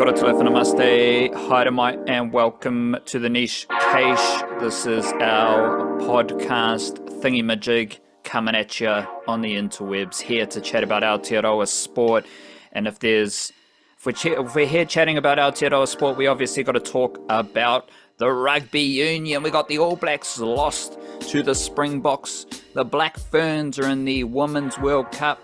Kia ora tō namaste, haere mai, and welcome to the Niche Cache. This is our podcast thingy-majig coming at you on the interwebs, here to chat about Aotearoa sport. And if we're here chatting about Aotearoa sport, we obviously got to talk about the rugby union. We got the All Blacks lost to the Springboks. The Black Ferns are in the Women's World Cup.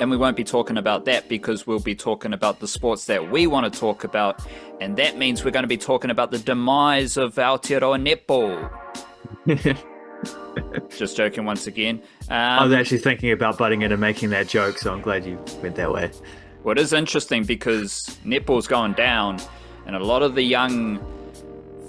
And we won't be talking about that because we'll be talking about the sports that we want to talk about. And that means we're going to be talking about the demise of Aotearoa netball. Just joking once again. I was actually thinking about butting in and making that joke, so I'm glad you went that way. Well, it is interesting because netball's going down, and a lot of the young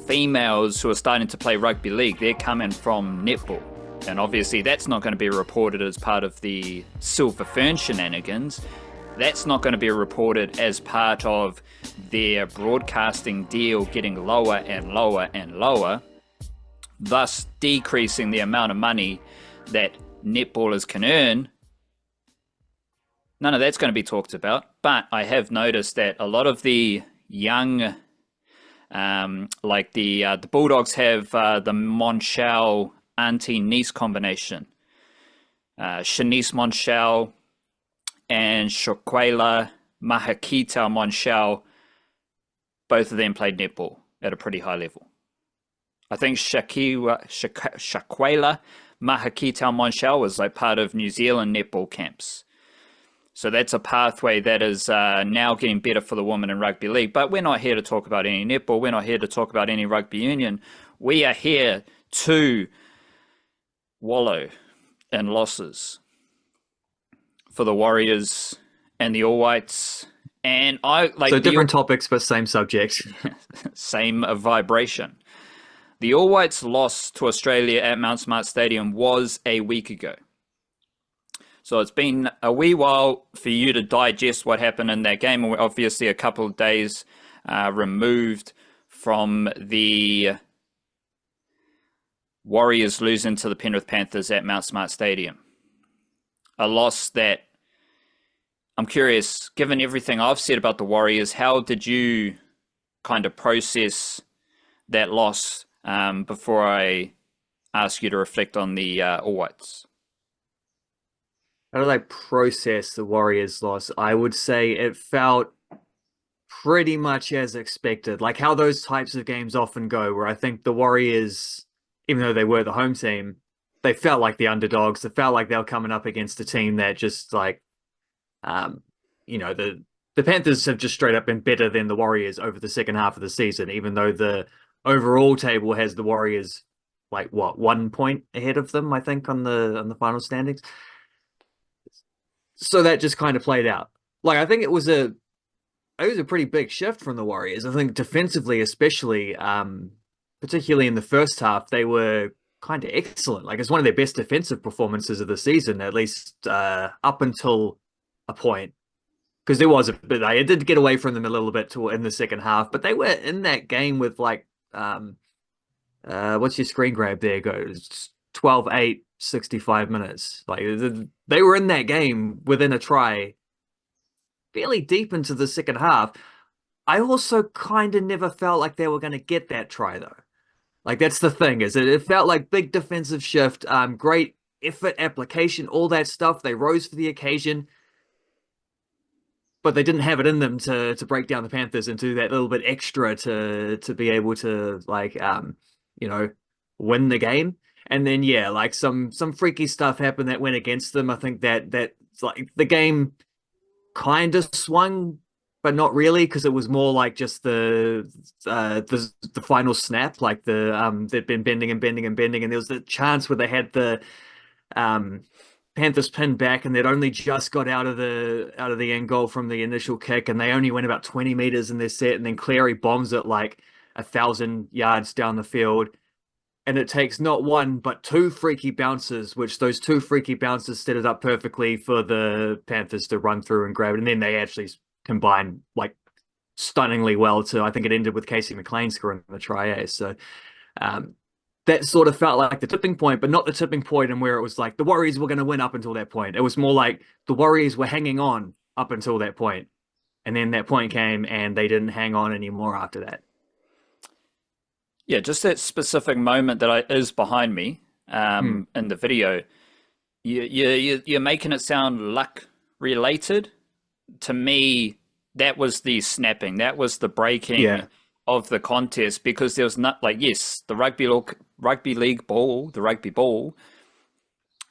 females who are starting to play rugby league, they're coming from netball. And obviously that's not going to be reported as part of the Silver Fern shenanigans. That's not going to be reported as part of their broadcasting deal getting lower and lower and lower, thus decreasing the amount of money that netballers can earn. None of that's going to be talked about. But I have noticed that a lot of the young, like the Bulldogs have the Monchal auntie-niece combination. Shanice Monchal and Shoquela Mahakita Monchal, both of them played netball at a pretty high level. I think Shaquela Mahakita Monchal was like part of New Zealand netball camps. So that's a pathway that is now getting better for the women in rugby league. But we're not here to talk about any netball. We're not here to talk about any rugby union. We are here to wallow in losses for the Warriors and the All Whites, and so different topics but same subject. Same vibration. The All Whites loss to Australia at Mount Smart Stadium was a week ago, so it's been a wee while for you to digest what happened in that game. And we're obviously a couple of days removed from the Warriors losing to the Penrith Panthers at Mount Smart Stadium. A loss that, I'm curious, given everything I've said about the Warriors, how did you kind of process that loss before I ask you to reflect on the All Whites? How did I process the Warriors loss? I would say it felt pretty much as expected, like how those types of games often go, where I think the Warriors, even though they were the home team, they felt like the underdogs. They felt like they were coming up against a team that just like, the Panthers have just straight up been better than the Warriors over the second half of the season, even though the overall table has the Warriors like 1 point ahead of them, I think, on the final standings. So that just kind of played out. Like, I think it was a pretty big shift from the Warriors. I think defensively, especially, particularly in the first half, they were kind of excellent. Like, it's one of their best defensive performances of the season, at least up until a point. Because there was a bit, it did get away from them a little bit in the second half, but they were in that game with like, what's your screen grab there? Goes 12-8, 65 minutes. Like, they were in that game within a try fairly deep into the second half. I also kind of never felt like they were going to get that try, though. Like, that's the thing, is it felt like big defensive shift, great effort, application, all that stuff. They rose for the occasion, but they didn't have it in them to break down the Panthers and do that little bit extra to be able to, like, win the game. And then, yeah, like some freaky stuff happened that went against them. I think that like the game kind of swung, but not really, because it was more like just the final snap. Like they'd been bending and bending and bending, and there was the chance where they had the Panthers pinned back, and they'd only just got out of the end goal from the initial kick, and they only went about 20 meters in their set, and then Cleary bombs it like 1,000 yards down the field. And it takes not one, but two freaky bounces, which those two freaky bounces set it up perfectly for the Panthers to run through and grab it. And then they actually combined like stunningly well to, I think it ended with Casey McLean scoring the try. So that sort of felt like the tipping point, but not the tipping point and where it was like the Warriors were going to win up until that point. It was more like the Warriors were hanging on up until that point. And then that point came and they didn't hang on anymore after that. Yeah, just that specific moment that is behind me in the video. You're making it sound luck related. To me, that was the snapping. That was the breaking of the contest, because there was not, like, yes, the rugby league ball, the rugby ball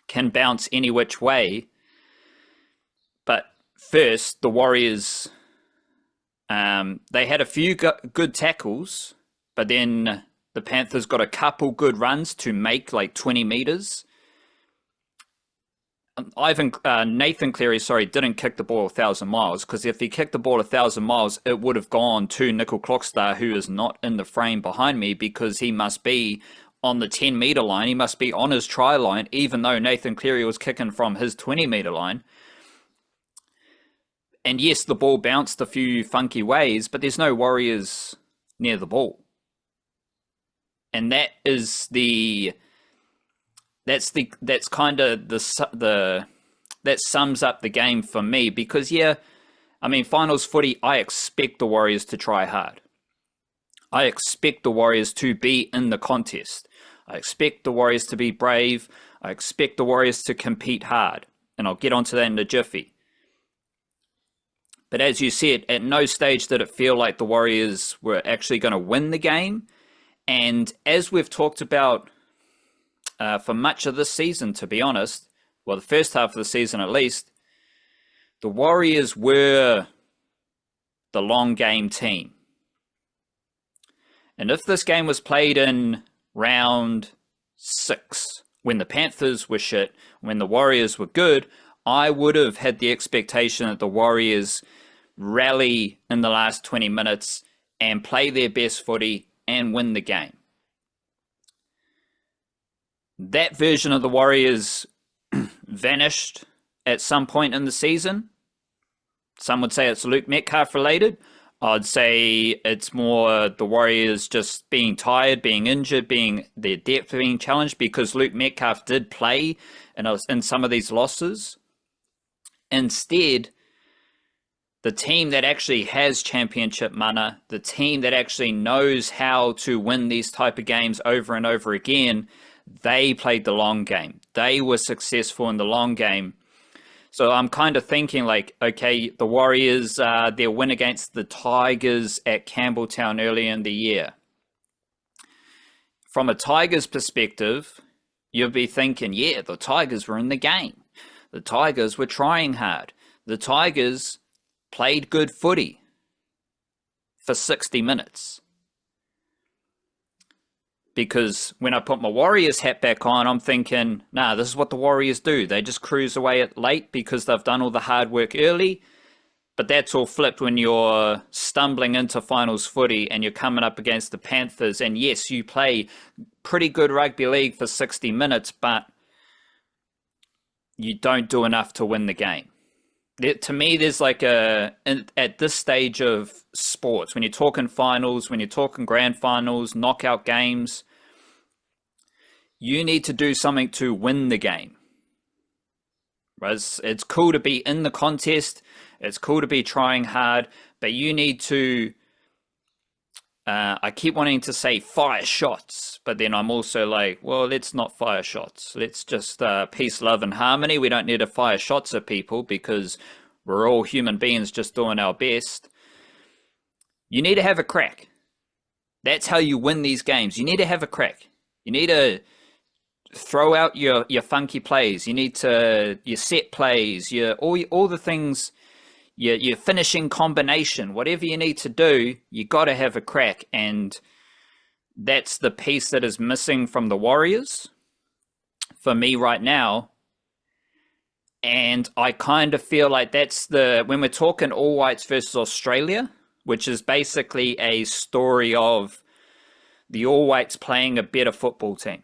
can bounce any which way. But first, the Warriors, they had a few good tackles, but then the Panthers got a couple good runs to make like 20 meters. Nathan Cleary, didn't kick the ball 1,000 miles, because if he kicked the ball 1,000 miles, it would have gone to Nickel Clockstar, who is not in the frame behind me, because he must be on the 10-meter line. He must be on his try line, even though Nathan Cleary was kicking from his 20-meter line. And yes, the ball bounced a few funky ways, but there's no Warriors near the ball. And that is that's kind of that sums up the game for me, because finals footy, I expect the Warriors to try hard. I expect the Warriors to be in the contest. I expect the Warriors to be brave. I expect the Warriors to compete hard. And I'll get onto that in a jiffy. But as you said, at no stage did it feel like the Warriors were actually going to win the game. And as we've talked about for much of this season, to be honest, well, the first half of the season at least, the Warriors were the long game team. And if this game was played in round 6, when the Panthers were shit, when the Warriors were good, I would have had the expectation that the Warriors rally in the last 20 minutes and play their best footy and win the game. That version of the Warriors vanished at some point in the season. Some would say it's Luke Metcalf related. I'd say it's more the Warriors just being tired, being injured, their depth being challenged, because Luke Metcalf did play in some of these losses. Instead, the team that actually has championship mana, the team that actually knows how to win these type of games over and over again, they played the long game. They were successful in the long game. So I'm kind of thinking like, okay, the Warriors, their win against the Tigers at Campbelltown early in the year. From a Tigers perspective, you'll be thinking, yeah, the Tigers were in the game. The Tigers were trying hard. The Tigers played good footy for 60 minutes. Because when I put my Warriors hat back on, I'm thinking, nah, this is what the Warriors do. They just cruise away at late because they've done all the hard work early. But that's all flipped when you're stumbling into finals footy and you're coming up against the Panthers. And yes, you play pretty good rugby league for 60 minutes, but you don't do enough to win the game. To me, there's like at this stage of sports, when you're talking finals, when you're talking grand finals, knockout games, you need to do something to win the game. Right? It's cool to be in the contest. It's cool to be trying hard, but you need to, I keep wanting to say fire shots, but then I'm also like, well, let's not fire shots. Let's just peace, love, and harmony. We don't need to fire shots at people because we're all human beings just doing our best. You need to have a crack. That's how you win these games. You need to have a crack. You need to throw out your funky plays. You need to, your set plays, all the things, your finishing combination, whatever you need to do, you got to have a crack. And that's the piece that is missing from the Warriors for me right now. And I kind of feel like that's when we're talking All Whites versus Australia, which is basically a story of the All Whites playing a better football team.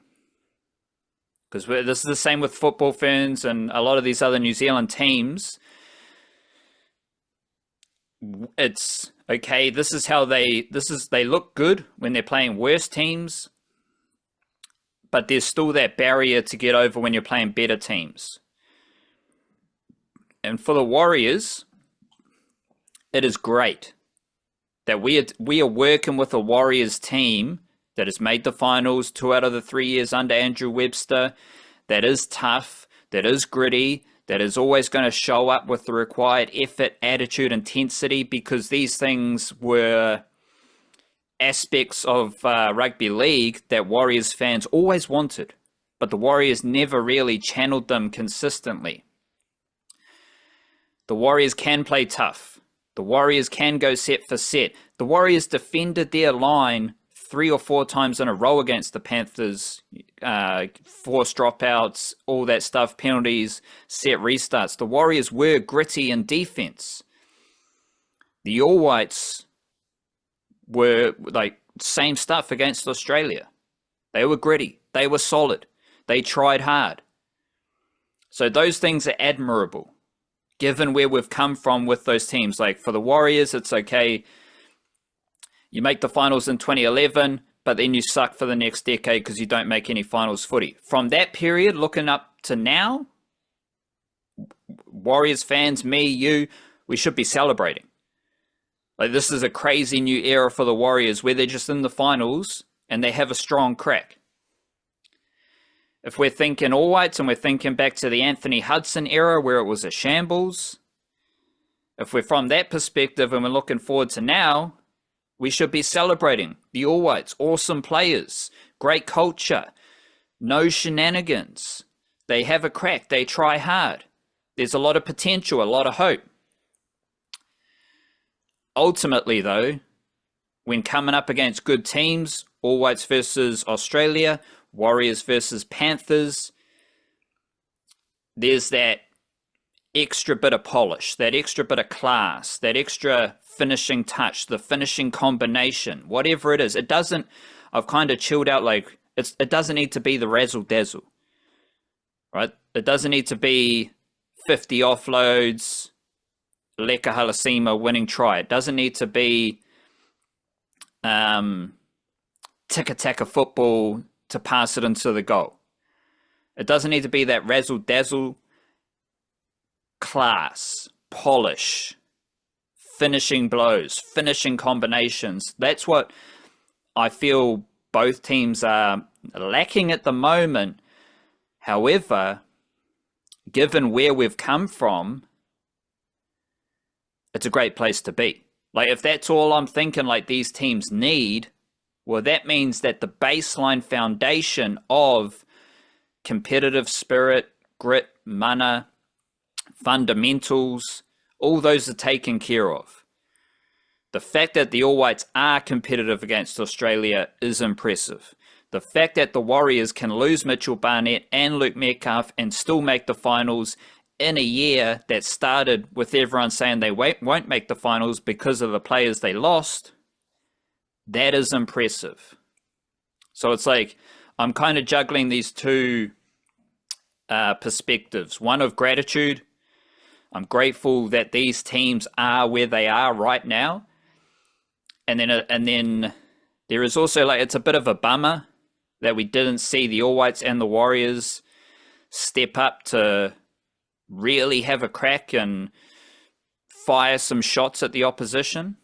Because this is the same with Football Ferns and a lot of these other New Zealand teams. It's okay. This is how they look good when they're playing worse teams, but there's still that barrier to get over when you're playing better teams. And for the Warriors, it is great that we are working with a Warriors team that has made the finals 2 out of the 3 years under Andrew Webster, that is tough, that is gritty, that is always going to show up with the required effort, attitude, intensity, because these things were aspects of rugby league that Warriors fans always wanted, but the Warriors never really channeled them consistently. The Warriors can play tough. The Warriors can go set for set. The Warriors defended their line 3 or 4 times in a row against the Panthers, forced dropouts, all that stuff, penalties, set restarts. The Warriors were gritty in defense. The All Whites were like same stuff against Australia. They were gritty. They were solid. They tried hard. So those things are admirable, given where we've come from with those teams. Like for the Warriors, it's okay. You make the finals in 2011, but then you suck for the next decade because you don't make any finals footy. From that period, looking up to now, Warriors fans, me, you, we should be celebrating. Like this is a crazy new era for the Warriors where they're just in the finals and they have a strong crack. If we're thinking All Whites and we're thinking back to the Anthony Hudson era where it was a shambles, if we're from that perspective and we're looking forward to now, we should be celebrating the All Whites, awesome players, great culture, no shenanigans. They have a crack, they try hard. There's a lot of potential, a lot of hope. Ultimately, though, when coming up against good teams, All Whites versus Australia, Warriors versus Panthers, there's that extra bit of polish, that extra bit of class, that extra finishing touch, the finishing combination, whatever it is. It doesn't, I've kind of chilled out, like, it doesn't need to be the razzle dazzle, right? It doesn't need to be 50 offloads, Leka Halasima winning try. It doesn't need to be tiki-taka football to pass it into the goal. It doesn't need to be that razzle-dazzle. Class, polish, finishing blows, finishing combinations. That's what I feel both teams are lacking at the moment. However, given where we've come from, it's a great place to be. Like, if that's all I'm thinking like these teams need, well, that means that the baseline foundation of competitive spirit, grit, mana, fundamentals, all those are taken care of. The fact that the All Whites are competitive against Australia is impressive. The fact that the Warriors can lose Mitchell Barnett and Luke Metcalf and still make the finals in a year that started with everyone saying they won't make the finals because of the players they lost, that is impressive. So it's like I'm kind of juggling these two perspectives. One of gratitude. I'm grateful that these teams are where they are right now. And then there is also, like, it's a bit of a bummer that we didn't see the All Whites and the Warriors step up to really have a crack and fire some shots at the opposition.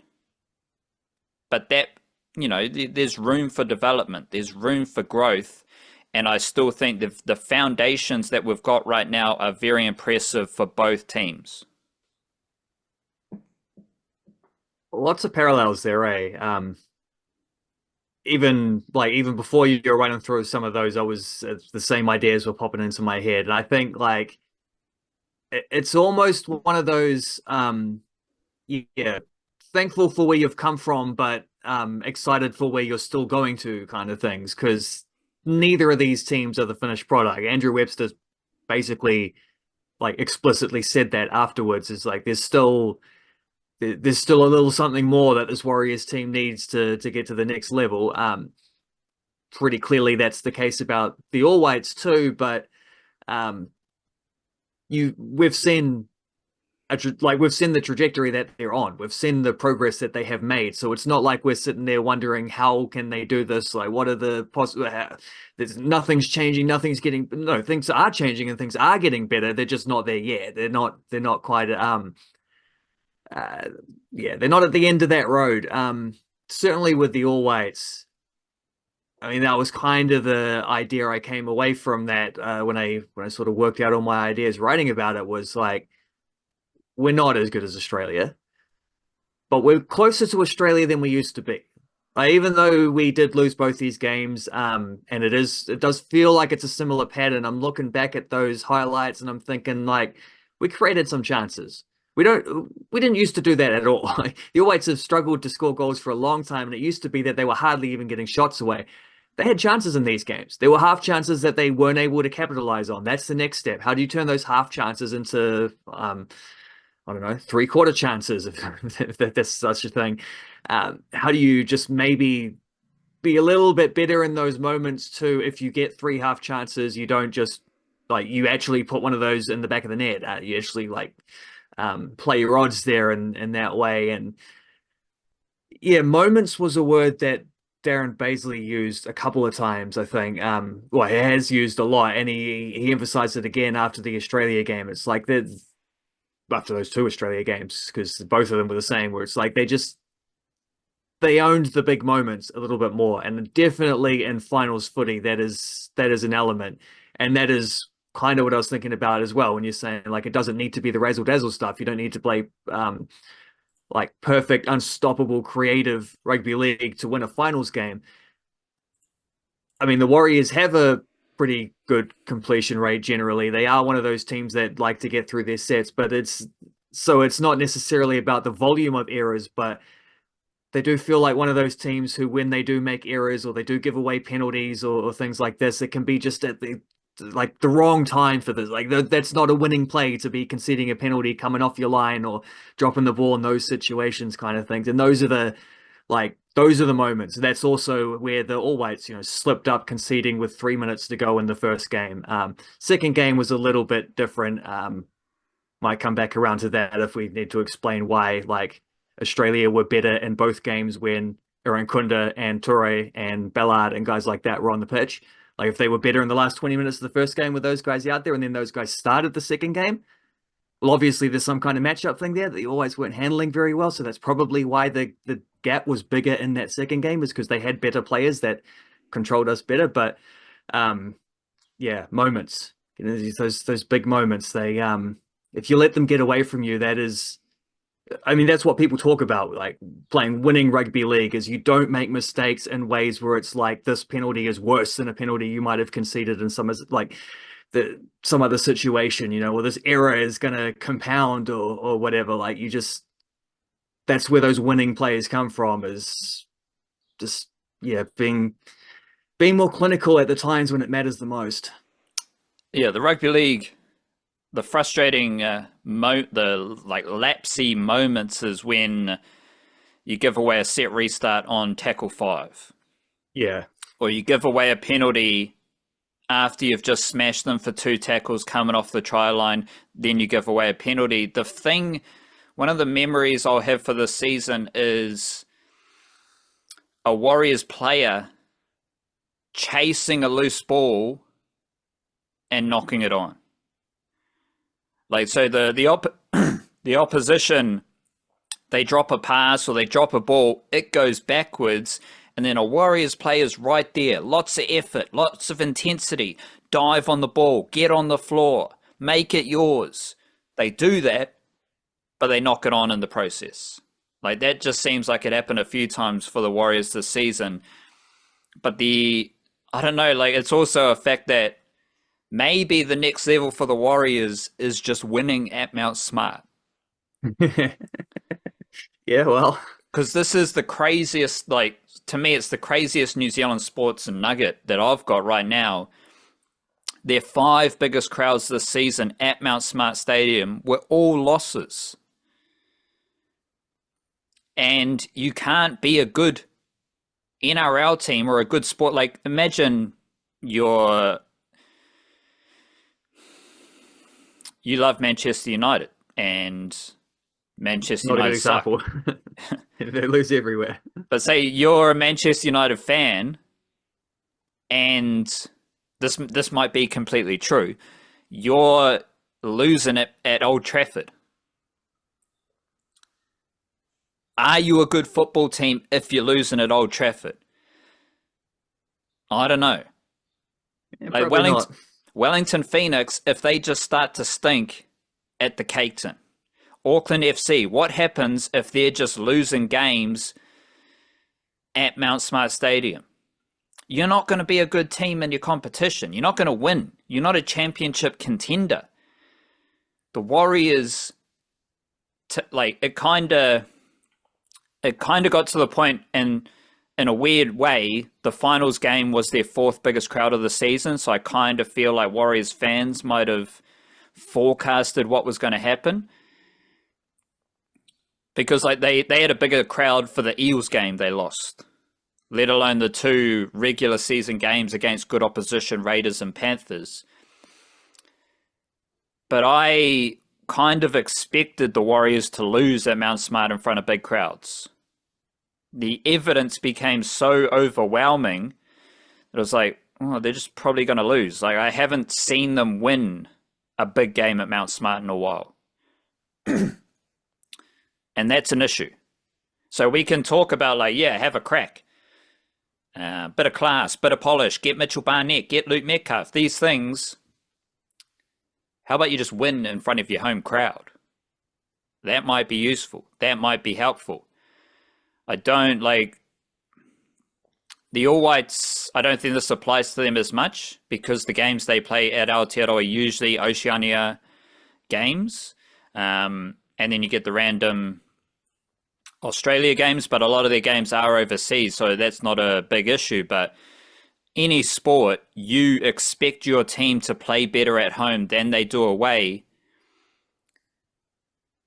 But that, you know, there's room for development. There's room for growth. And I still think the foundations that we've got right now are very impressive for both teams. Lots of parallels there, eh? Even before you were running through some of those, the same ideas were popping into my head. And I think, like, it's almost one of those, yeah, thankful for where you've come from, but excited for where you're still going to kind of things, because neither of these teams are the finished product. Andrew Webster basically, like, explicitly said that afterwards. Is like there's still a little something more that this Warriors team needs to get to the next level. Pretty clearly that's the case about the All Whites too, but we've seen the trajectory that they're on. We've seen the progress that they have made. So it's not like we're sitting there wondering how can they do this? Like, what are the possible? There's nothing's changing. Nothing's getting. No, things are changing and things are getting better. They're just not there yet. They're not quite uh, yeah, they're not at the end of that road. Certainly with the All Whites, I mean, that was kind of the idea I came away from that when I sort of worked out all my ideas writing about it was like, we're not as good as Australia, but we're closer to Australia than we used to be. Even though we did lose both these games, and it does feel like it's a similar pattern. I'm looking back at those highlights and I'm thinking like we created some chances. We didn't used to do that at all. The All Whites have struggled to score goals for a long time, and it used to be that they were hardly even getting shots away. They had chances in these games. There were half chances that they weren't able to capitalize on. That's the next step. How do you turn those half chances into I don't know, three-quarter chances if that's such a thing. How do you just maybe be a little bit better in those moments too? If you get three half chances, you don't just like you actually put one of those in the back of the net. You actually like play your odds there in that way. And yeah, moments was a word that Darren Baisley used a couple of times, I think. Well, he has used a lot, and he emphasized it again after the Australia game. It's like that after those two Australia games, because both of them were the same, where it's like they owned the big moments a little bit more, and definitely in finals footy, that is an element, and that is kind of what I was thinking about as well when you're saying like it doesn't need to be the razzle dazzle stuff. You don't need to play like perfect, unstoppable, creative rugby league to win a finals game. I mean, the Warriors have a pretty good completion rate generally. They are one of those teams that like to get through their sets, but it's not necessarily about the volume of errors, but they do feel like one of those teams who, when they do make errors or they do give away penalties or things like this, it can be just at the wrong time for this. Like that's not a winning play to be conceding a penalty coming off your line or dropping the ball in those situations, kind of things. And those are the moments. That's also where the All Whites, slipped up conceding with 3 minutes to go in the first game. Second game was a little bit different. Might come back around to that if we need to explain why, like, Australia were better in both games when Irankunda and Toure and Ballard and guys like that were on the pitch. Like, if they were better in the last 20 minutes of the first game with those guys out there and then those guys started the second game, well, obviously there's some kind of matchup thing there that they always weren't handling very well. So that's probably why the gap was bigger in that second game, is because they had better players that controlled us better. But yeah, moments, those big moments, they if you let them get away from you, that's what people talk about, like playing winning rugby league, is you don't make mistakes in ways where it's like this penalty is worse than a penalty you might have conceded in some other situation, or this error is going to compound or whatever. Like that's where those winning players come from, is just, yeah, being more clinical at the times when it matters the most. Yeah, the rugby league, the frustrating, the lapsy moments is when you give away a set restart on tackle 5. Yeah. Or you give away a penalty after you've just smashed them for 2 tackles coming off the try line, then you give away a penalty. One of the memories I'll have for this season is a Warriors player chasing a loose ball and knocking it on. Like, so the opposition, they drop a pass or they drop a ball, it goes backwards, and then a Warriors player's right there. Lots of effort, lots of intensity. Dive on the ball, get on the floor, make it yours. They do that, but they knock it on in the process. Like, that just seems like it happened a few times for the Warriors this season. But I don't know, like, it's also a fact that maybe the next level for the Warriors is just winning at Mount Smart. Yeah, well, because this is the craziest, like, to me, it's the craziest New Zealand sports nugget that I've got right now. Their 5 biggest crowds this season at Mount Smart Stadium were all losses. And you can't be a good NRL team or a good sport. Like, imagine you love Manchester United, and Manchester not United a good example. They lose everywhere. But say you're a Manchester United fan, and this might be completely true. You're losing it at Old Trafford. Are you a good football team if you're losing at Old Trafford? I don't know. Yeah, Like probably not. Wellington Phoenix, if they just start to stink at the Cake Tin. Auckland FC, what happens if they're just losing games at Mount Smart Stadium? You're not going to be a good team in your competition. You're not going to win. You're not a championship contender. The Warriors, it kind of got to the point, and in a weird way, the finals game was their fourth biggest crowd of the season. So I kind of feel like Warriors fans might have forecasted what was going to happen, because like they had a bigger crowd for the Eels game they lost, let alone the two regular season games against good opposition, Raiders and Panthers. But I kind of expected the Warriors to lose at Mount Smart in front of big crowds. The evidence became so overwhelming that I was like, oh, they're just probably going to lose. Like, I haven't seen them win a big game at Mount Smart in a while. And that's an issue. So we can talk about, like, yeah, have a crack. Bit of class, bit of polish, get Mitchell Barnett, get Luke Metcalf, these things. How about you just win in front of your home crowd? That might be useful. That might be helpful. I don't like the All Whites. I don't think this applies to them as much, because the games they play at Aotearoa are usually Oceania games. And then you get the random Australia games, but a lot of their games are overseas, so that's not a big issue. But any sport, you expect your team to play better at home than they do away.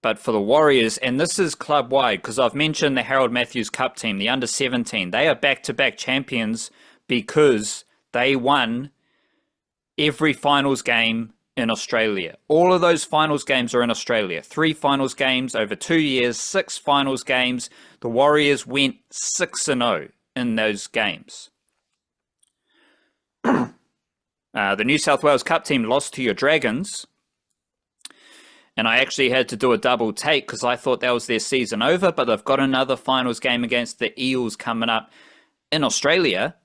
But for the Warriors, and this is club-wide, because I've mentioned the Harold Matthews Cup team, the under-17, they are back-to-back champions because they won every finals game in Australia. All of those finals games are in Australia. 3 finals games over 2 years, 6 finals games. The Warriors went 6-0 in those games. The New South Wales Cup team lost to your Dragons, and I actually had to do a double take because I thought that was their season over, but they've got another finals game against the Eels coming up in Australia.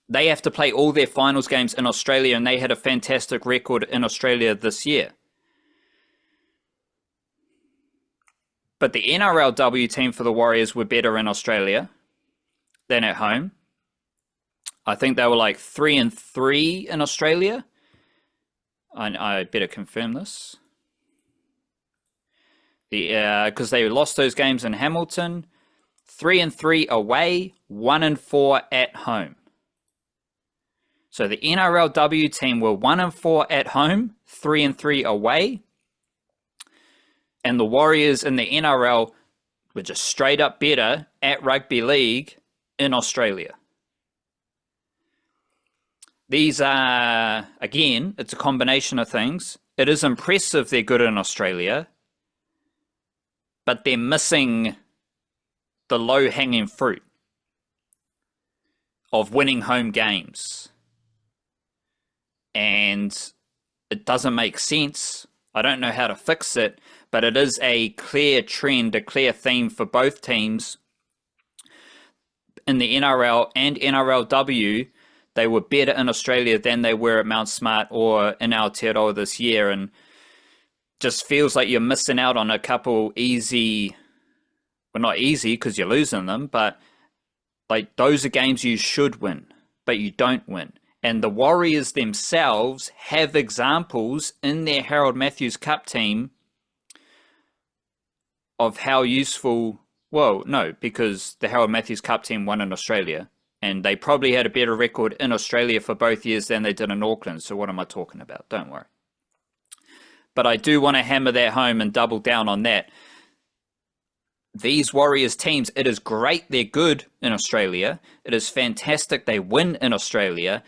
They have to play all their finals games in Australia, and they had a fantastic record in Australia this year. But the NRLW team for the Warriors were better in Australia than at home. I think they were like 3-3 in Australia. I better confirm this. Because they lost those games in Hamilton. 3-3 away, 1-4 at home. So the NRLW team were 1-4 at home, 3-3 away. And the Warriors in the NRL were just straight up better at rugby league in Australia. These are, again, it's a combination of things. It is impressive they're good in Australia, but they're missing the low-hanging fruit of winning home games. And it doesn't make sense. I don't know how to fix it, but it is a clear trend, a clear theme for both teams. In the NRL and NRLW, they were better in Australia than they were at Mount Smart or in Aotearoa this year, and just feels like you're missing out on a couple easy, well, not easy because you're losing them, but like those are games you should win, but you don't win. And the Warriors themselves have examples in their Harold Matthews Cup team of how useful, well, no, because the Harold Matthews Cup team won in Australia, and they probably had a better record in Australia for both years than they did in Auckland. So what am I talking about? Don't worry. But I do want to hammer that home and double down on that. These Warriors teams, it is great they're good in Australia. It is fantastic they win in Australia.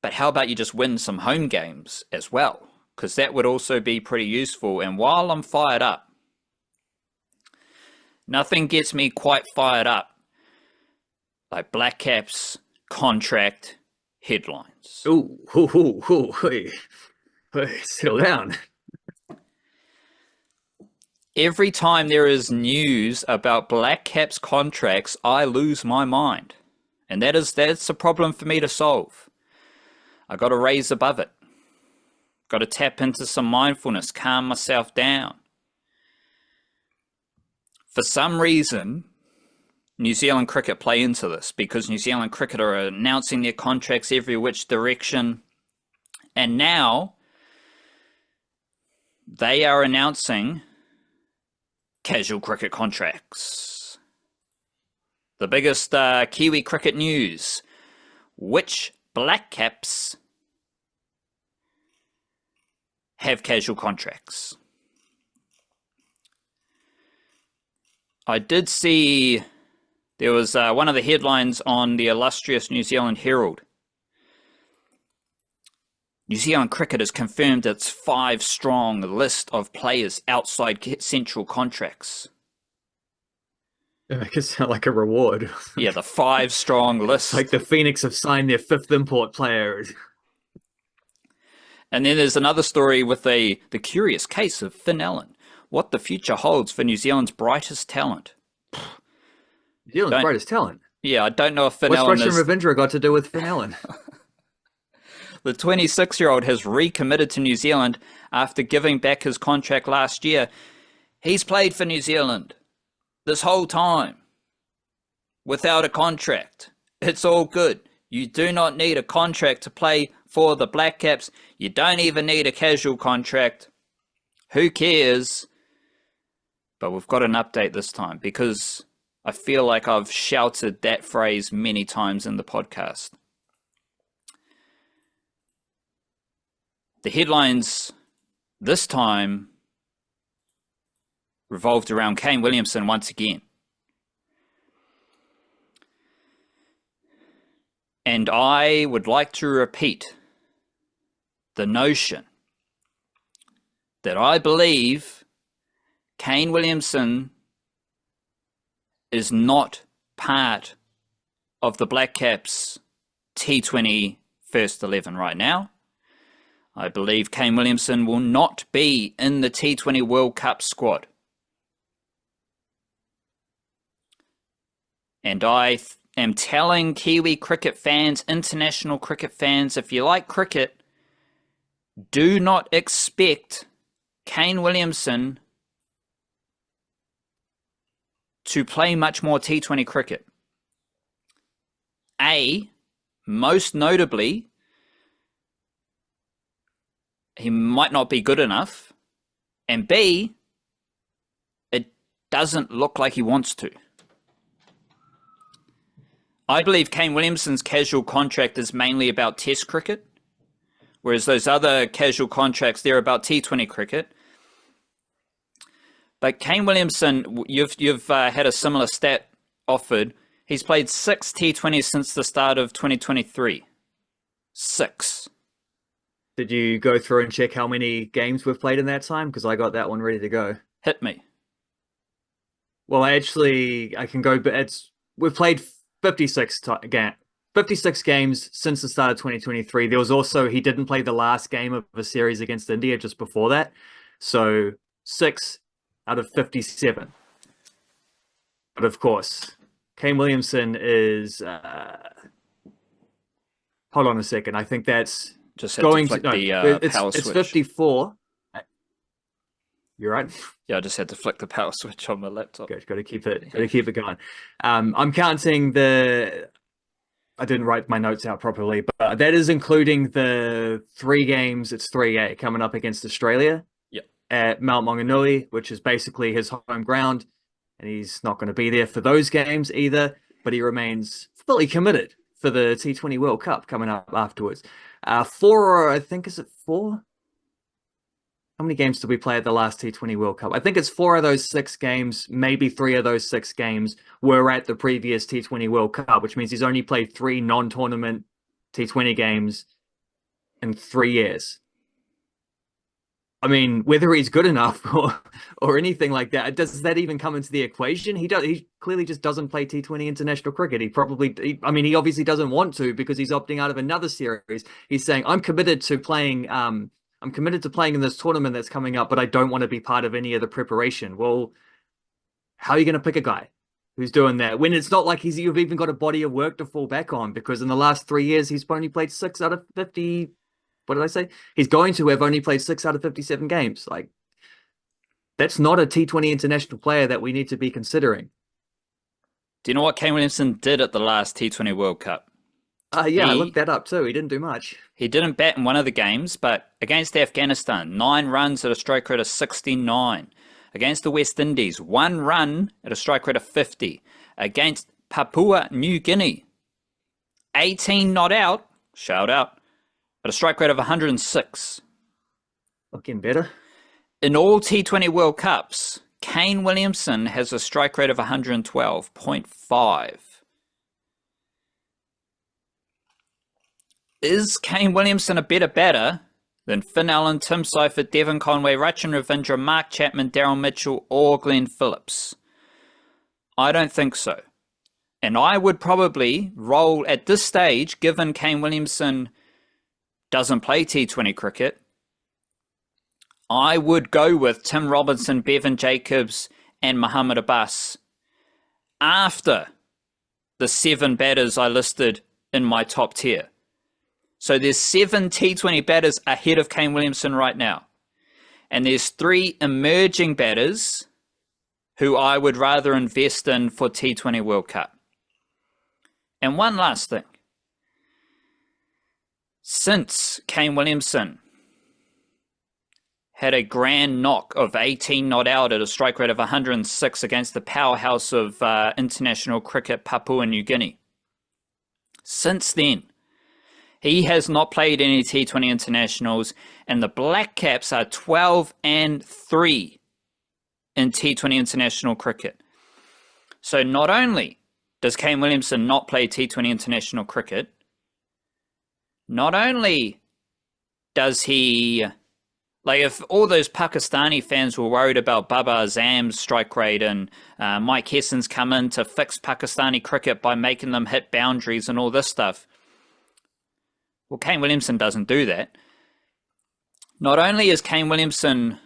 But how about you just win some home games as well? Because that would also be pretty useful. And while I'm fired up, nothing gets me quite fired up like Blackcaps contract headlines. Ooh, hey, settle down. Every time there is news about Blackcaps contracts, I lose my mind. And that's a problem for me to solve. I got to raise above it. Got to tap into some mindfulness, calm myself down. For some reason, New Zealand cricket play into this, because New Zealand cricket are announcing their contracts every which direction. And now they are announcing casual cricket contracts. The biggest Kiwi cricket news. Which Blackcaps have casual contracts? I did see there was one of the headlines on the illustrious New Zealand Herald. New Zealand cricket has confirmed its 5-strong list of players outside central contracts. Yeah, that could sound like a reward. Yeah, the 5-strong list. Like the Phoenix have signed their 5th import player. And then there's another story with the curious case of Finn Allen. What the future holds for New Zealand's brightest talent. New Zealand's brightest talent? Yeah, I don't know if Finn Allen What's Russian Ravindra got to do with Finn Allen? The 26-year-old has recommitted to New Zealand after giving back his contract last year. He's played for New Zealand this whole time without a contract. It's all good. You do not need a contract to play for the Blackcaps. You don't even need a casual contract. Who cares? But we've got an update this time, because I feel like I've shouted that phrase many times in the podcast. The headlines this time revolved around Kane Williamson once again. And I would like to repeat the notion that I believe Kane Williamson is not part of the Blackcaps T20 first 11 right now. I believe Kane Williamson will not be in the T20 World Cup squad. And I am telling Kiwi cricket fans, international cricket fans, if you like cricket, do not expect Kane Williamson to play much more T20 cricket. Most notably, he might not be good enough. And B, it doesn't look like he wants to. I believe Kane Williamson's casual contract is mainly about Test cricket, whereas those other casual contracts, they're about T20 cricket. But Kane Williamson, you've had a similar stat offered. He's played 6 T20s since the start of 2023. 6. Did you go through and check how many games we've played in that time? Because I got that one ready to go. Hit me. Well, I can go, but we've played 56 games since the start of 2023. There was also, he didn't play the last game of a series against India just before that. So 6 out of 57. But of course, Kane Williamson is... hold on a second. I think that's... Just had to flick the power switch. It's 54. You're right. Yeah, I just had to flick the power switch on my laptop. Good. Got to keep it going. I'm counting the... I didn't write my notes out properly, but that is including the 3 games. It's 3A coming up against Australia. Yep. At Mount Maunganui, which is basically his home ground, and he's not going to be there for those games either. But he remains fully committed for the T20 World Cup coming up afterwards. 4, I think, is it 4? How many games did we play at the last T20 World Cup? I think it's 4 of those 6 games, maybe 3 of those 6 games were at the previous T20 World Cup, which means he's only played 3 non-tournament T20 games in 3 years. I mean, whether he's good enough or anything like that, does that even come into the equation? He clearly just doesn't play T20 international cricket. He obviously doesn't want to, because he's opting out of another series. He's saying, I'm committed to playing I'm committed to playing in this tournament that's coming up, but I don't want to be part of any of the preparation. Well, how are you going to pick a guy who's doing that when it's not like you've even got a body of work to fall back on? Because in the last 3 years, he's only played 6 out of 50. What did I say? He's going to have only played 6 out of 57 games. Like, that's not a T20 international player that we need to be considering. Do you know what Kane Williamson did at the last T20 World Cup? Yeah, I looked that up too. He didn't do much. He didn't bat in one of the games, but against Afghanistan, 9 runs at a strike rate of 69. Against the West Indies, 1 run at a strike rate of 50. Against Papua New Guinea, 18 not out, shout out, at a strike rate of 106. Looking better. In all T20 World Cups, Kane Williamson has a strike rate of 112.5. Is Kane Williamson a better batter than Finn Allen, Tim Seifert, Devon Conway, Rachin Ravindra, Mark Chapman, Daryl Mitchell, or Glenn Phillips? I don't think so. And I would probably roll at this stage, given Kane Williamson doesn't play T20 cricket, I would go with Tim Robinson, Bevan Jacobs, and Muhammad Abbas after the 7 batters I listed in my top tier. So there's 7 T20 batters ahead of Kane Williamson right now. And there's 3 emerging batters who I would rather invest in for T20 World Cup. And one last thing. Since Kane Williamson had a grand knock of 18 not out at a strike rate of 106 against the powerhouse of international cricket, Papua New Guinea, since then, he has not played any T20 internationals, and the Blackcaps are 12-3 in T20 international cricket. So not only does Kane Williamson not play T20 international cricket, not only does he, like, if all those Pakistani fans were worried about Babar Azam's strike rate and Mike Hesson's come in to fix Pakistani cricket by making them hit boundaries and all this stuff, well, Kane Williamson doesn't do that. Not only is Kane Williamson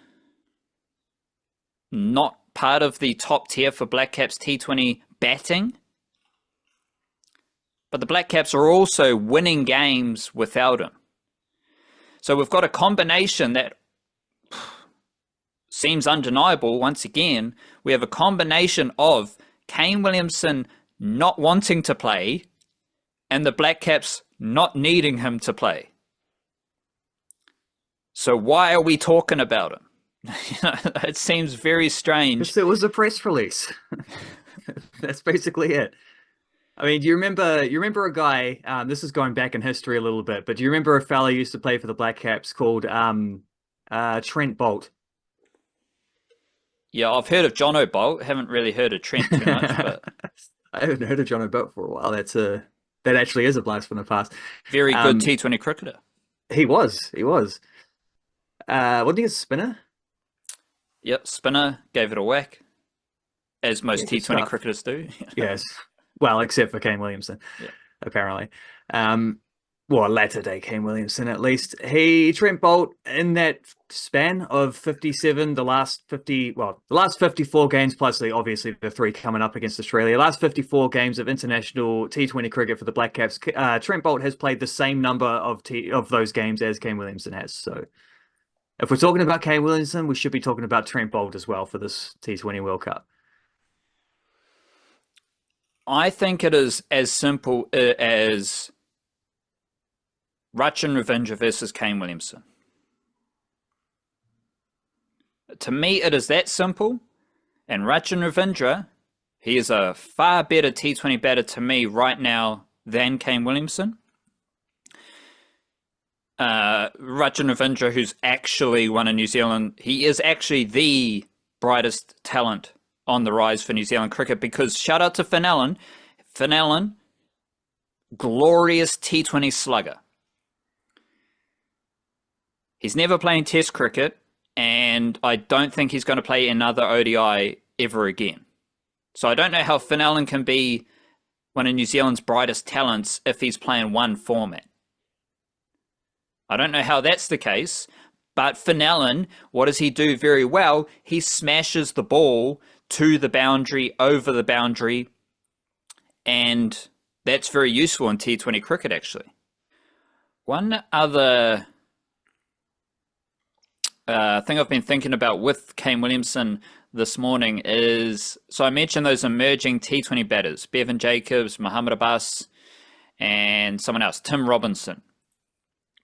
not part of the top tier for Blackcaps T20 batting, but the Blackcaps are also winning games without him. So we've got a combination that seems undeniable. Once again, we have a combination of Kane Williamson not wanting to play and the Blackcaps not needing him to play. So why are we talking about him? It seems very strange. Because it was a press release. That's basically it. I mean, do you remember a guy, this is going back in history a little bit, but do you remember a fella who used to play for the Blackcaps called Trent Bolt? Yeah, I've heard of John O'Bolt. Haven't really heard of Trent too much, but I haven't heard of John O'Bolt for a while. That actually is a blast from the past. Very good T20 cricketer. He was. Wasn't he a spinner? Yep, spinner, gave it a whack, as most T20 cricketers do. Yes. Well, except for Kane Williamson, apparently. Well, latter day Kane Williamson, at least. Trent Bolt, in that span of 57, the last 54 games, plus obviously the 3 coming up against Australia, last 54 games of international T20 cricket for the Blackcaps, Trent Bolt has played the same number of those games as Kane Williamson has. So if we're talking about Kane Williamson, we should be talking about Trent Bolt as well for this T20 World Cup. I think it is as simple as Rachin Ravindra versus Kane Williamson. To me, it is that simple. And Rachin Ravindra, he is a far better T20 batter to me right now than Kane Williamson. Rachin Ravindra, who's actually won in New Zealand, he is actually the brightest talent on the rise for New Zealand cricket, because shout out to Finn Allen. Finn Allen, glorious T20 slugger. He's never playing Test cricket, and I don't think he's going to play another ODI ever again. So I don't know how Finn Allen can be one of New Zealand's brightest talents if he's playing one format. I don't know how that's the case, But Fenelon, what does he do very well? He smashes the ball to the boundary, over the boundary, and that's very useful in T20 cricket, actually. One other thing I've been thinking about with Kane Williamson this morning is, so I mentioned those emerging T20 batters, Bevan Jacobs, Mohamed Abbas, and someone else, Tim Robinson.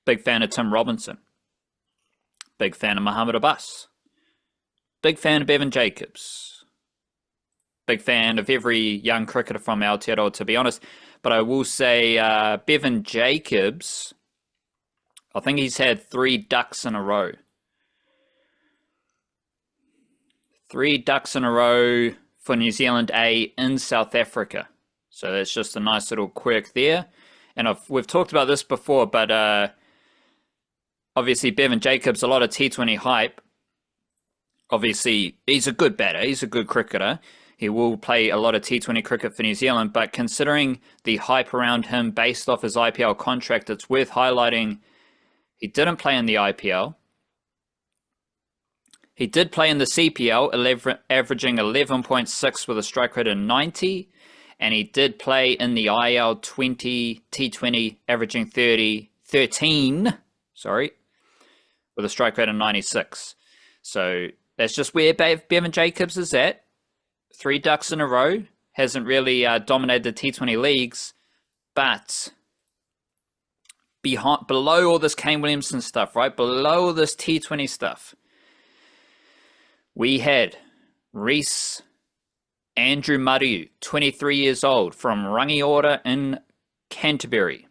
Big fan of Tim Robinson. Big fan of Mohamed Abbas. Big fan of Bevan Jacobs. Big fan of every young cricketer from Aotearoa, to be honest. But I will say Bevan Jacobs, I think he's had 3 ducks in a row. 3 ducks in a row for New Zealand A in South Africa. So that's just a nice little quirk there. And we've talked about this before, but obviously Bevan Jacobs, a lot of T20 hype. Obviously, he's a good batter. He's a good cricketer. He will play a lot of T20 cricket for New Zealand, but considering the hype around him based off his IPL contract, it's worth highlighting he didn't play in the IPL. He did play in the CPL, averaging 11.6 with a strike rate of 90, and he did play in the IL20 T20, averaging 13, with a strike rate of 96. So that's just where Bevan Jacobs is at. 3 ducks in a row. Hasn't really dominated the T20 leagues, but below all this Kane Williamson stuff, right? Below all this T20 stuff, we had Reece Andrew Mariu, 23 years old, from Rangiora in Canterbury.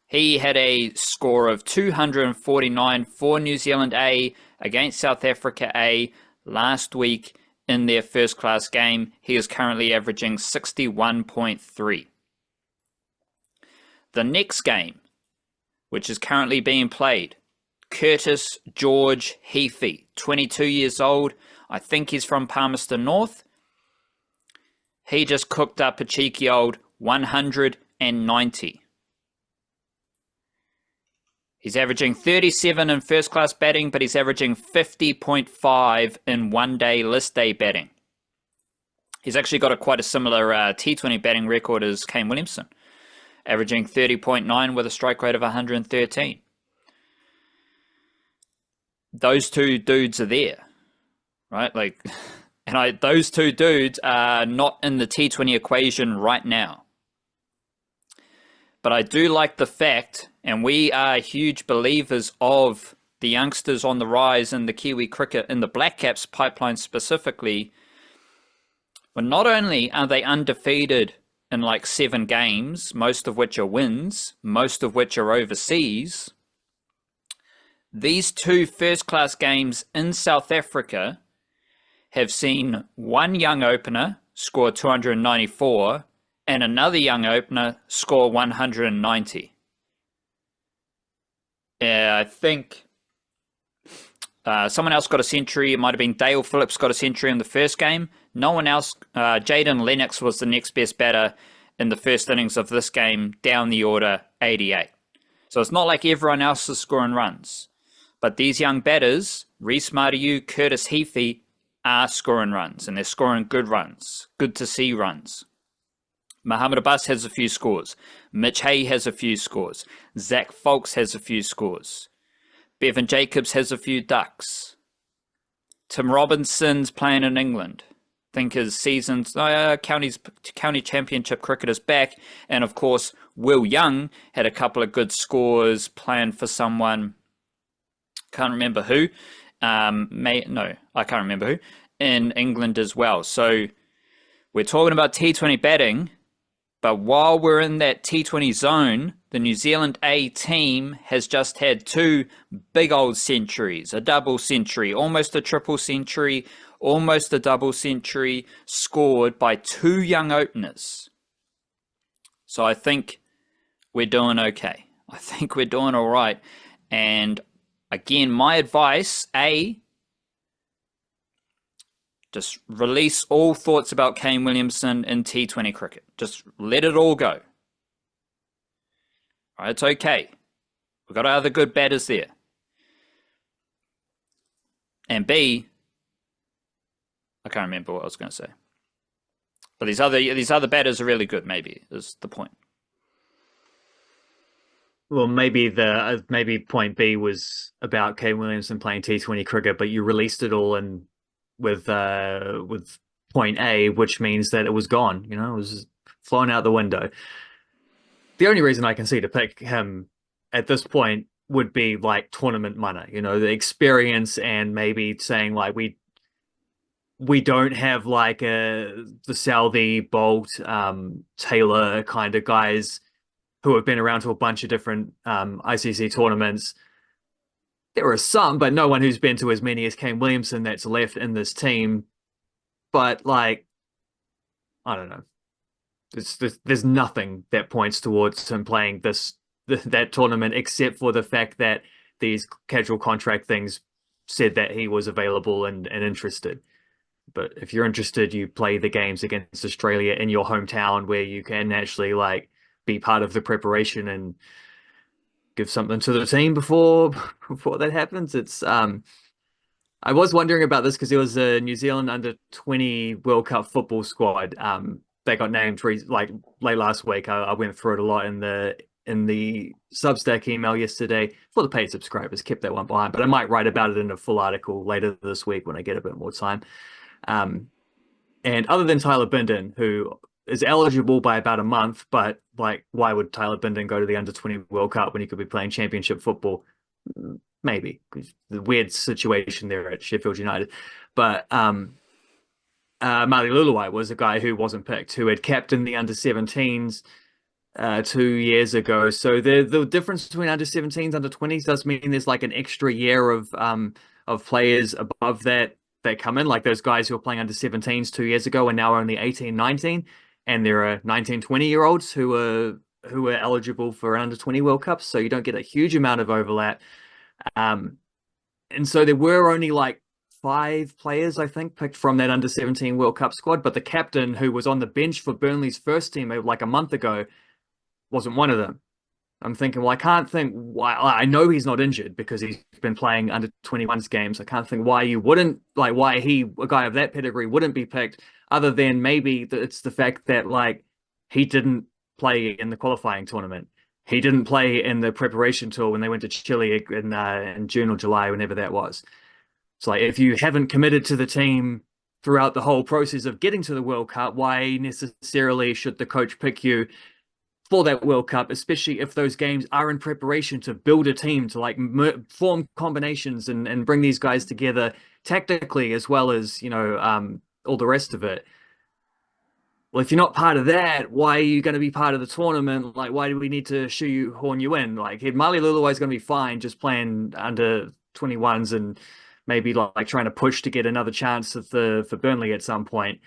He had a score of 249 for New Zealand A against South Africa A last week in their first class game. He is currently averaging 61.3. The next game, which is currently being played, Curtis George Heafy, 22 years old. I think he's from Palmerston North. He just cooked up a cheeky old 190. He's averaging 37 in first class batting, but he's averaging 50.5 in one-day list day batting. He's actually got quite a similar T20 batting record as Kane Williamson, averaging 30.9 with a strike rate of 113. Those 2 dudes are there, right? Those 2 dudes are not in the T20 equation right now. But I do like the fact, and we are huge believers of the youngsters on the rise in the Kiwi cricket, in the Blackcaps pipeline specifically. But not only are they undefeated in 7 games, most of which are wins, most of which are overseas, these 2 first-class games in South Africa have seen one young opener score 294 and another young opener score 190. I think someone else got a century. It might have been Dale Phillips got a century in the first game. No one else. Jaden Lennox was the next best batter in the first innings of this game, down the order, 88. So it's not like everyone else is scoring runs. But these young batters, Reece Mariu, Curtis Heafy, are scoring runs, and they're scoring good runs. Good to see runs. Mohamed Abbas has a few scores. Mitch Hay has a few scores. Zach Folks has a few scores. Bevan Jacobs has a few ducks. Tim Robinson's playing in England. I think his season's county championship cricket is back. And of course, Will Young had a couple of good scores playing for someone. Can't remember who. I can't remember who. In England as well. So we're talking about T20 batting. But while we're in that T20 zone, the New Zealand A team has just had 2 big old centuries, a double century, almost a triple century, almost a double century, scored by 2 young openers. So I think we're doing okay. I think we're doing all right. And again, my advice, just release all thoughts about Kane Williamson in T20 cricket. Just let it all go. All right, it's okay. We've got other good batters there. And B, I can't remember what I was going to say. But these other batters are really good, maybe, is the point. Well, maybe point B was about Kane Williamson playing T20 cricket, but you released it all in with point A, which means that it was gone. You know, it was flown out the window. The only reason I can see to pick him at this point would be like tournament money, you know, the experience, and maybe saying like we don't have like the Southey, Bolt, Taylor kind of guys who have been around to a bunch of different ICC tournaments. There are some, but no one who's been to as many as Kane Williamson that's left in this team. But like, I don't know. There's nothing that points towards him playing that tournament, except for the fact that these casual contract things said that he was available and interested. But if you're interested, you play the games against Australia in your hometown where you can actually like be part of the preparation and give something to the team before that happens. It's I was wondering about this because there was a New Zealand under-20 World Cup football squad. They got named like late last week. I went through it a lot in the Substack email yesterday. For the paid subscribers, kept that one behind, but I might write about it in a full article later this week when I get a bit more time. And other than Tyler Bindon, who is eligible by about a month, but like, why would Tyler Bindon go to the under-20 World Cup when he could be playing championship football? Maybe the weird situation there at Sheffield United. But Mahi Lauitiiti was a guy who wasn't picked, who had captained the under-17s 2 years ago. So the difference between under-17s, under-20s does mean there's like an extra year of players above that come in, like those guys who were playing under-17s 2 years ago and now are only 18, 19, and there are 19, 20-year-olds who are eligible for under-20 World Cups. So you don't get a huge amount of overlap. And so there were only like 5 players, I think, picked from that under-17 World Cup squad, but the captain, who was on the bench for Burnley's first team like a month ago, wasn't one of them. I'm thinking, well, I can't think why. I know he's not injured because he's been playing under-21s games. I can't think why you wouldn't, like, why a guy of that pedigree wouldn't be picked, other than maybe it's the fact that like he didn't play in the qualifying tournament. He didn't play in the preparation tour when they went to Chile in June or July, whenever that was. It's like, if you haven't committed to the team throughout the whole process of getting to the World Cup, why necessarily should the coach pick you for that World Cup, especially if those games are in preparation to build a team, to like form combinations and bring these guys together tactically as well as, you know, all the rest of it. Well, if you're not part of that, why are you going to be part of the tournament? Like, why do we need to shoehorn you in? Like, Mahi Lauitiiti is going to be fine just playing under 21s and maybe like trying to push to get another chance for Burnley at some point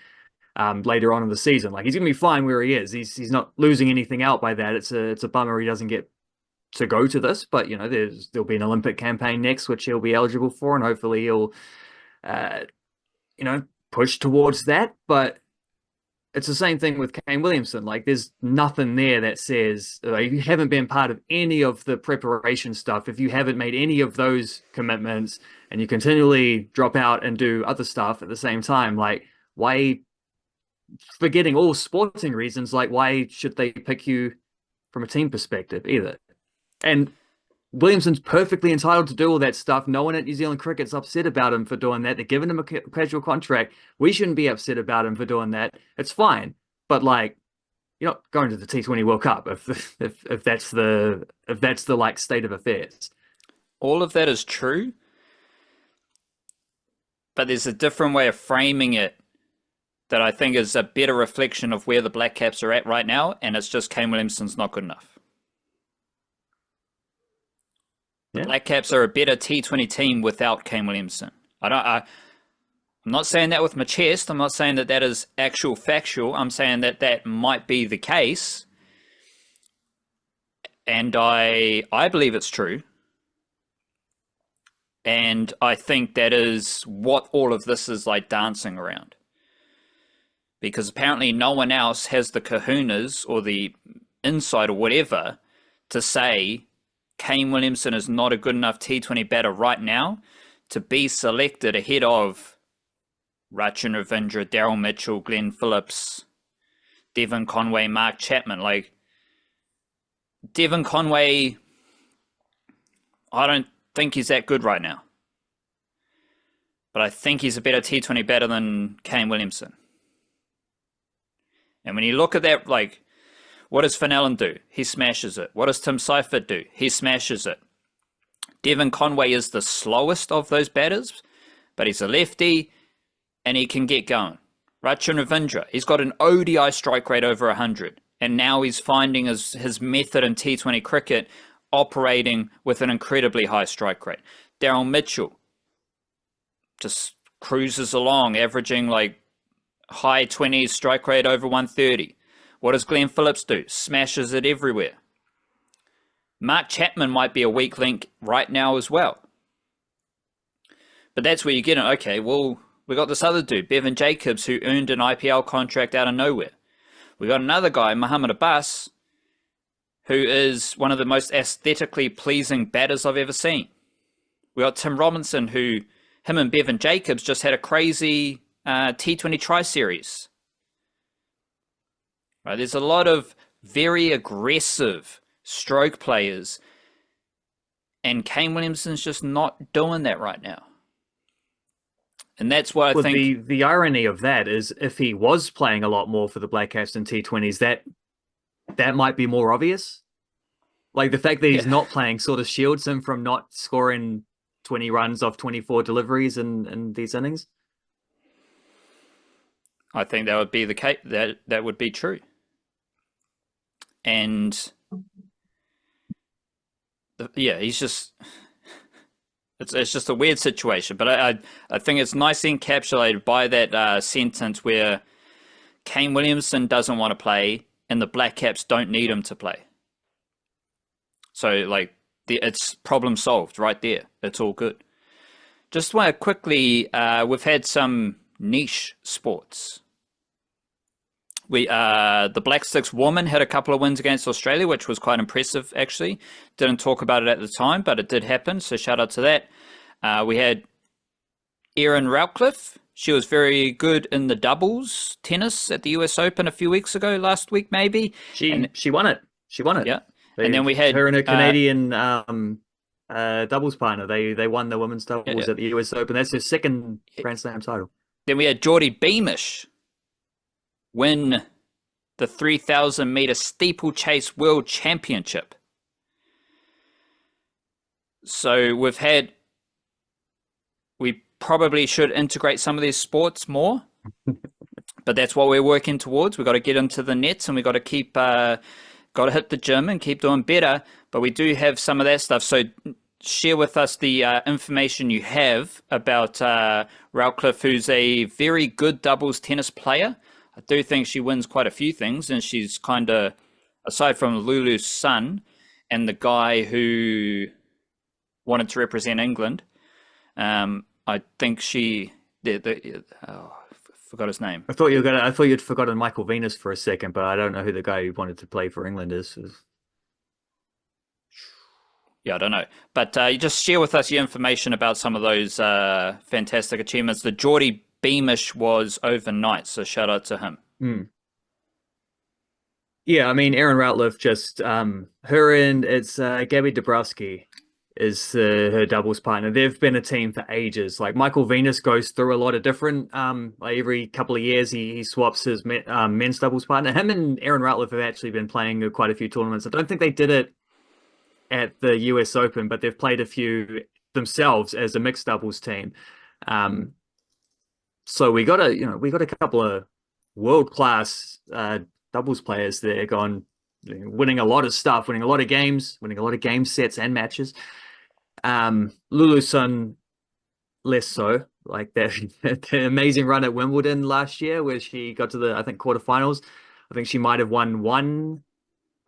later on in the season. Like, he's going to be fine where he is. He's not losing anything out by that. It's a bummer he doesn't get to go to this, but you know, there'll be an Olympic campaign next, which he'll be eligible for, and hopefully he'll, you know, push towards that. But it's the same thing with Kane Williamson. Like, there's nothing there that says, if you haven't been part of any of the preparation stuff, if you haven't made any of those commitments, and you continually drop out and do other stuff at the same time, like, why, forgetting all sporting reasons, like, why should they pick you from a team perspective either? And Williamson's perfectly entitled to do all that stuff. No one at New Zealand Cricket's upset about him for doing that. They're giving him a casual contract. We shouldn't be upset about him for doing that. It's fine. But like, you're not going to the T20 World Cup if that's the like state of affairs. All of that is true, but there's a different way of framing it that I think is a better reflection of where the Blackcaps are at right now, and it's just Kane Williamson's not good enough. Yeah. Blackcaps are a better T20 team without Kane Williamson. I'm not saying that with my chest. I'm not saying that that is actual factual. I'm saying that that might be the case. And I believe it's true. And I think that is what all of this is like dancing around. Because apparently no one else has the kahunas or the insight or whatever to say Kane Williamson is not a good enough T20 batter right now to be selected ahead of Rachin Ravindra, Daryl Mitchell, Glenn Phillips, Devon Conway, Mark Chapman. Like, Devon Conway, I don't think he's that good right now. But I think he's a better T20 batter than Kane Williamson. And when you look at that, like, what does Finn Allen do? He smashes it. What does Tim Seifert do? He smashes it. Devon Conway is the slowest of those batters, but he's a lefty and he can get going. Rachin Ravindra, he's got an ODI strike rate over 100, and now he's finding his method in T20 cricket operating with an incredibly high strike rate. Daryl Mitchell just cruises along, averaging like high 20s strike rate over 130. What does Glenn Phillips do? Smashes it everywhere. Mark Chapman might be a weak link right now as well. But that's where you get it. Okay, well, we got this other dude, Bevan Jacobs, who earned an IPL contract out of nowhere. We got another guy, Muhammad Abbas, who is one of the most aesthetically pleasing batters I've ever seen. We got Tim Robinson, who, him and Bevan Jacobs just had a crazy T20 tri-series. Right, there's a lot of very aggressive stroke players, and Kane Williamson's just not doing that right now. And that's what I think. The irony of that is, if he was playing a lot more for the Blackcaps in T20s, that might be more obvious. Like, the fact that he's not playing sort of shields him from not scoring 20 runs off 24 deliveries in these innings. I think that would be the case. That would be true. And he's just, it's just a weird situation. But I think it's nicely encapsulated by that sentence where Kane Williamson doesn't want to play and the Blackcaps don't need him to play. So, like, it's problem solved right there. It's all good. Just want to quickly, we've had some niche sports. The Black Sticks women had a couple of wins against Australia, which was quite impressive, actually. Didn't talk about it at the time, but it did happen, so shout out to that. We had Erin Routliffe. She was very good in the doubles tennis at the US Open a few weeks ago, last week maybe. She won it. Yeah. And then we had her and a Canadian doubles partner. They won the women's doubles at the US Open. That's her second Grand Slam title. Then we had Geordie Beamish win the 3,000 meter steeplechase world championship. So we probably should integrate some of these sports more, but that's what we're working towards. We've got to get into the nets, and we've got to keep, got to hit the gym and keep doing better. But we do have some of that stuff. So share with us the information you have about Routliffe, who's a very good doubles tennis player. I do think she wins quite a few things, and she's kind of, aside from Lulu's son and the guy who wanted to represent England, I think she, forgot his name. I thought you'd forgotten Michael Venus for a second, but I don't know who the guy who wanted to play for England is. Yeah, I don't know. But you just share with us your information about some of those fantastic achievements. The Geordie Beamish was overnight, so shout out to him. Yeah, I mean, Erin Routliffe, just her and it's Gabby Dabrowski is her doubles partner. They've been a team for ages. Like, Michael Venus goes through a lot of different, like every couple of years he swaps his men's doubles partner. Him and Erin Routliffe have actually been playing quite a few tournaments. I don't think they did it at the US Open, but they've played a few themselves as a mixed doubles team. So we got a couple of world-class doubles players there winning a lot of stuff, winning a lot of games, winning a lot of game sets and matches. Lulu's son, less so. Like the amazing run at Wimbledon last year, where she got to the, I think, quarterfinals. I think she might have won one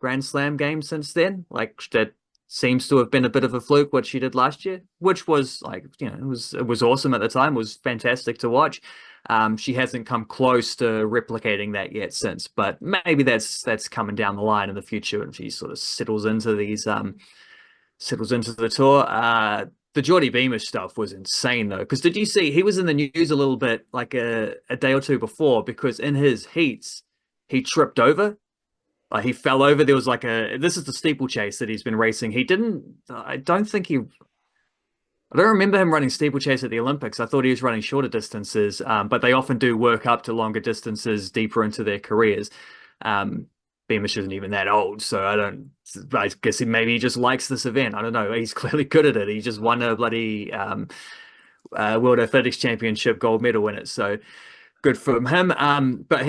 Grand Slam game since then. Like, that seems to have been a bit of a fluke what she did last year, which was, like, you know, it was awesome at the time. It was fantastic to watch. She hasn't come close to replicating that yet since, but maybe that's coming down the line in the future, and she sort of settles into the tour. the Geordie Beamish stuff was insane though. Because did you see he was in the news a little bit like a day or two before because in his heats he tripped over. He fell over. There was like this is the steeplechase that he's been racing. I don't remember him running steeplechase at the Olympics. I thought he was running shorter distances, but they often do work up to longer distances deeper into their careers. Beamish isn't even that old, so I guess maybe he just likes this event. I don't know. He's clearly good at it. He just won a bloody World Athletics Championship gold medal in it, so good for him. But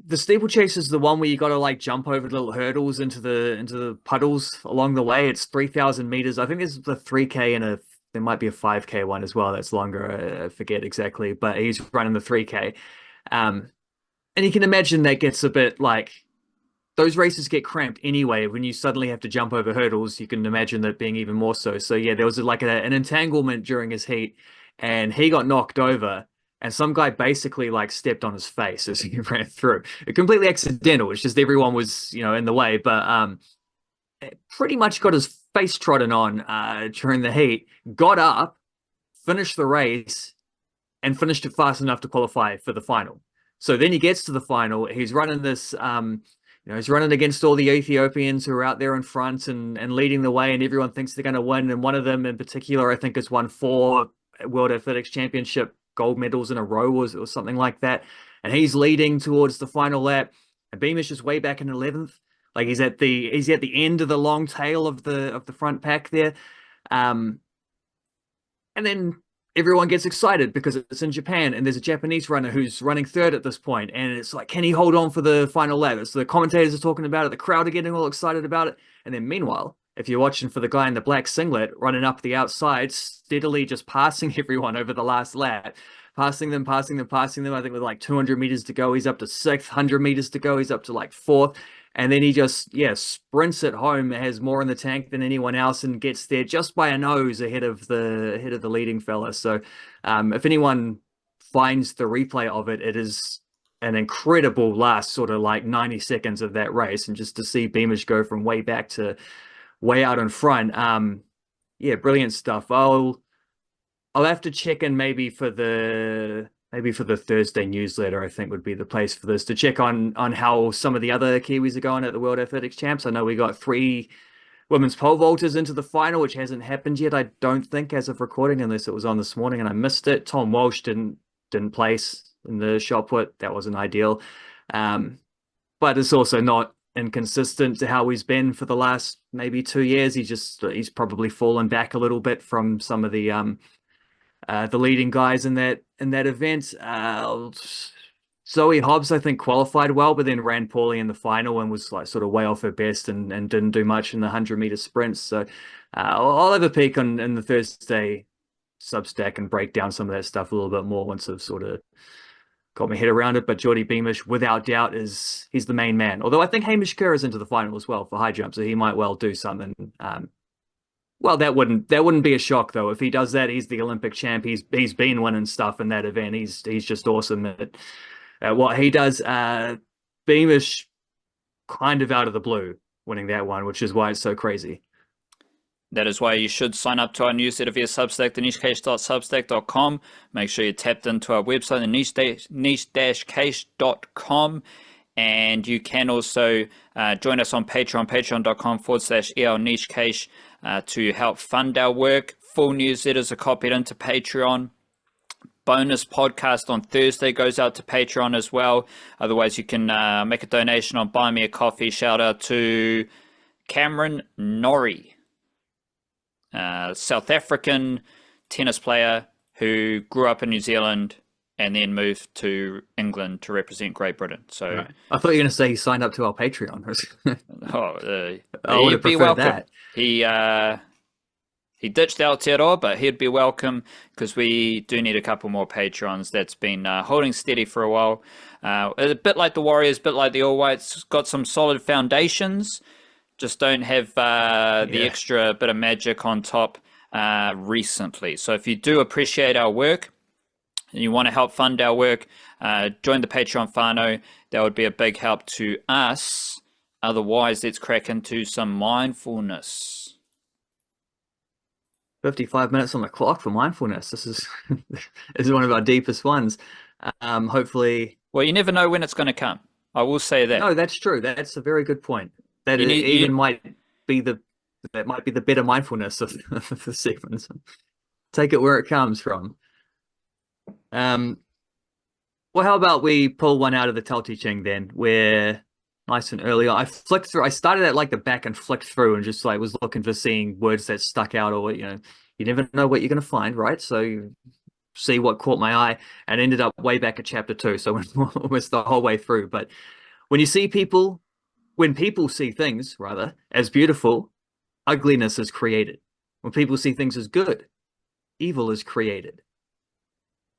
the steeplechase is the one where you got to like jump over little hurdles into the puddles along the way. It's 3,000 meters. I think there's the 3K and there might be a 5K one as well. That's longer. I forget exactly, but he's running the 3K. And you can imagine that gets a bit like those races get cramped anyway. When you suddenly have to jump over hurdles, you can imagine that being even more so. So yeah, there was like an entanglement during his heat and he got knocked over. And some guy basically like stepped on his face as he ran through. It completely accidental. It's just everyone was, in the way. But pretty much got his face trodden on during the heat. Got up, finished the race, and finished it fast enough to qualify for the final. So then he gets to the final. He's running this, he's running against all the Ethiopians who are out there in front and leading the way, and everyone thinks they're going to win. And one of them in particular, I think, has won 4 World Athletics Championship gold medals in a row or something like that. And he's leading towards the final lap. And Beamish is way back in 11th. Like he's at the end of the long tail of the front pack there. And then everyone gets excited because it's in Japan and there's a Japanese runner who's running third at this point. And it's like, can he hold on for the final lap? So the commentators are talking about it. The crowd are getting all excited about it. And then meanwhile, if you're watching for the guy in the black singlet running up the outside, steadily just passing everyone over the last lap, passing them. I think with like 200 meters to go, he's up to 6th, 100 meters to go, he's up to like 4th. And then he just, sprints it home, has more in the tank than anyone else and gets there just by a nose ahead of the leading fella. So if anyone finds the replay of it, it is an incredible last sort of like 90 seconds of that race. And just to see Beamish go from way back to way out in front. Brilliant stuff. I'll have to check in maybe for the Thursday newsletter. I think would be the place for this to check on how some of the other Kiwis are going at the World Athletics Champs. I know we got 3 women's pole vaulters into the final, which hasn't happened yet. I don't think as of recording, unless it was on this morning and I missed it. Tom Walsh didn't place in the shot put. That wasn't ideal. But it's also not inconsistent to how he's been for the last maybe 2 years. He's probably fallen back a little bit from some of the leading guys in that event. Zoe Hobbs, I think, qualified well, but then ran poorly in the final and was like sort of way off her best and didn't do much in the 100-meter sprints. So I'll have a peek in the Thursday Substack and break down some of that stuff a little bit more once I've sort of got my head around it. But Geordie Beamish, without doubt, he's the main man. Although I think Hamish Kerr is into the final as well for high jump, so he might well do something. Well, that wouldn't be a shock though. If he does that, he's the Olympic champ. He's been winning stuff in that event. He's just awesome at what he does. Beamish kind of out of the blue winning that one, which is why it's so crazy. That is why you should sign up to our newsletter via Substack, thenichecase.substack.com. Make sure you're tapped into our website, niche-case.com. And you can also join us on Patreon, patreon.com/ELNicheCase to help fund our work. Full newsletters are copied into Patreon. Bonus podcast on Thursday goes out to Patreon as well. Otherwise, you can make a donation on Buy Me a Coffee. Shout out to Cameron Norrie, South African tennis player who grew up in New Zealand and then moved to England to represent Great Britain. So right. I thought you were going to say he signed up to our Patreon. I would have preferred that. He ditched Aotearoa, but he'd be welcome because we do need a couple more Patrons. That's been holding steady for a while. A bit like the Warriors, a bit like the All Whites, got some solid foundations, just don't have the extra bit of magic on top recently. So if you do appreciate our work and you want to help fund our work, join the Patreon whānau. That would be a big help to us. Otherwise, let's crack into some mindfulness. 55 minutes on the clock for mindfulness. This is this is one of our deepest ones. Hopefully, Well, you never know when it's going to come. I will say that. no, that's true. That's a very good point. That You it need even you. might be the that might be the better mindfulness of the segments. Take it where it comes from. Um, well, how about we pull one out of the Tao Te Ching then? Where nice and early on, I flicked through. I started at like the back and flicked through, and just like was looking for seeing words that stuck out, or you never know what you're going to find, right? So you see what caught my eye, and ended up way back at chapter 2, so almost the whole way through. But when you see people, when people see things rather as beautiful, ugliness is created. When people see things as good, evil is created.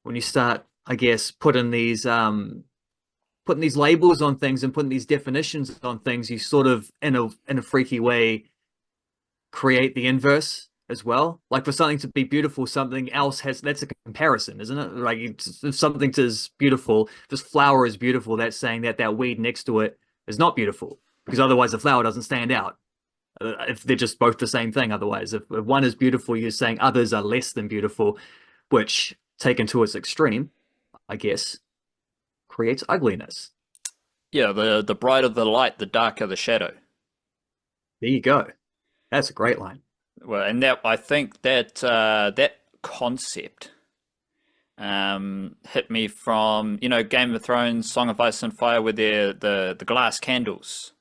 When you start, I guess, putting these labels on things and putting these definitions on things, you sort of in a freaky way create the inverse as well. Like for something to be beautiful, something else has, that's a comparison, isn't it? Like if something is beautiful, if this flower is beautiful, that's saying that that weed next to it is not beautiful, because otherwise the flower doesn't stand out. If they're just both the same thing, otherwise, if one is beautiful, you're saying others are less than beautiful, which taken to its extreme, I guess, creates ugliness. Yeah, the brighter the light, the darker the shadow. There you go. That's a great line. Well, and that I think that that concept hit me from Game of Thrones, Song of Ice and Fire, with the glass candles.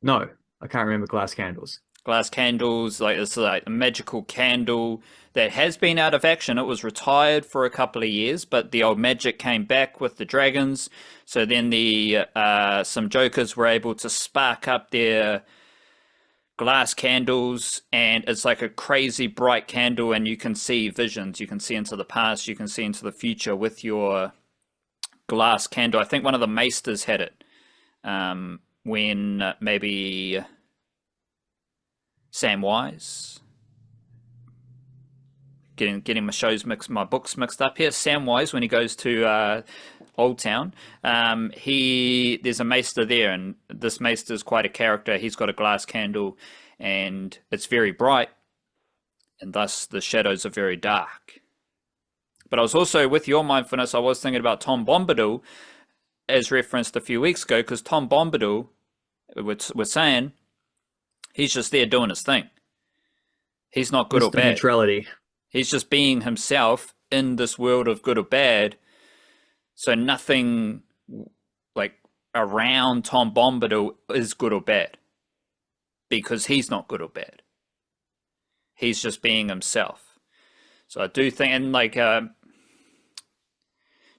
No, I can't remember glass candles. Glass candles, like it's like a magical candle that has been out of action. It was retired for a couple of years, but the old magic came back with the dragons. So then the some jokers were able to spark up their glass candles, and it's like a crazy bright candle, and you can see visions. You can see into the past, you can see into the future with your glass candle. I think one of the maesters had it when maybe Sam Wise. Getting my books mixed up here. Sam Wise, when he goes to Old Town, there's a maester there, and this maester is quite a character. He's got a glass candle, and it's very bright, and thus the shadows are very dark. But I was also, with your mindfulness, I was thinking about Tom Bombadil, as referenced a few weeks ago, because Tom Bombadil, we're saying, he's just there doing his thing. He's not good or Mr. bad. Neutrality. He's just being himself in this world of good or bad. So nothing like around Tom Bombadil is good or bad, because he's not good or bad. He's just being himself. So I do think, and like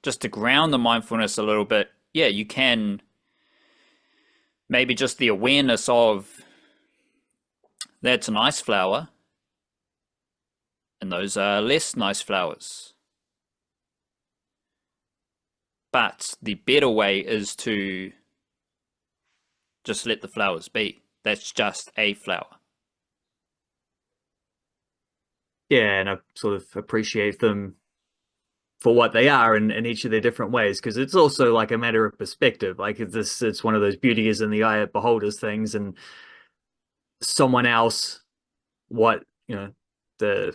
just to ground the mindfulness a little bit, yeah, you can maybe just the awareness of that's a nice flower, and those are less nice flowers. But the better way is to just let the flowers be. That's just a flower. Yeah, and I sort of appreciate them for what they are in each of their different ways, because it's also like a matter of perspective. Like it's one of those beauty is in the eye of beholders things, and someone else, what the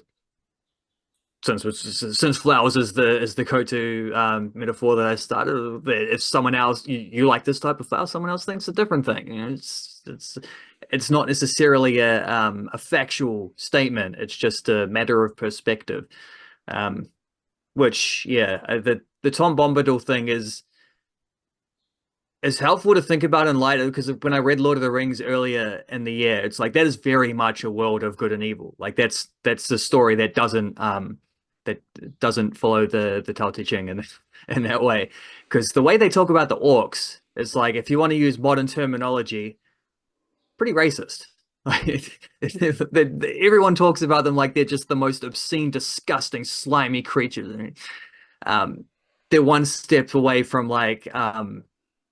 since flowers is the go-to metaphor that I started, if someone else you like this type of flower, someone else thinks a different thing. It's not necessarily a factual statement. It's just a matter of perspective. Which the Tom Bombadil thing is helpful to think about in light of, because when I read Lord of the Rings earlier in the year, it's like that is very much a world of good and evil. Like that's the story that doesn't follow the Tao Te Ching in that way. Because the way they talk about the orcs, it's like, if you want to use modern terminology, pretty racist. Everyone talks about them like they're just the most obscene, disgusting, slimy creatures. They're one step away from like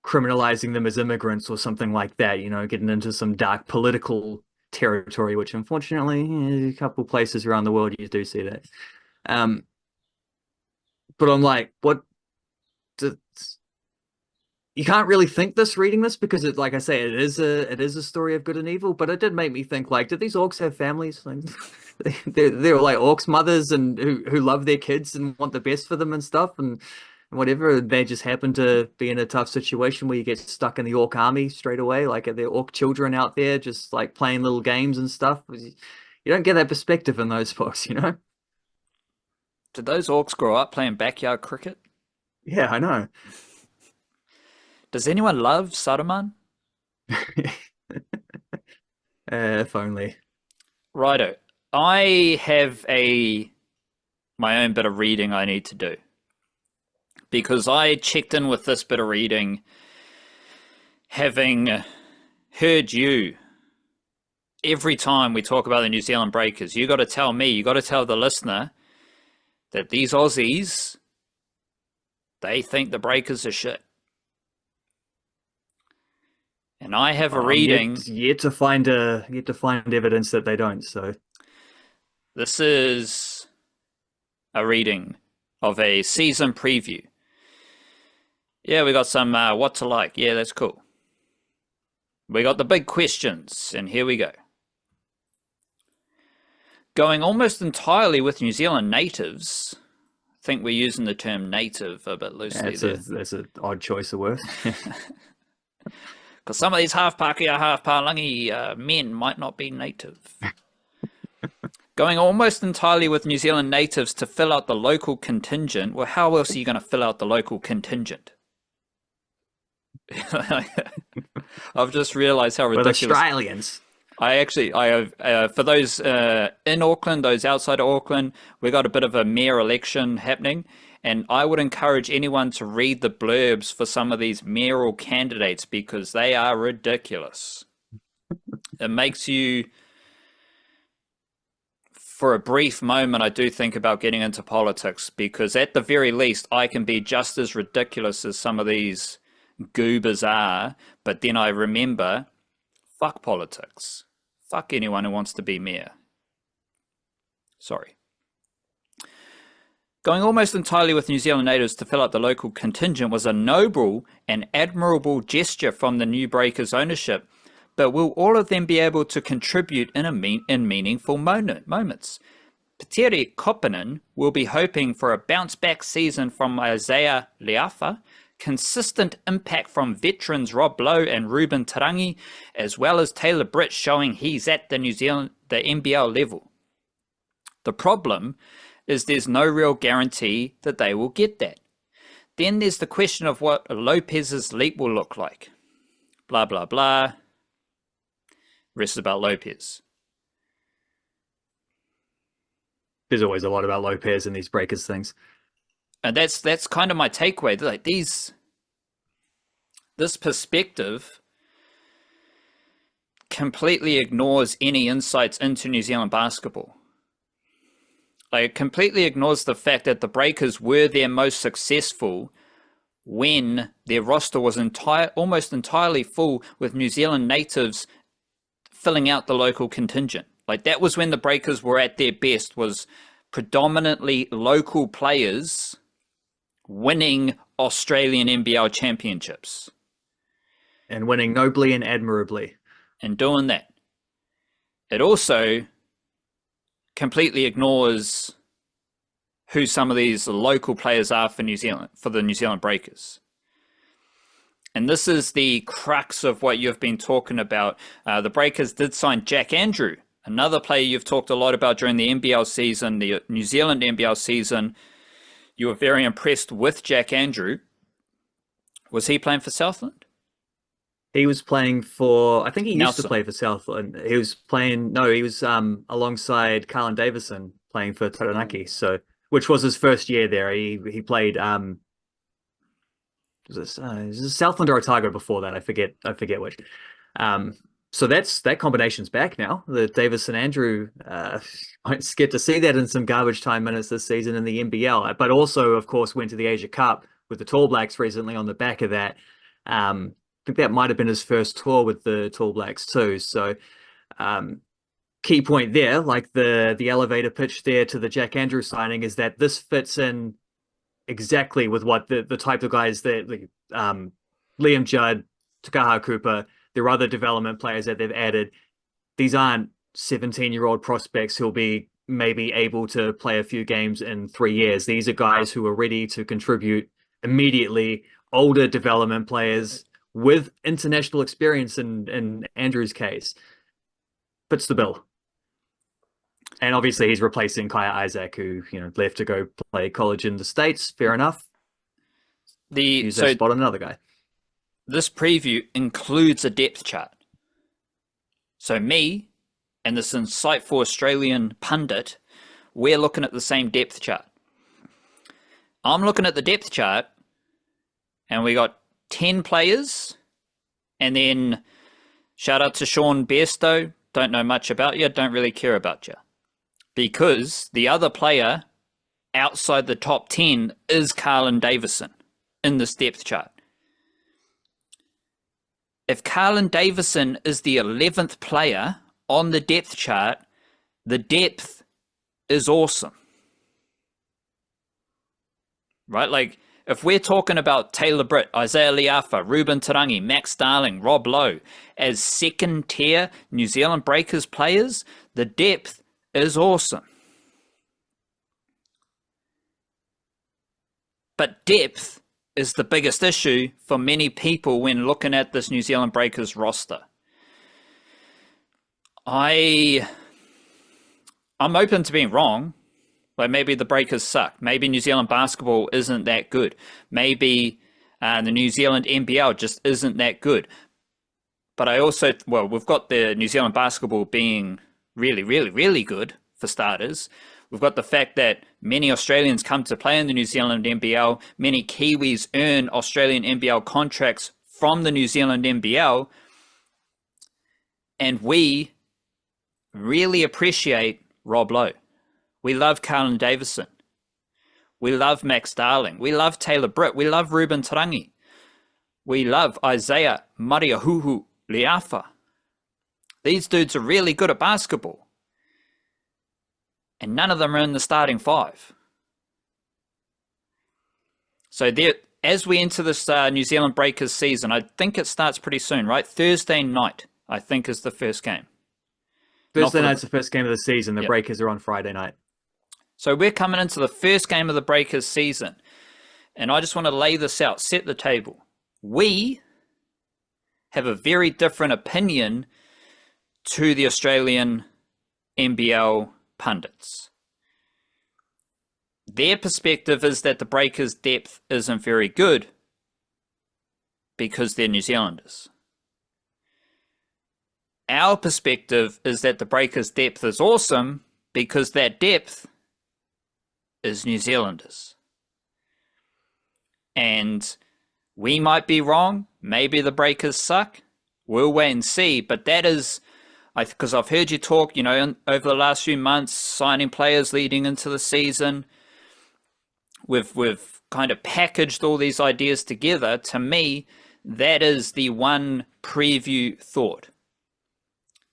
criminalizing them as immigrants or something like that, getting into some dark political territory, which unfortunately a couple places around the world you do see that. But I'm like, what? you can't really think this reading this because it, like I say, it is a story of good and evil. But it did make me think, like, did these orcs have families? Like, they're like orcs mothers and who love their kids and want the best for them and stuff and whatever. They just happen to be in a tough situation where you get stuck in the orc army straight away. Like, are there orc children out there just like playing little games and stuff? You don't get that perspective in those books, you know? Did those orcs grow up playing backyard cricket? Yeah, I know. Does anyone love Saruman? If only. Righto. I have my own bit of reading I need to do. Because I checked in with this bit of reading having heard you every time we talk about the New Zealand Breakers. You got to tell me, you got to tell the listener that these Aussies, they think the Breakers are shit. And I have a reading. Yet to find evidence that they don't. So this is a reading of a season preview. Yeah, we got some what to like. Yeah, that's cool. We got the big questions, and here we go. Going almost entirely with New Zealand natives. I think we're using the term native a bit loosely there. That's an odd choice of words. Because some of these half Pākehā, half Pālangi men might not be native. Going almost entirely with New Zealand natives to fill out the local contingent. Well, how else are you going to fill out the local contingent? I've just realised how ridiculous. With Australians. I have, for those in Auckland, those outside of Auckland, we got a bit of a mayor election happening. And I would encourage anyone to read the blurbs for some of these mayoral candidates because they are ridiculous. It makes you, for a brief moment, I do think about getting into politics because at the very least, I can be just as ridiculous as some of these goobers are. But then I remember, fuck politics. Fuck anyone who wants to be mayor. Sorry. Going almost entirely with New Zealand natives to fill out the local contingent was a noble and admirable gesture from the new Breakers ownership, but will all of them be able to contribute in meaningful moments? Petere Koppinen will be hoping for a bounce-back season from Isaiah Leafa, consistent impact from veterans Rob Lowe and Ruben Tarangi, as well as Taylor Britt showing he's at the NBL level. The problem is there's no real guarantee that they will get that. Then there's the question of what Lopez's leap will look like. Blah, blah, blah. Rest is about Lopez. There's always a lot about Lopez in these Breakers things. And that's kind of my takeaway. Like this perspective completely ignores any insights into New Zealand basketball. Like, it completely ignores the fact that the Breakers were their most successful when their roster was almost entirely full with New Zealand natives filling out the local contingent. Like, that was when the Breakers were at their best, was predominantly local players winning Australian NBL championships. And winning nobly and admirably. And doing that. It also completely ignores who some of these local players are for New Zealand, for the New Zealand Breakers. And this is the crux of what you've been talking about. The Breakers did sign Jack Andrew, another player you've talked a lot about during the NBL season, the New Zealand NBL season. You were very impressed with Jack Andrew. Was he playing for Southland? He was playing for, I think he used Nelson. to play for Southland. He was alongside Carlin Davison playing for Taranaki, which was his first year there. He played was this Southland or Otago before that? I forget which. So that combination's back now. The Davison Andrew won't get to see that in some garbage time minutes this season in the NBL, but also of course went to the Asia Cup with the Tall Blacks recently on the back of that. I think that might have been his first tour with the Tall Blacks too. So key point there, like the elevator pitch there to the Jack Andrews signing, is that this fits in exactly with what the type of guys that Liam Judd, Takaha Cooper, there are other development players that they've added. These aren't 17-year-old prospects who'll be maybe able to play a few games in 3 years. These are guys who are ready to contribute immediately, older development players with international experience in Andrew's case. Fits the bill. And obviously he's replacing Kaya Isaac, who, left to go play college in the States. Fair enough. Use that spot on another guy. This preview includes a depth chart. So me and this insightful Australian pundit, we're looking at the same depth chart. I'm looking at the depth chart, and we got 10 players, and then shout out to Sean Bairstow. Don't know much about you, don't really care about you. Because the other player outside the top 10 is Carlin Davison in this depth chart. If Carlin Davison is the 11th player on the depth chart, the depth is awesome. Right? Like, if we're talking about Taylor Britt, Isaiah Liafa, Ruben Tarangi, Max Darling, Rob Lowe as second-tier New Zealand Breakers players, the depth is awesome. But depth is the biggest issue for many people when looking at this New Zealand Breakers roster. I'm open to being wrong. Like, maybe the Breakers suck. Maybe New Zealand basketball isn't that good. Maybe the New Zealand NBL just isn't that good. But I also, we've got the New Zealand basketball being really, really, really good, for starters. We've got the fact that many Australians come to play in the New Zealand NBL. Many Kiwis earn Australian NBL contracts from the New Zealand NBL. And we really appreciate Rob Lowe. We love Carlin Davison. We love Max Darling. We love Taylor Britt. We love Ruben Tarangi. We love Isaiah Mariahuhu Liafa. These dudes are really good at basketball. And none of them are in the starting five. So there, as we enter this New Zealand Breakers season, I think it starts pretty soon, right? Thursday night, I think, is the first game. Thursday night's the first game of the season. The Breakers are on Friday night. So we're coming into the first game of the Breakers season. And I just want to lay this out, set the table. We have a very different opinion to the Australian NBL pundits. Their perspective is that the Breakers' depth isn't very good because they're New Zealanders. Our perspective is that the Breakers' depth is awesome because that depth is New Zealanders. And we might be wrong. Maybe the Breakers suck. We'll wait and see. But that is, because I've heard you talk, over the last few months, signing players leading into the season. We've kind of packaged all these ideas together. To me, that is the one preview thought.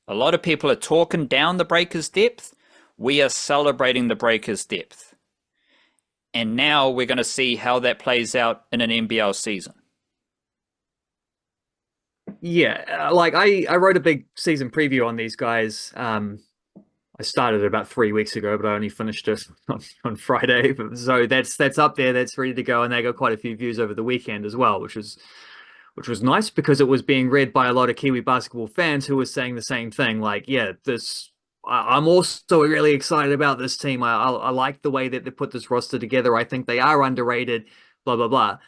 A lot of people are talking down the Breakers' depth. We are celebrating the Breakers' depth. And now we're going to see how that plays out in an NBL season. Yeah, like I wrote a big season preview on these guys. I started about 3 weeks ago, but I only finished it on Friday. So that's up there. That's ready to go. And they got quite a few views over the weekend as well, which was nice because it was being read by a lot of Kiwi basketball fans who were saying the same thing. Like, yeah, I'm also really excited about this team. I like the way that they put this roster together. I think they are underrated, blah, blah, blah.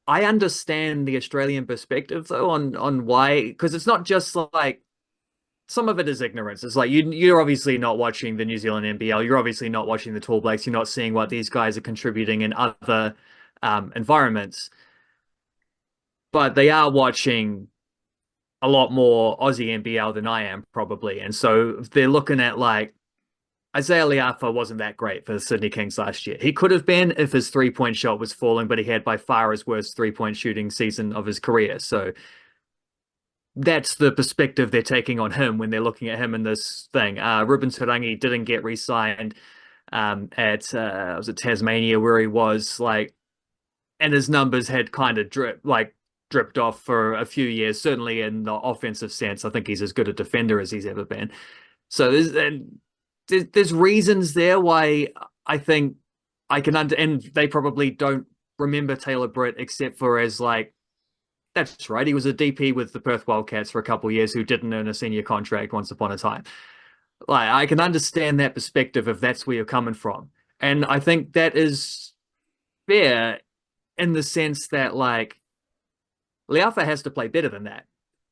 I understand the Australian perspective, though, on why, because it's not just like, some of it is ignorance. It's like, you're obviously not watching the New Zealand NBL. You're obviously not watching the Tall Blacks. You're not seeing what these guys are contributing in other environments. But they are watching a lot more Aussie NBL than I am, probably. And so they're looking at, like, Isaiah Liafa wasn't that great for the Sydney Kings last year. He could have been if his three-point shot was falling, but he had by far his worst three-point shooting season of his career. So that's the perspective they're taking on him when they're looking at him in this thing. Ruben Tarangi didn't get re-signed at was it Tasmania, where he was, like, and his numbers had kind of dripped, like, dripped off for a few years, certainly in the offensive sense. I think he's as good a defender as he's ever been. So there's reasons there why I think I can and they probably don't remember Taylor Britt except for as like, that's right, he was a DP with the Perth Wildcats for a couple of years who didn't earn a senior contract once upon a time. Like, I can understand that perspective if that's where you're coming from. And I think that is fair in the sense that, like, Le'afa has to play better than that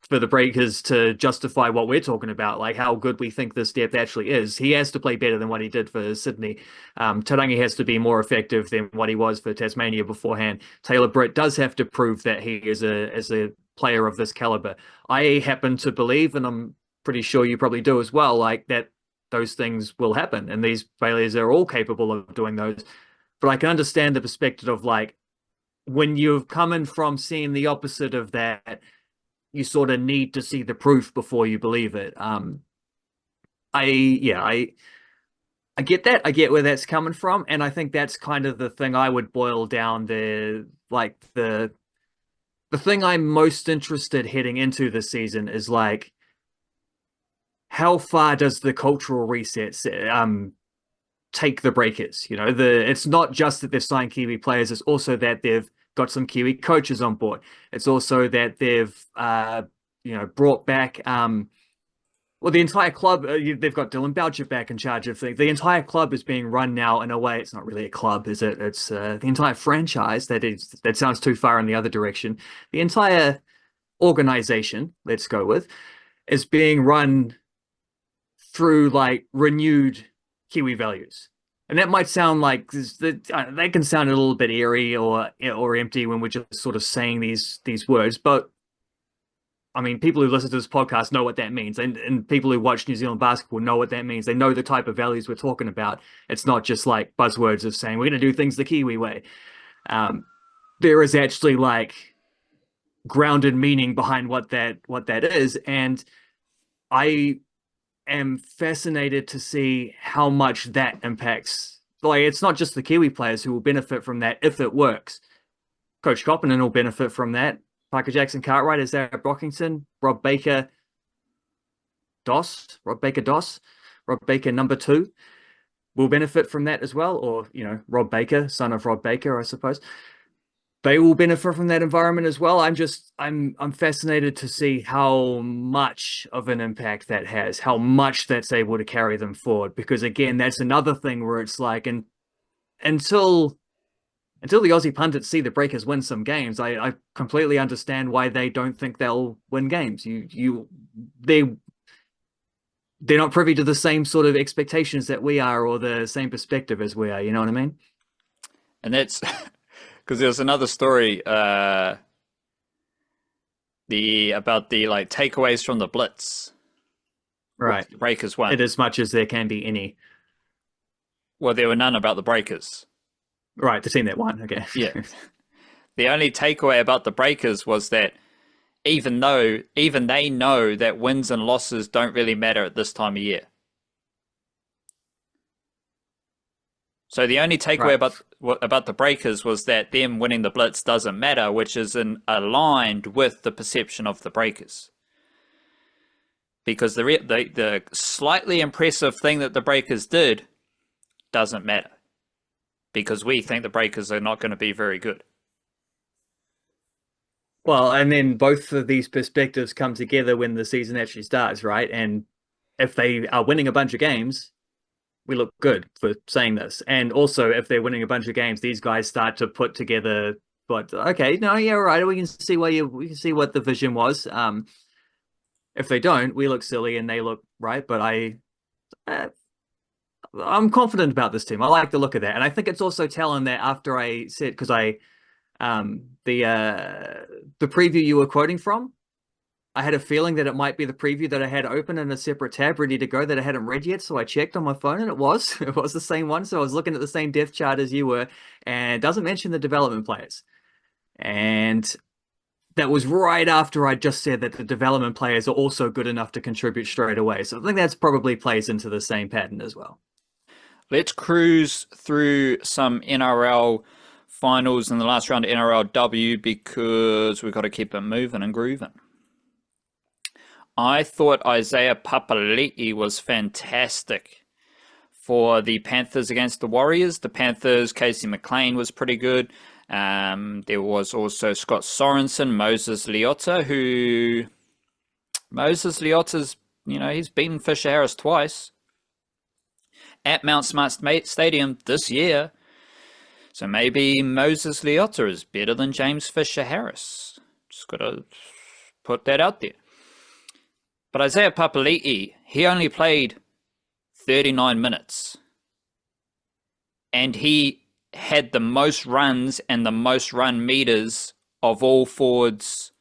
for the Breakers to justify what we're talking about, like how good we think this depth actually is. He has to play better than what he did for Sydney. Tarangi has to be more effective than what he was for Tasmania beforehand. Taylor Britt does have to prove that he is a player of this caliber. I happen to believe, and I'm pretty sure you probably do as well, like that those things will happen, and these failures are all capable of doing those. But I can understand the perspective of like, when you've come in from seeing the opposite of that, you sort of need to see the proof before you believe it. I get that. I get where that's coming from, and I think that's kind of the thing I would boil down the thing I'm most interested heading into this season is like, how far does the cultural reset take the Breakers? You know, it's not just that they've signed Kiwi players, it's also that they've got some Kiwi coaches on board. It's also that they've brought back the entire club. They've got Dylan Boucher back in charge of things. The entire club is being run now in a way. It's not really a club, is it? It's the entire franchise. That sounds too far in the other direction. The entire organization, let's go with, is being run through like renewed Kiwi values. And that might sound like they can sound a little bit eerie or empty when we're just sort of saying these words. But I mean, people who listen to this podcast know what that means, and people who watch New Zealand basketball know what that means. They know the type of values we're talking about. It's not just like buzzwords of saying we're going to do things the Kiwi way. There is actually like grounded meaning behind what that is, and I am fascinated to see how much that impacts. Like, it's not just the Kiwi players who will benefit from that if it works. Coach Coppinen will benefit from that. Parker Jackson Cartwright, Isaiah Brockington, Rob Baker Doss, Rob Baker number 2 will benefit from that as well. Or, Rob Baker, son of Rob Baker, I suppose. They will benefit from that environment as well. I'm fascinated to see how much of an impact that has, how much that's able to carry them forward. Because again, that's another thing where it's like, and until the Aussie pundits see the Breakers win some games, I completely understand why they don't think they'll win games. They're not privy to the same sort of expectations that we are, or the same perspective as we are. You know what I mean? And that's because there's another story about the like takeaways from the Blitz. Right. The Breakers won. In as much as there can be any. Well, there were none about the Breakers. Right, the team that won, okay. Yeah. The only takeaway about the Breakers was that even they know that wins and losses don't really matter at this time of year. So the only takeaway about the Breakers was that them winning the Blitz doesn't matter, which is aligned with the perception of the Breakers. Because the slightly impressive thing that the Breakers did doesn't matter. Because we think the Breakers are not going to be very good. Well, and then both of these perspectives come together when the season actually starts, right? And if they are winning a bunch of games, we look good for saying this. And also, if they're winning a bunch of games, these guys start to put together, but okay, no, yeah, right, we can see what the vision was. If they don't, we look silly and they look right. But I'm confident about this team. I like the look of that, and I think it's also telling that after I said, because the preview you were quoting from, I had a feeling that it might be the preview that I had open in a separate tab ready to go that I hadn't read yet. So I checked on my phone and it was the same one. So I was looking at the same depth chart as you were, and it doesn't mention the development players. And that was right after I just said that the development players are also good enough to contribute straight away. So I think that's probably plays into the same pattern as well. Let's cruise through some NRL finals in the last round of NRLW because we've got to keep it moving and grooving. I thought Isaiah Papali'i was fantastic for the Panthers against the Warriors. The Panthers, Casey McLean was pretty good. There was also Scott Sorensen, Moses Leota, Moses Leota's, he's beaten Fisher Harris twice at Mount Smart Stadium this year. So maybe Moses Leota is better than James Fisher Harris. Just got to put that out there. But Isaiah Papali'i, he only played 39 minutes. And he had the most runs and the most run meters of all forwards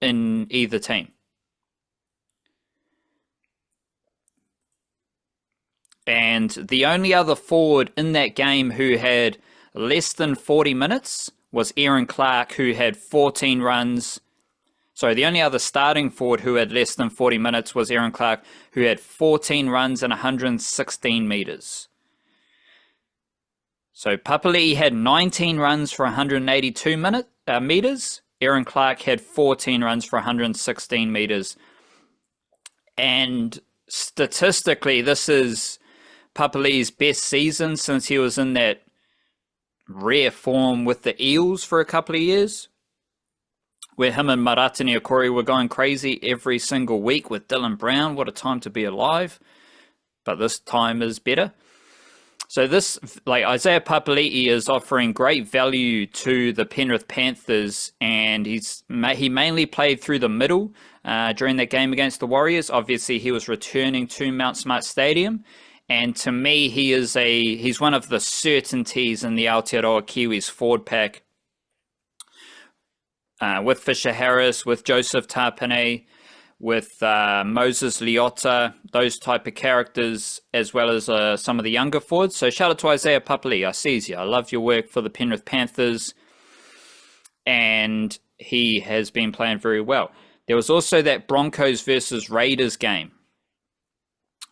in either team. And the only other forward in that game who had less than 40 minutes was Aaron Clark, who had 14 runs. So the only other starting forward who had less than 40 minutes was Aaron Clark, who had 14 runs and 116 meters. So Papali'i had 19 runs for 182 meters. Aaron Clark had 14 runs for 116 meters. And statistically, this is Papali'i's best season since he was in that rare form with the Eels for a couple of years, where him and Marata Niukore were going crazy every single week with Dylan Brown. What a time to be alive. But this time is better. So this, Isaiah Papali'i is offering great value to the Penrith Panthers, and he mainly played through the middle during that game against the Warriors. Obviously, he was returning to Mount Smart Stadium, and to me, he's one of the certainties in the Aotearoa Kiwis forward pack. With Fisher Harris, with Joseph Tapine, with Moses Leota, those type of characters, as well as some of the younger forwards. So shout out to Isaiah Papali'i. I sees you. I love your work for the Penrith Panthers. And he has been playing very well. There was also that Broncos versus Raiders game,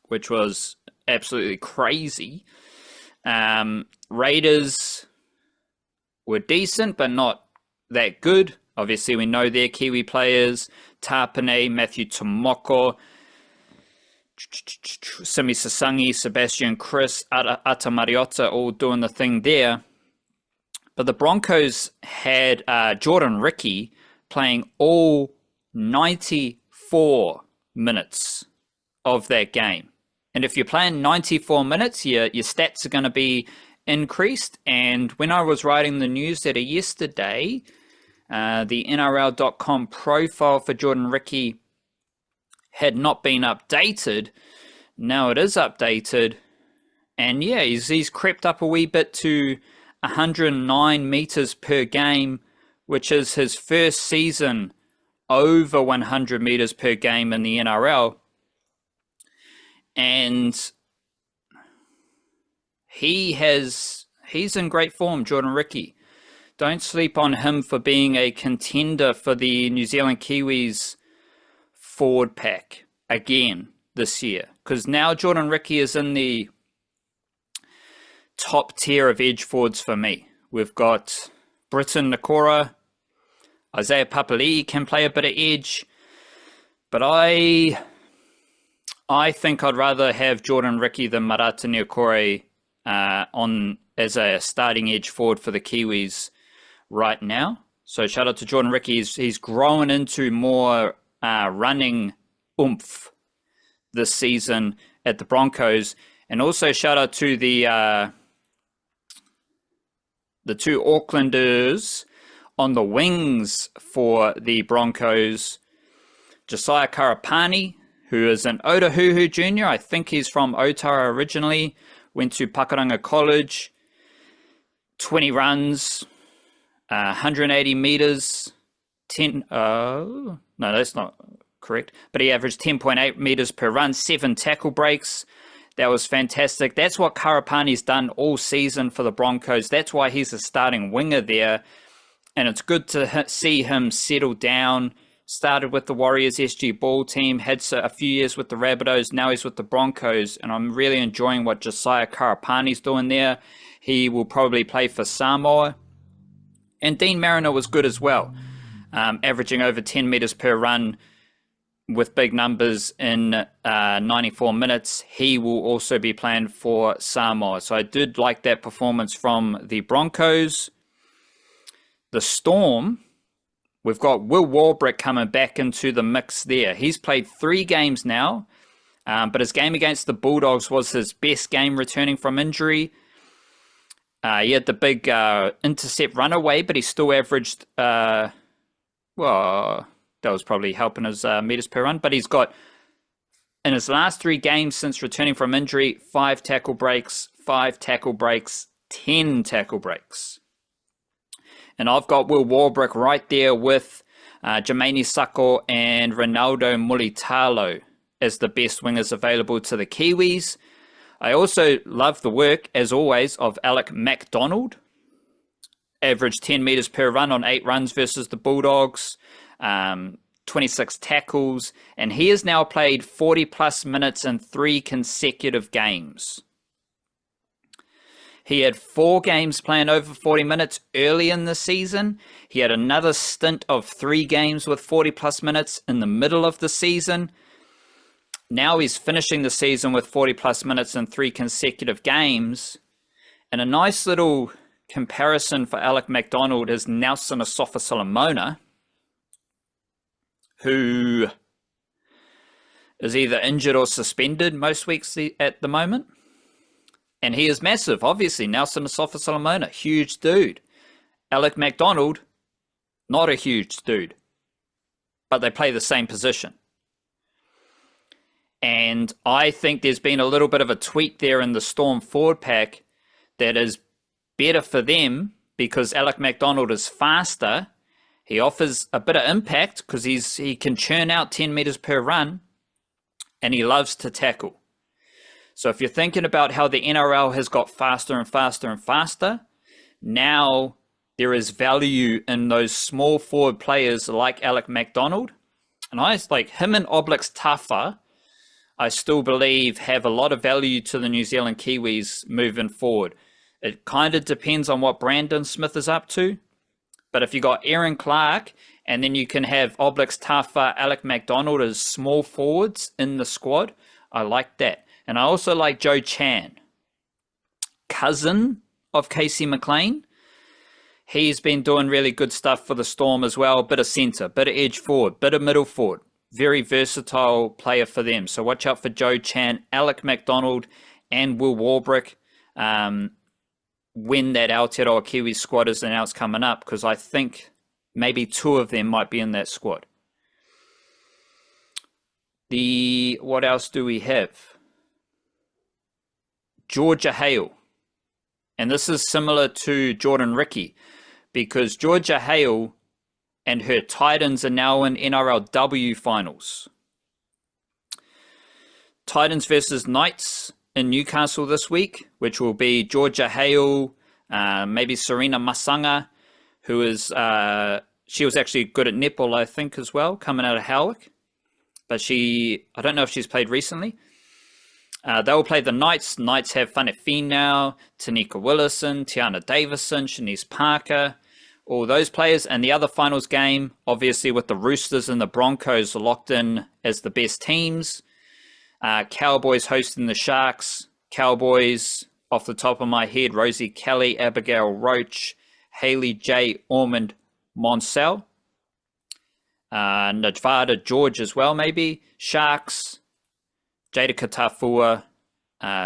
which was absolutely crazy. Raiders were decent, but not that good. Obviously, we know their Kiwi players, Tapine, Matthew Tomoko, Simi Sasangi, Sebastian Chris, Ata Mariota, all doing the thing there. But the Broncos had Jordan Ricky playing all 94 minutes of that game. And if you're playing 94 minutes, your stats are going to be increased. And when I was writing the newsletter yesterday, the NRL.com profile for Jordan Ricky had not been updated. Now it is updated. And yeah, he's crept up a wee bit to 109 meters per game, which is his first season over 100 meters per game in the NRL. And he's in great form, Jordan Ricky. Don't sleep on him for being a contender for the New Zealand Kiwis forward pack again this year. Because now Jordan Ricky is in the top tier of edge forwards for me. We've got Britton Nakora, Isaiah Papali'i can play a bit of edge. But I think I'd rather have Jordan Ricky than Marata Niukore on as a starting edge forward for the Kiwis right now. So shout out to Jordan Ricky. He's grown into more running oomph this season at the Broncos. And also shout out to the two Aucklanders on the wings for the Broncos. Josiah Karapani, who is an Otahuhu junior. I think he's from Aotearoa originally. Went to Pakuranga College. 20 runs. 180 meters, 10, no, that's not correct, but he averaged 10.8 meters per run, 7 tackle breaks. That was fantastic. That's what Karapani's done all season for the Broncos. That's why he's a starting winger there, and it's good to see him settle down. Started with the Warriors SG ball team, had a few years with the Rabbitohs, now he's with the Broncos, and I'm really enjoying what Josiah Karapani's doing there. He will probably play for Samoa. And Dean Mariner was good as well, averaging over 10 meters per run with big numbers in 94 minutes. He will also be playing for Samoa. So I did like that performance from the Broncos. The Storm, we've got Will Warbrick coming back into the mix there. He's played 3 games now, but his game against the Bulldogs was his best game returning from injury. He had the big intercept runaway, but he still averaged, well, that was probably helping his meters per run. But he's got, in his last 3 games since returning from injury, 5 tackle breaks, 5 tackle breaks, 10 tackle breaks. And I've got Will Warbrick right there with Jermaine Sako and Ronaldo Mulitalo as the best wingers available to the Kiwis. I also love the work, as always, of Alec MacDonald. Averaged 10 meters per run on 8 runs versus the Bulldogs, 26 tackles, and he has now played 40 plus minutes in 3 consecutive games. He had 4 games playing over 40 minutes early in the season. He had another stint of 3 games with 40 plus minutes in the middle of the season. Now he's finishing the season with 40 plus minutes in 3 consecutive games. And a nice little comparison for Alec MacDonald is Nelson Asofa-Solomona, who is either injured or suspended most weeks at the moment. And he is massive, obviously. Nelson Asofa-Solomona, huge dude. Alec MacDonald, not a huge dude. But they play the same position. And I think there's been a little bit of a tweak there in the Storm forward pack that is better for them because Alec MacDonald is faster. He offers a bit of impact because he can churn out 10 meters per run, and he loves to tackle. So if you're thinking about how the NRL has got faster and faster and faster, now there is value in those small forward players like Alec MacDonald. And I like him and Oblaks Tafa, I still believe have a lot of value to the New Zealand Kiwis moving forward. It kind of depends on what Brandon Smith is up to. But if you got Aaron Clark and then you can have Oblaks Tafa, Alec MacDonald as small forwards in the squad, I like that. And I also like Joe Chan, cousin of Casey McLean. He's been doing really good stuff for the Storm as well. Bit of centre, bit of edge forward, bit of middle forward. Very versatile player for them. So watch out for Joe Chan, Alec MacDonald, and Will Warbrick when that Aotearoa Kiwi squad is announced coming up, because I think maybe 2 of them might be in that squad. What else do we have? Georgia Hale. And this is similar to Jordan Ricky, because Georgia Hale and her Titans are now in NRLW finals. Titans versus Knights in Newcastle this week, which will be Georgia Hale, maybe Serena Masanga, who is, she was actually good at netball, I think, as well, coming out of Howick. But I don't know if she's played recently. They will play the Knights. Knights have Fanefine now, Tanika Willison, Tiana Davison, Shanice Parker, all those players. And the other finals game, obviously with the Roosters and the Broncos locked in as the best teams. Cowboys hosting the Sharks. Cowboys, off the top of my head, Rosie Kelly, Abigail Roach, Haley J. Ormond Monsell. Nevada George as well, maybe. Sharks, Jada Katafua,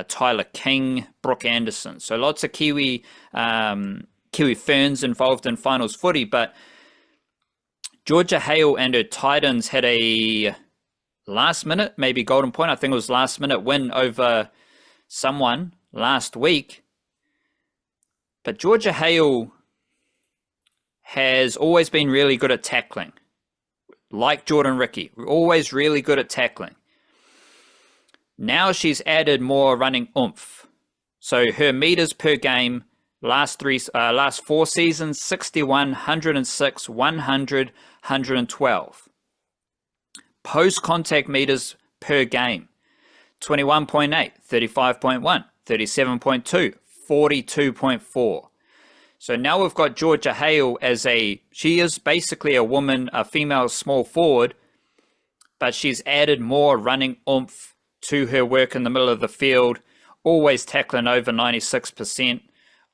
Tyler King, Brooke Anderson. So lots of Kiwi Ferns involved in finals footy, but Georgia Hale and her Titans had a last minute, maybe Golden Point, I think it was last minute win over someone last week. But Georgia Hale has always been really good at tackling. Like Jordan Ricky, always really good at tackling. Now she's added more running oomph. So her meters per game, last 4 seasons, 61, 106, 100, 112. Post-contact meters per game, 21.8, 35.1, 37.2, 42.4. So now we've got Georgia Hale as she is basically a female small forward, but she's added more running oomph to her work in the middle of the field, always tackling over 96%,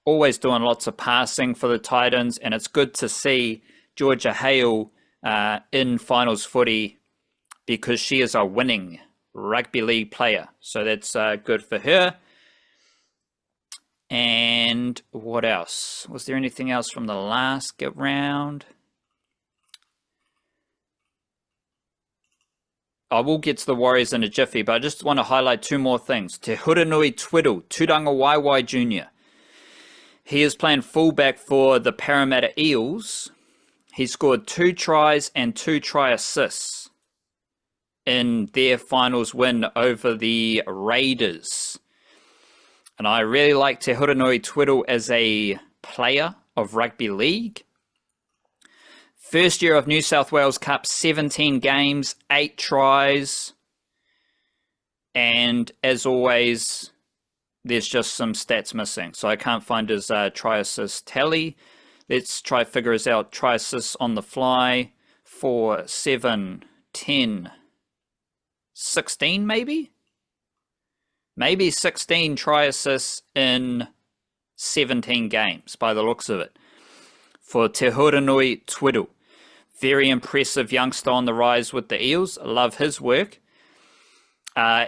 always doing lots of passing for the Titans, and it's good to see Georgia Hale in finals footy because she is a winning rugby league player. So that's good for her. And what else? Was there anything else from the last get round? I will get to the Warriors in a jiffy, but I just want to highlight two more things. Te Huranui Twiddle, Turanga Waiwai Jr. He is playing fullback for the Parramatta Eels. He scored 2 tries and 2 try assists in their finals win over the Raiders. And I really like Te Huranui Twiddle as a player of rugby league. First year of New South Wales Cup, 17 games, 8 tries. And as always, there's just some stats missing. So I can't find his try assist tally. Let's try figure this out. Try assists on the fly. 4, 7, 10, 16 maybe? Maybe 16 try assists in 17 games by the looks of it. For Te Huranui Twiddle. Very impressive youngster on the rise with the Eels. Love his work.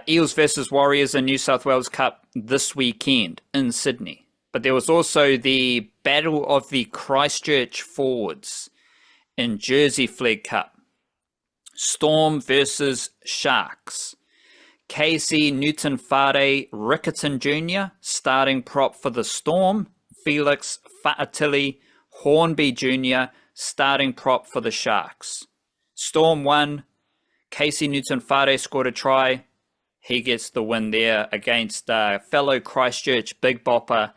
Eels versus Warriors in New South Wales Cup this weekend in Sydney. But there was also the Battle of the Christchurch Forwards in Jersey Flegg Cup. Storm versus Sharks. Casey Newton-Whare Rickerton Jr., starting prop for the Storm. Felix Fa'atili Hornby Jr., starting prop for the Sharks. Storm won. Casey Newton-Whare scored a try. He gets the win there against fellow Christchurch big bopper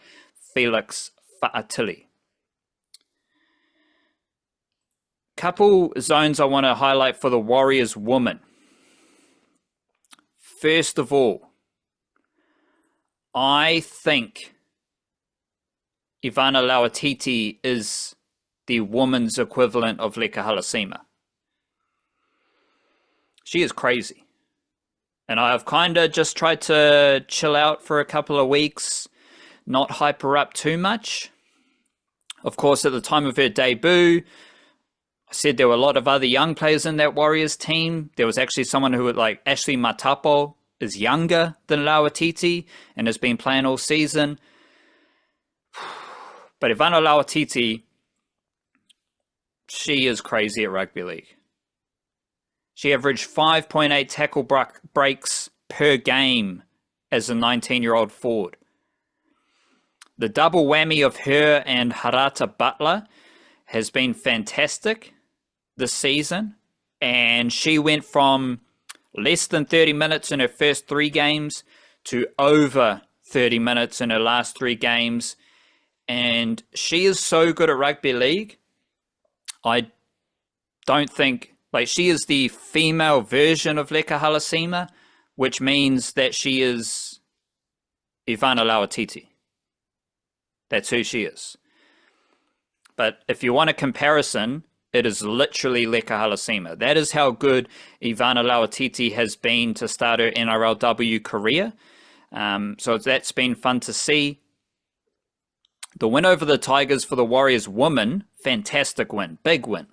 Felix Fa'atili. Couple zones I want to highlight for the Warriors women. First of all, I think Ivana Lauitiiti is the woman's equivalent of Leka Halasima. She is crazy. And I've kind of just tried to chill out for a couple of weeks, not hype her up too much. Of course, at the time of her debut, I said there were a lot of other young players in that Warriors team. There was actually someone who would like Ashley Matapo is younger than Lauitiiti and has been playing all season. But Ivana Lauitiiti, she is crazy at rugby league. She averaged 5.8 tackle breaks per game as a 19-year-old forward. The double whammy of her and Harata Butler has been fantastic this season. And she went from less than 30 minutes in her first 3 games to over 30 minutes in her last 3 games. And she is so good at rugby league. I don't think, like, she is the female version of Leka Halasima, which means that she is Ivana Lauitiiti. That's who she is. But if you want a comparison, it is literally Leka Halasima. That is how good Ivana Lauitiiti has been to start her NRLW career. So that's been fun to see. The win over the Tigers for the Warriors women, fantastic win, big win,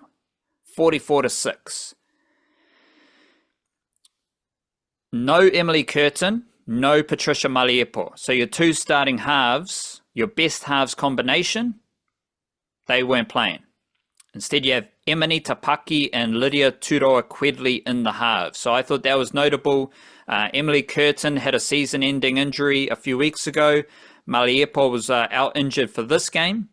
44-6. No Emily Curtin, no Patricia Maliepo. So your 2 starting halves, your best halves combination, they weren't playing. Instead, you have Emily Tapaki and Lydia Turoa-Quedley in the halves. So I thought that was notable. Emily Curtin had a season-ending injury a few weeks ago. Maliepo was out injured for this game.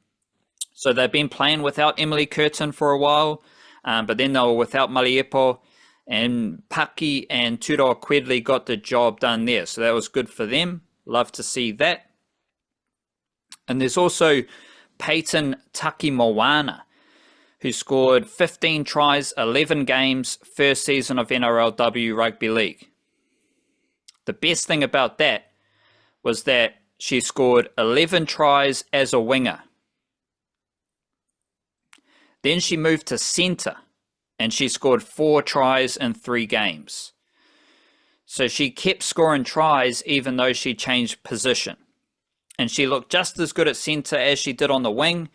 So they've been playing without Emily Curtin for a while. But then they were without Maliepo. And Paki and Turoa-Quedley got the job done there. So that was good for them. Love to see that. And there's also Peyton Takimoana, who scored 15 tries, 11 games, first season of NRLW Rugby League. The best thing about that was that she scored 11 tries as a winger. Then she moved to centre, and she scored 4 tries in 3 games. So she kept scoring tries even though she changed position. And she looked just as good at centre as she did on the wing.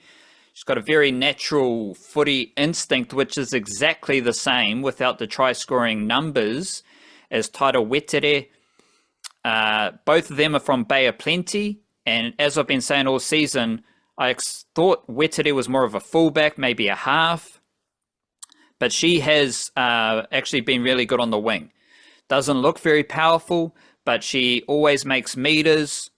She's got a very natural footy instinct, which is exactly the same without the try-scoring numbers as Taira Wetere. Both of them are from Bay of Plenty. And as I've been saying all season, I thought Wetere was more of a fullback, maybe a half. But she has actually been really good on the wing. Doesn't look very powerful, but she always makes meters,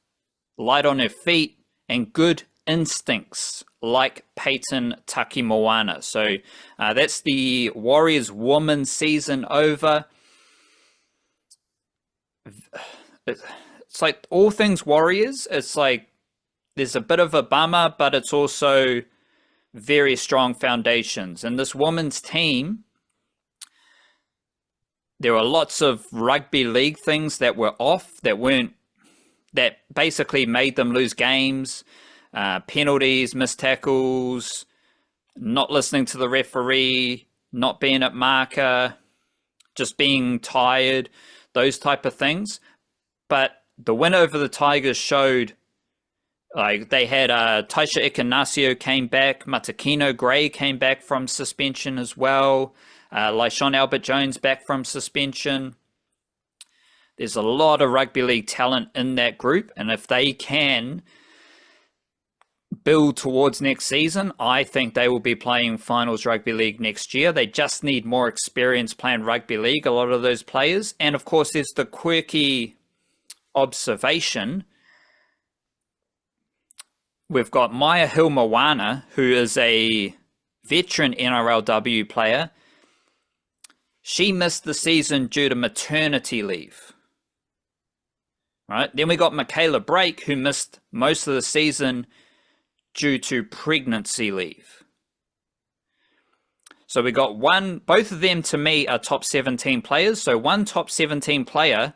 light on her feet, and good instincts like Peyton Takimoana. So that's the Warriors women's season over. It's like all things Warriors. It's like there's a bit of a bummer, but it's also very strong foundations. And this women's team, there were lots of rugby league things that were off, that basically made them lose games, penalties, missed tackles, not listening to the referee, not being at marker, just being tired, those type of things. But the win over the Tigers showed, like, they had Taisha Ikanasio came back, Matakino Gray came back from suspension as well, Lyshawn Albert-Jones back from suspension. There's a lot of rugby league talent in that group, and if they can build towards next season, I think they will be playing finals rugby league next year. They just need more experience playing rugby league, a lot of those players. And of course, there's the quirky observation. We've got Maya Hilmawana, who is a veteran NRLW player. She missed the season due to maternity leave. Right? Then we got Michaela Brake, who missed most of the season due to pregnancy leave. So we got both of them to me are top 17 players. So one top 17 player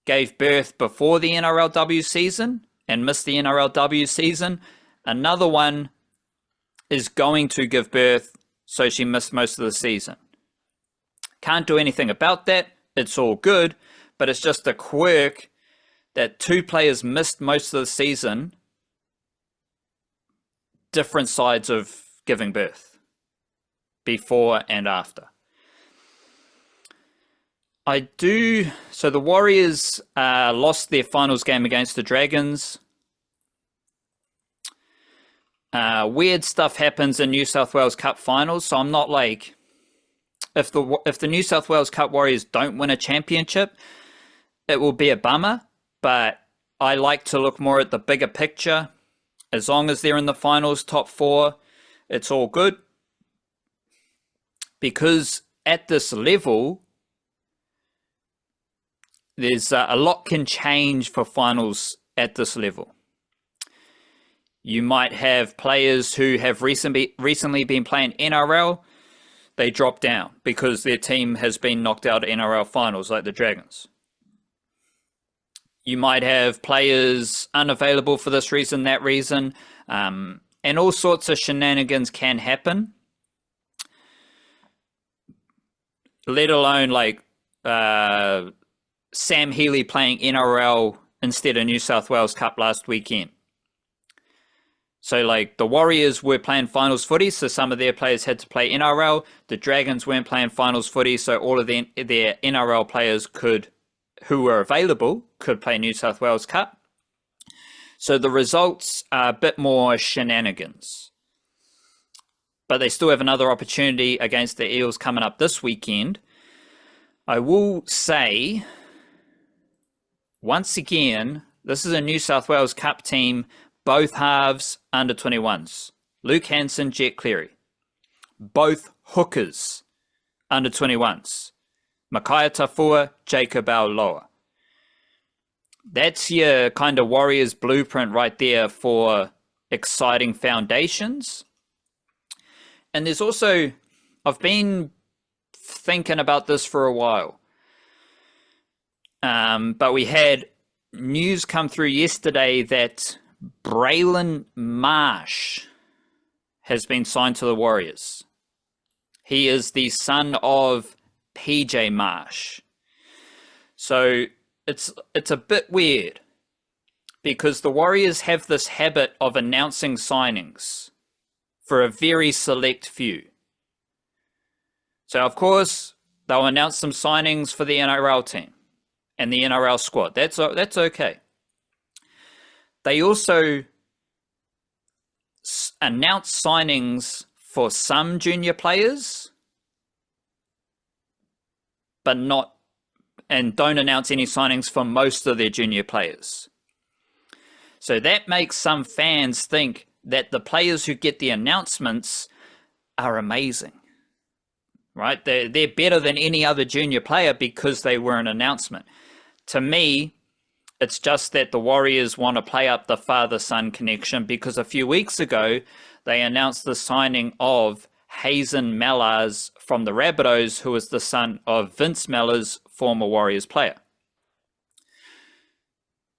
gave birth before the NRLW season and missed the NRLW season. Another one is going to give birth, so she missed most of the season. Can't do anything about that. It's all good, but it's just a quirk that 2 players missed most of the season, different sides of giving birth, before and after. So the Warriors lost their finals game against the Dragons. Weird stuff happens in New South Wales Cup finals, so I'm not like, if the New South Wales Cup Warriors don't win a championship, it will be a bummer, but I like to look more at the bigger picture. As long as they're in the finals, top 4, it's all good. Because at this level, there's a lot can change for finals at this level. You might have players who have recently been playing NRL. They drop down because their team has been knocked out of NRL finals, like the Dragons. You might have players unavailable for this reason, that reason, and all sorts of shenanigans can happen. Let alone like Sam Healy playing NRL instead of New South Wales Cup last weekend. So like the Warriors were playing finals footy, so some of their players had to play NRL. The Dragons weren't playing finals footy, so all of their NRL players who were available could play New South Wales Cup. So the results are a bit more shenanigans. But they still have another opportunity against the Eels coming up this weekend. I will say, once again, this is a New South Wales Cup team, both halves under 21s. Luke Hanson, Jet Cleary. Both hookers under 21s. Makaya Tafua, Jacob Auloa. That's your kind of Warriors blueprint right there for exciting foundations. And there's also, I've been thinking about this for a while. But we had news come through yesterday that Braylon Marsh has been signed to the Warriors. He is the son of PJ Marsh. So it's a bit weird because the Warriors have this habit of announcing signings for a very select few. So of course, they'll announce some signings for the NRL team and the NRL squad. That's okay. They also announce signings for some junior players, but don't announce any signings for most of their junior players. So that makes some fans think that the players who get the announcements are amazing, right? They're better than any other junior player because they were an announcement. To me, it's just that the Warriors want to play up the father-son connection because a few weeks ago, they announced the signing of Hazen Mellars from the Rabbitohs, who is the son of Vince Mellars, former Warriors player.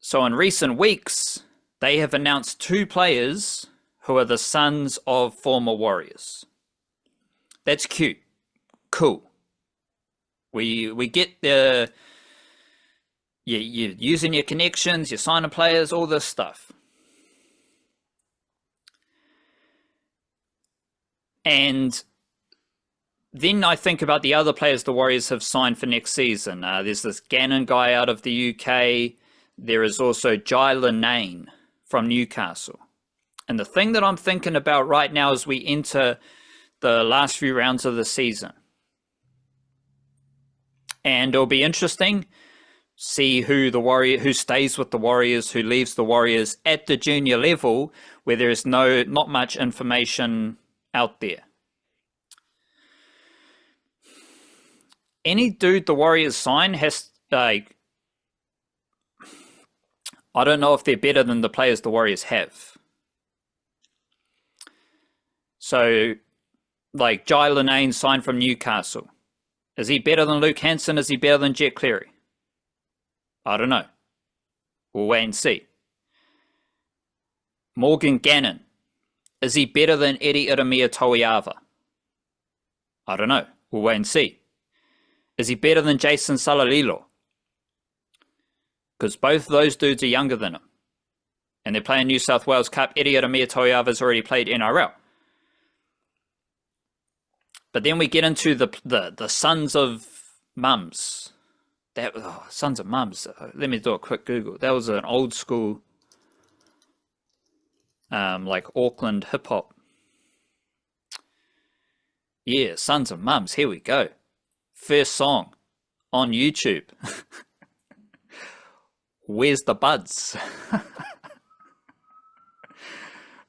So in recent weeks, they have announced 2 players who are the sons of former Warriors. That's cute. Cool. We get the... You're using your connections, you're signing players, all this stuff. And then I think about the other players the Warriors have signed for next season. There's this Gannon guy out of the UK. There is also Jai Linane from Newcastle. And the thing that I'm thinking about right now as we enter the last few rounds of the season, and it'll be interesting, see who stays with the Warriors, who leaves the Warriors at the junior level, where there is not much information out there. Any dude the Warriors sign has, I don't know if they're better than the players the Warriors have. So, like Jai Linane signed from Newcastle. Is he better than Luke Hanson? Is he better than Jet Cleary? I don't know. We'll wait and see. Morgan Gannon. Is he better than Eddie Iramia Toiava? I don't know. We'll wait and see. Is he better than Jason Salalilo? Because both of those dudes are younger than him. And they're playing New South Wales Cup. Eddie Iramia Toiava's already played NRL. But then we get into the sons of mums. Sons of mums. Let me do a quick Google. That was an old school, like Auckland hip hop. Yeah, Sons of Mums. Here we go. First song on YouTube. Where's the Buds?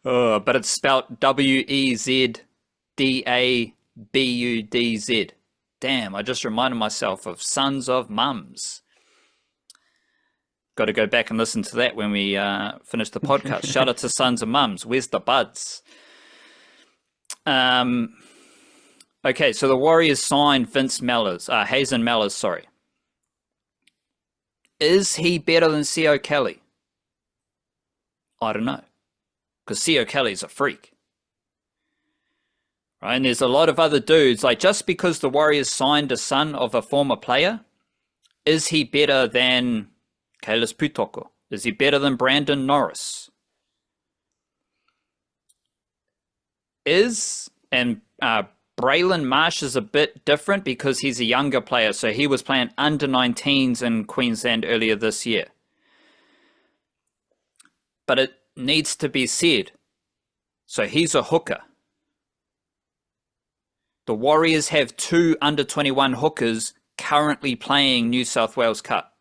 But it's spelt WEZDABUDZ. Damn, I just reminded myself of Sons of Mums. Got to go back and listen to that when we finish the podcast. Shout out to Sons of Mums. Where's the Buds? Okay, so the Warriors signed Hazen Mellars, sorry. Is he better than C.O. Kelly? I don't know. Because C.O. Kelly's a freak. Right? And there's a lot of other dudes, like just because the Warriors signed a son of a former player, is he better than Kalis Putoko? Is he better than Brandon Norris? Braylon Marsh is a bit different because he's a younger player, so he was playing under 19s in Queensland earlier this year. But it needs to be said, so he's a hooker. The Warriors have 2 under-21 hookers currently playing New South Wales Cup.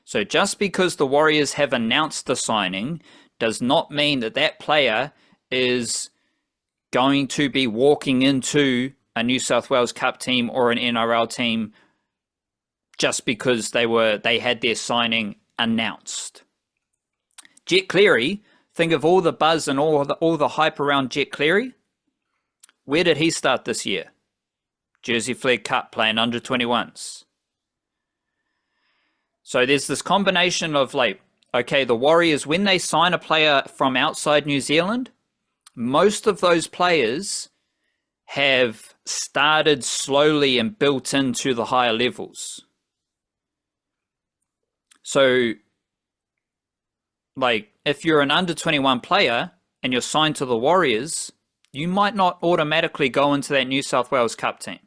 So just because the Warriors have announced the signing does not mean that that player is going to be walking into a New South Wales Cup team or an NRL team just because they had their signing announced. Jet Cleary, think of all the buzz and all the hype around Jet Cleary. Where did he start this year? Jersey Flegg Cup, playing under 21s. So there's this combination of like, okay, the Warriors, when they sign a player from outside New Zealand, most of those players have started slowly and built into the higher levels. So, like, if you're an under 21 player and you're signed to the Warriors, you might not automatically go into that New South Wales Cup team.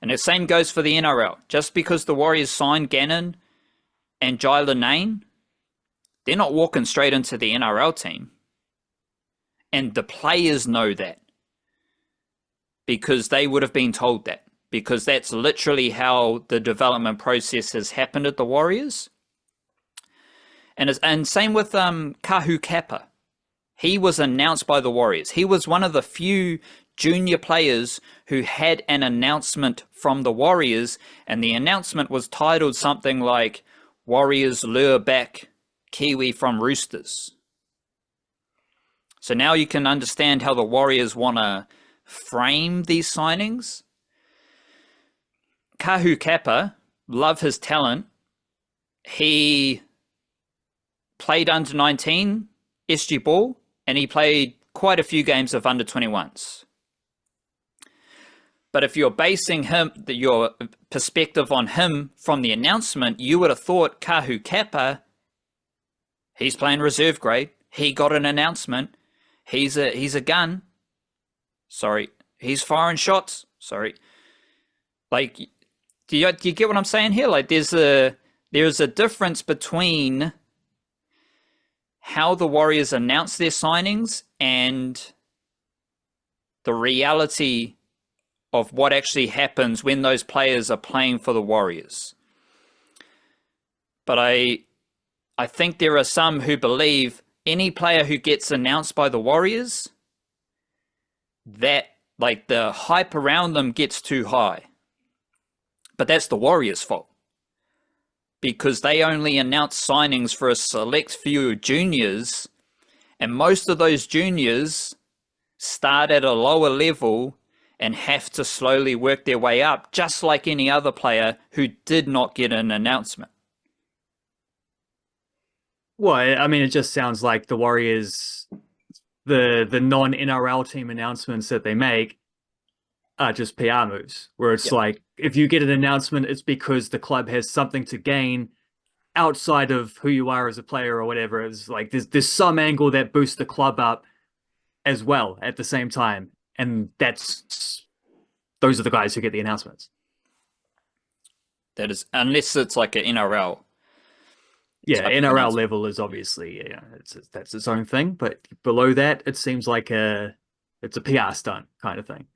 And the same goes for the NRL. Just because the Warriors signed Gannon and Jai Linane, they're not walking straight into the NRL team. And the players know that, because they would have been told that, because that's literally how the development process has happened at the Warriors. And same with Kahu Kappa. He was announced by the Warriors. He was one of the few junior players who had an announcement from the Warriors, and the announcement was titled something like Warriors lure back Kiwi from Roosters. So now you can understand how the Warriors want to frame these signings. Kahu Kappa, love his talent. He played under 19 SG ball, and he played quite a few games of under 21s. But if you're basing your perspective on him from the announcement, you would have thought Kahu Kappa, he's playing reserve grade. He got an announcement. He's a gun. Sorry. He's firing shots. Sorry. Like, do you get what I'm saying here? Like, there's a difference between how the Warriors announce their signings and the reality of what actually happens when those players are playing for the Warriors. But I think there are some who believe any player who gets announced by the Warriors, that like the hype around them gets too high. But that's the Warriors' fault, because they only announce signings for a select few juniors, and most of those juniors start at a lower level and have to slowly work their way up, just like any other player who did not get an announcement. Well, I mean, it just sounds like the Warriors, the non-NRL team announcements that they make are just PR moves, where it's like, if you get an announcement, it's because the club has something to gain outside of who you are as a player or whatever. It's like there's some angle that boosts the club up as well at the same time. And those are the guys who get the announcements. That is, unless it's like an NRL. Yeah, NRL level is obviously, that's its own thing. But below that, it seems like it's a PR stunt kind of thing.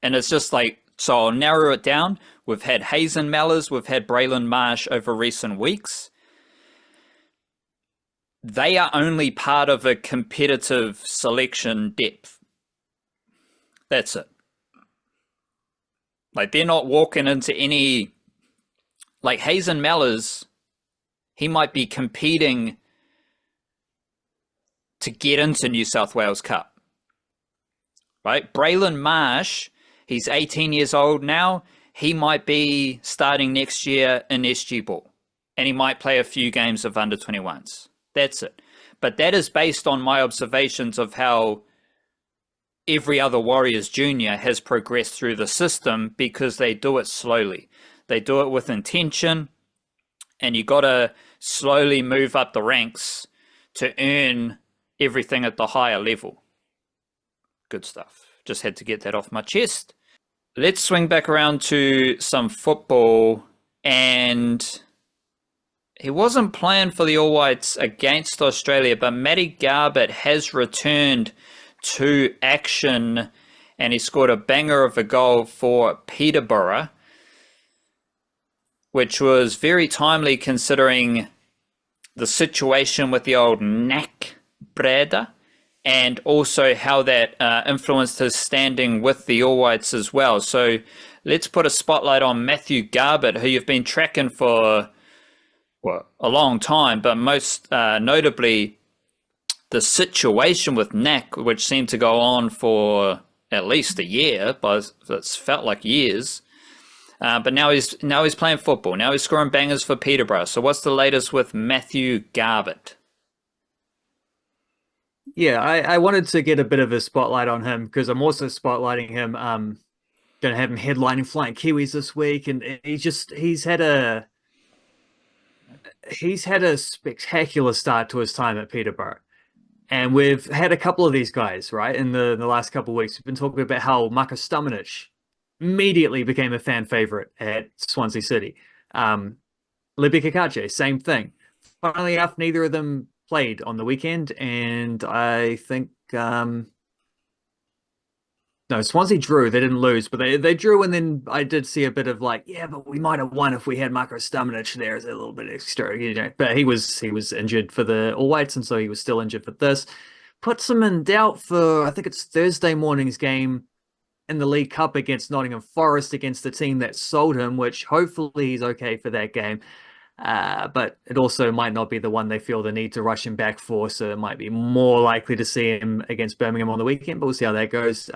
And it's just like, so I'll narrow it down. We've had Hazen Mellors, we've had Braylon Marsh over recent weeks. They are only part of a competitive selection depth. That's it. Like, they're not walking into any, like Hazen Mellors, he might be competing to get into New South Wales Cup. Right? Braylon Marsh, he's 18 years old now. He might be starting next year in SG Ball. And he might play a few games of under 21s. That's it. But that is based on my observations of how every other Warriors junior has progressed through the system, because they do it slowly. They do it with intention, and you got to slowly move up the ranks to earn everything at the higher level. Good stuff. Just had to get that off my chest. Let's swing back around to some football. And he wasn't playing for the All Whites against Australia, but Matthew Garbett has returned to action, and he scored a banger of a goal for Peterborough, which was very timely considering the situation with the old Nak Breda, and also how that influenced his standing with the All Whites as well. So let's put a spotlight on Matthew Garbett, who you've been tracking for a long time, but most notably the situation with Nak, which seemed to go on for at least a year, but it's felt like years. But now he's playing football. Now he's scoring bangers for Peterborough. So what's the latest with Matthew Garbett? Yeah, I wanted to get a bit of a spotlight on him because I'm also spotlighting him. Gonna have him headlining Flying Kiwis this week, and he's had a spectacular start to his time at Peterborough. And we've had a couple of these guys, right, in the last couple of weeks. We've been talking about how Marko Stamenic immediately became a fan favorite at Swansea City. Libby Kakache, same thing. Funnily enough, neither of them played on the weekend, and I think no, Swansea drew. They didn't lose, but they drew, and then I did see a bit of like, yeah, but we might have won if we had Marko Stamenic there as a little bit extra, you know. But he was injured for the All Whites, and so he was still injured for this. Puts him in doubt for I think it's Thursday morning's game in the League Cup against Nottingham Forest against the team that sold him, which hopefully he's okay for that game. But it also might not be the one they feel the need to rush him back for, so it might be more likely to see him against Birmingham on the weekend, but we'll see how that goes.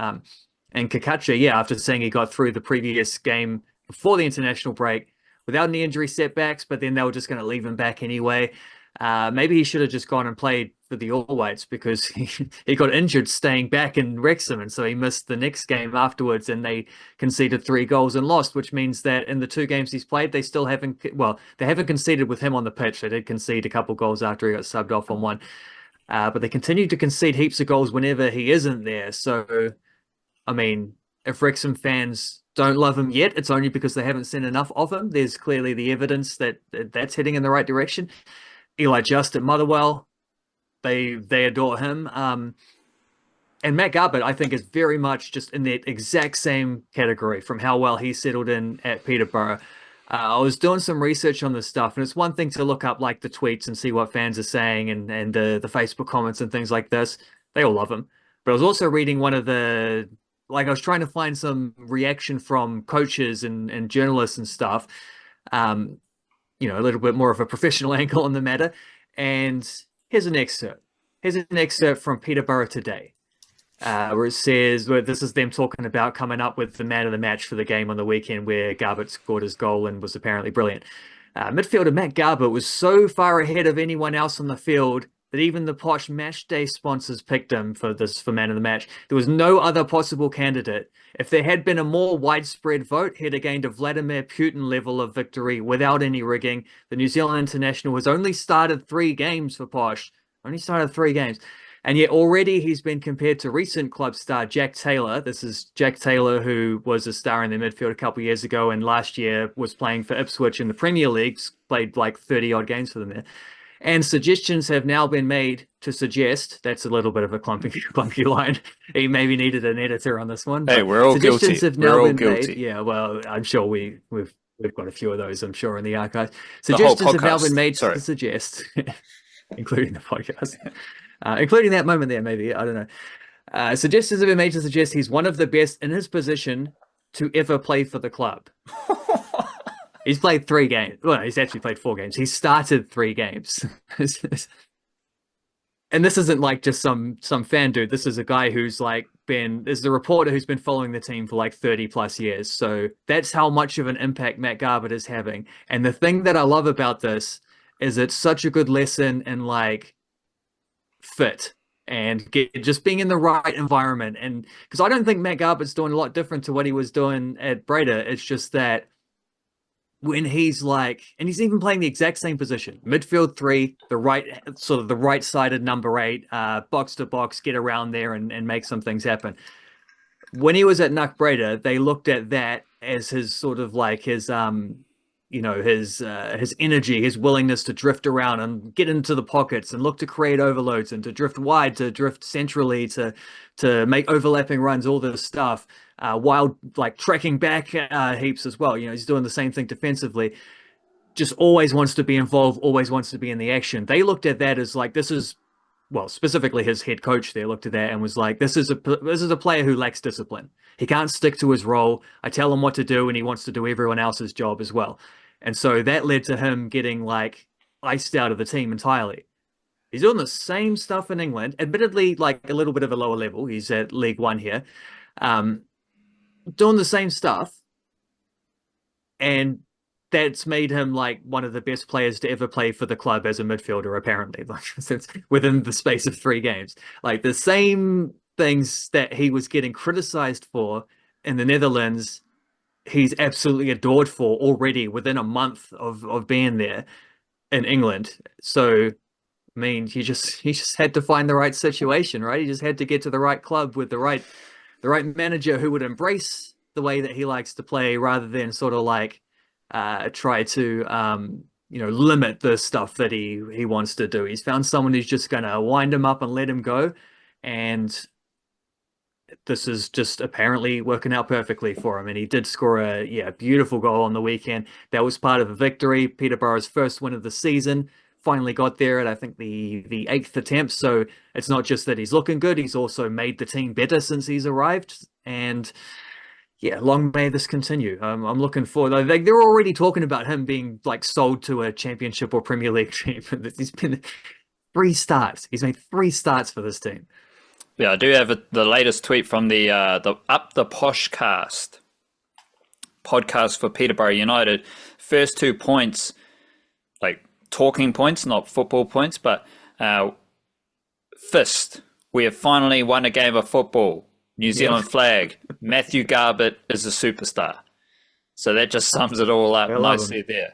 And Kakache, yeah, after saying he got through the previous game before the international break without any injury setbacks, but then they were just going to leave him back anyway. Maybe he should have just gone and played for the All Whites because he got injured staying back in Wrexham, and so he missed the next game afterwards, and they conceded 3 goals and lost, which means that in the 2 games he's played, they still haven't, well, they haven't conceded with him on the pitch. They did concede a couple goals after he got subbed off on one, but they continue to concede heaps of goals whenever he isn't there. So, I mean, if Wrexham fans don't love him yet, it's only because they haven't seen enough of him. There's clearly the evidence that that's heading in the right direction. Eli Just at Motherwell, they adore him. And Matt Garbett, I think, is very much just in that exact same category from how well he settled in at Peterborough. I was doing some research on this stuff, and it's one thing to look up like the tweets and see what fans are saying and the Facebook comments and things like this. They all love him. But I was also reading one of the, like I was trying to find some reaction from coaches and journalists and stuff. You know, a little bit more of a professional angle on the matter. And here's an excerpt. Here's an excerpt from Peterborough Today, where it says, well, this is them talking about coming up with the man of the match for the game on the weekend where Garbett scored his goal and was apparently brilliant. Midfielder Matt Garbett was so far ahead of anyone else on the field that even the Posh match day sponsors picked him for man of the match. There was no other possible candidate. If there had been a more widespread vote, he'd have gained a Vladimir Putin level of victory without any rigging. The New Zealand international has only started 3 games for Posh. Only started 3 games. And yet already he's been compared to recent club star Jack Taylor. This is Jack Taylor, who was a star in the midfield a couple of years ago and last year was playing for Ipswich in the Premier League, played like 30-odd games for them there. And suggestions have now been made to suggest, that's a little bit of a clunky line. He maybe needed an editor on this one. Hey, we're all guilty. Have now been made. Yeah, well, I'm sure we've got a few of those, I'm sure, in the archive. Suggestions have now been made to suggest, including the podcast, including that moment there, maybe, I don't know. Suggestions have been made to suggest he's one of the best in his position to ever play for the club. He's played 3 games. Well, he's actually played 4 games. He started 3 games. And this isn't like just some fan dude. This is a guy who's like is the reporter who's been following the team for like 30 plus years. So that's how much of an impact Matt Garbett is having. And the thing that I love about this is it's such a good lesson in like fit and just being in the right environment. And because I don't think Matt Garbett's doing a lot different to what he was doing at Breda. It's just that when he's like, and he's even playing the exact same position, midfield 3, the right-sided number 8, box to box, get around there and make some things happen. When he was at NUC Breda, they looked at that as his sort of like his energy, his willingness to drift around and get into the pockets and look to create overloads and to drift wide, to drift centrally, to make overlapping runs, all this stuff. While like tracking back heaps as well. You know, he's doing the same thing defensively. Just always wants to be involved, always wants to be in the action. They looked at that as like, this is, well, specifically his head coach there looked at that and was like, this is a player who lacks discipline. He can't stick to his role. I tell him what to do and he wants to do everyone else's job as well. And so that led to him getting like iced out of the team entirely. He's doing the same stuff in England, admittedly like a little bit of a lower level. He's at League One here. Doing the same stuff, and that's made him like one of the best players to ever play for the club as a midfielder, apparently, like since within the space of 3 games. Like the same things that he was getting criticized for in the Netherlands, he's absolutely adored for already within a month of being there in England. So I mean, he just had to find the right situation, right? He just had to get to the right club with the right manager who would embrace the way that he likes to play rather than sort of like try to limit the stuff that he wants to do. He's found someone who's just gonna wind him up and let him go, and this is just apparently working out perfectly for him. And he did score a beautiful goal on the weekend. That was part of a victory. Peterborough's first win of the season. Finally got there at I think the 8th attempt. So it's not just that he's looking good, he's also made the team better since he's arrived. And yeah, long may this continue. I'm looking forward. They're already talking about him being like sold to a championship or Premier League team. He's been 3 starts. He's made 3 starts for this team. Yeah, I do have the latest tweet from the Up the Posh podcast for Peterborough United. First 2 points, like talking points, not football points, but fist. We have finally won a game of football. New Zealand flag. Matthew Garbett is a superstar. So that just sums it all up nicely there.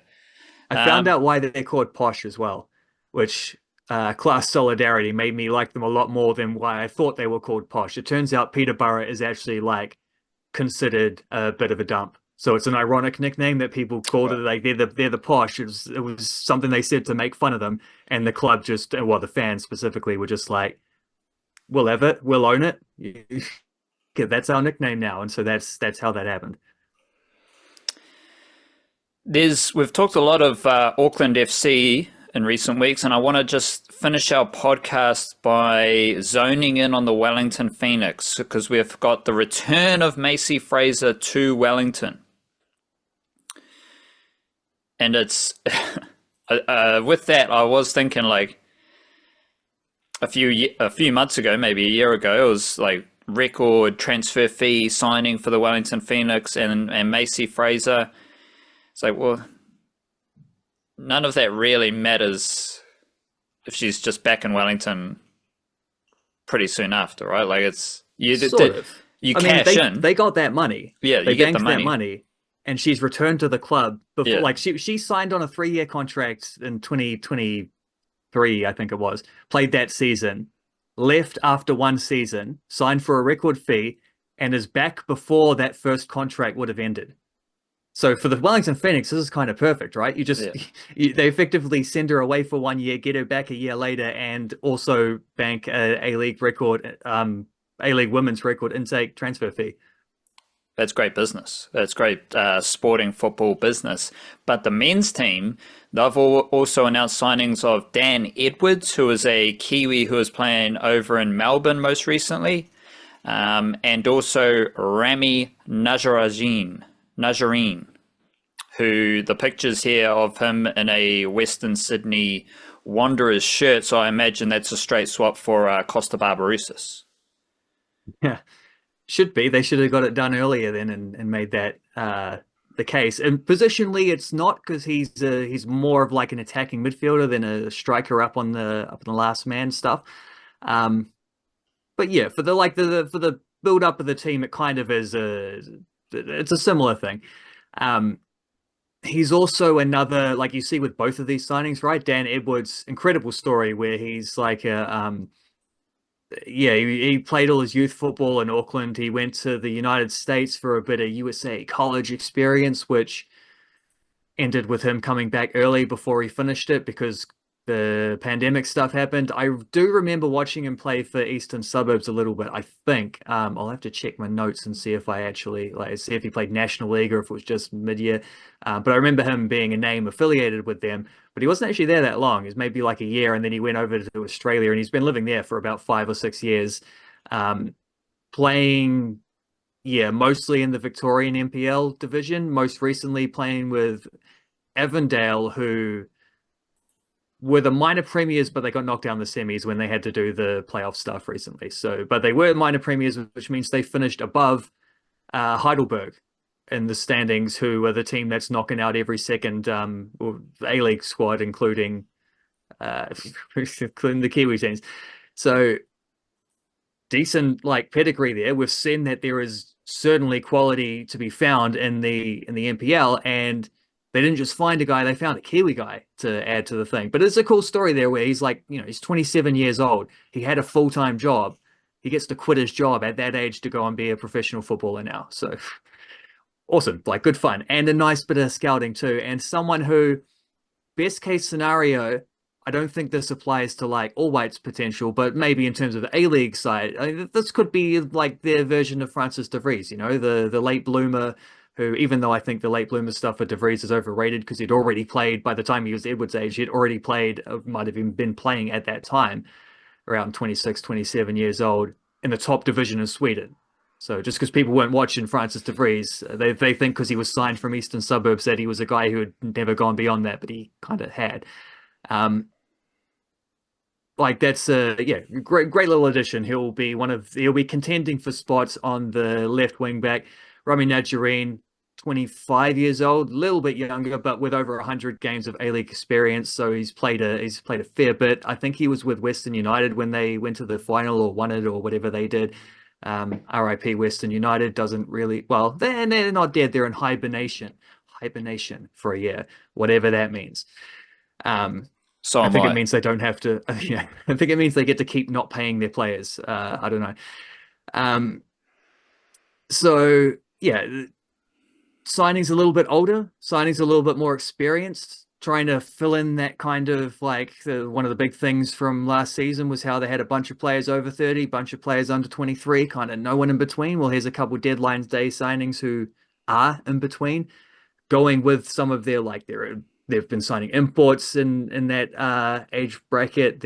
I found out why they're called Posh as well, which class solidarity made me like them a lot more than why I thought they were called Posh. It turns out Peterborough is actually like considered a bit of a dump. So it's an ironic nickname that people called it. Like they're the Posh. It was something they said to make fun of them, and the club just, well, the fans specifically were just like, "We'll have it. We'll own it. That's our nickname now." And so that's how that happened. We've talked a lot of Auckland FC in recent weeks, and I want to just finish our podcast by zoning in on the Wellington Phoenix, because we've got the return of Macey Fraser to Wellington. And it's with that, I was thinking like a few months ago, maybe a year ago, it was like record transfer fee signing for the Wellington Phoenix and Macey Fraser. It's like, well, none of that really matters if she's just back in Wellington pretty soon after, right? Like it's you cash in. They got that money. Yeah, they you get banked the money. that money, and she's returned to the club before. Like she signed on a 3-year contract in 2023, I think it was. Played that season, left after 1 season, signed for a record fee, and is back before that first contract would have ended. So for the Wellington Phoenix, this is kind of perfect, right? They effectively send her away for 1 year, get her back a year later, and also bank a league record, A-League women's record intake transfer fee. That's great business. That's great sporting football business. But the men's team, they've also announced signings of Dan Edwards, who is a Kiwi who is playing over in Melbourne most recently, and also Ramy Najjarine, who the pictures here of him in a Western Sydney Wanderers shirt, so I imagine that's a straight swap for Costa Barbarouses. Yeah, should be. They should have got it done earlier then and made that the case. And positionally, it's not, because he's more of like an attacking midfielder than a striker up on the last man stuff. But yeah, for the build up of the team, it kind of is it's a similar thing. He's also another, like you see with both of these signings, right? Dan Edwards, incredible story where he's like he played all his youth football in Auckland. He went to the United States for a bit of USA college experience, which ended with him coming back early before he finished it because the pandemic stuff happened. I do remember watching him play for Eastern Suburbs a little bit, I think. I'll have to check my notes and see if I actually see if he played National League or if it was just mid-year. But I remember him being a name affiliated with them, but he wasn't actually there that long. It was maybe like a year, and then he went over to Australia, and he's been living there for about 5 or 6 years, playing, mostly in the Victorian NPL division, most recently playing with Avondale, who were the minor premiers, but they got knocked down the semis when they had to do the playoff stuff recently. But they were minor premiers, which means they finished above Heidelberg in the standings who are the team that's knocking out every second A-League squad, including including the Kiwi teams. So decent like pedigree there. We've seen that there is certainly quality to be found in the NPL, and they didn't just find a guy, they found a Kiwi guy to add to the thing. But it's a cool story there where he's like, he's 27 years old. He had a full-time job. He gets to quit his job at that age to go and be a professional footballer now. So awesome, like good fun and a nice bit of scouting too. And someone who, best case scenario, I don't think this applies to like All White's potential, but maybe in terms of the A-League side, this could be like their version of Francis de Vries, the late bloomer who, even though I think the late bloomer stuff for de Vries is overrated because he'd already played by the time he was Edwards' age, he'd already played, might have even been playing at that time, around 26, 27 years old in the top division of Sweden. So just because people weren't watching Francis de Vries, they think because he was signed from Eastern Suburbs that he was a guy who had never gone beyond that, but he kind of had. Like that's a great little addition. He'll be contending for spots on the left wing back. Ramy Najjarine, 25 years old, a little bit younger, but with over 100 games of A-League experience, so he's played a fair bit. I think he was with Western United when they went to the final or won it or whatever they did. RIP Western United doesn't really, well, they're not dead, they're in hibernation for a year, whatever that means. So I think it means they don't have to. I think it means they get to keep not paying their players. I don't know. So yeah, signing's a little bit older. Signing's a little bit more experienced. Trying to fill in that kind of like one of the big things from last season was how they had a bunch of players over 30, bunch of players under 23, kind of no one in between. Well, here's a couple deadline day signings who are in between, going with some of their they've been signing imports in that age bracket.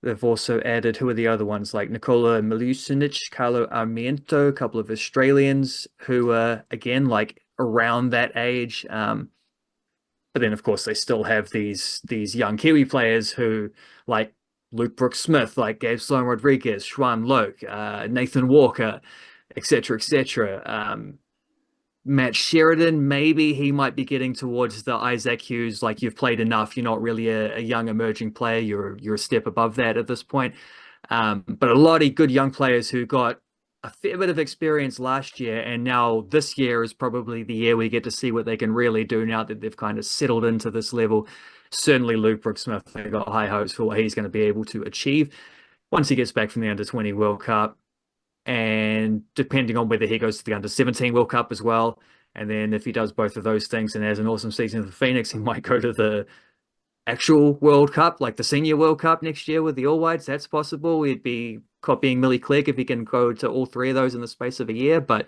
They've also added, who are the other ones, like Nikola Milusinic, Carlo Armiento, a couple of Australians who are again like around that age. But then of course they still have these young Kiwi players who like Luke Brooks-Smith, like Gabe Sloan Rodriguez, Schwan Loke, Nathan Walker, etc., etc. Matt Sheridan, maybe he might be getting towards the Isaac Hughes, like you've played enough, you're not really a young emerging player, you're a step above that at this point. But a lot of good young players who got a fair bit of experience last year, and now this year is probably the year we get to see what they can really do now that they've kind of settled into this level. Certainly Luke Brooks-Smith, they've got high hopes for what he's going to be able to achieve once he gets back from the Under-20 World Cup. And depending on whether he goes to the Under-17 World Cup as well, and then if he does both of those things and has an awesome season for Phoenix, he might go to the actual World Cup, like the Senior World Cup next year with the All Whites. That's possible. He'd be copying Millie Clegg if he can go to all three of those in the space of a year. But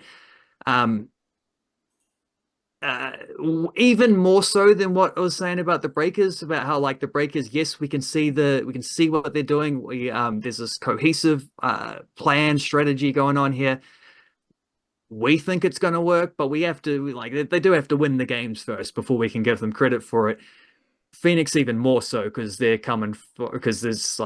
even more so than what I was saying about the Breakers, about how like the Breakers, yes, we can see what they're doing. There's this cohesive plan strategy going on here. We think it's going to work, but we have to they do have to win the games first before we can give them credit for it. Phoenix even more so because they're coming because there's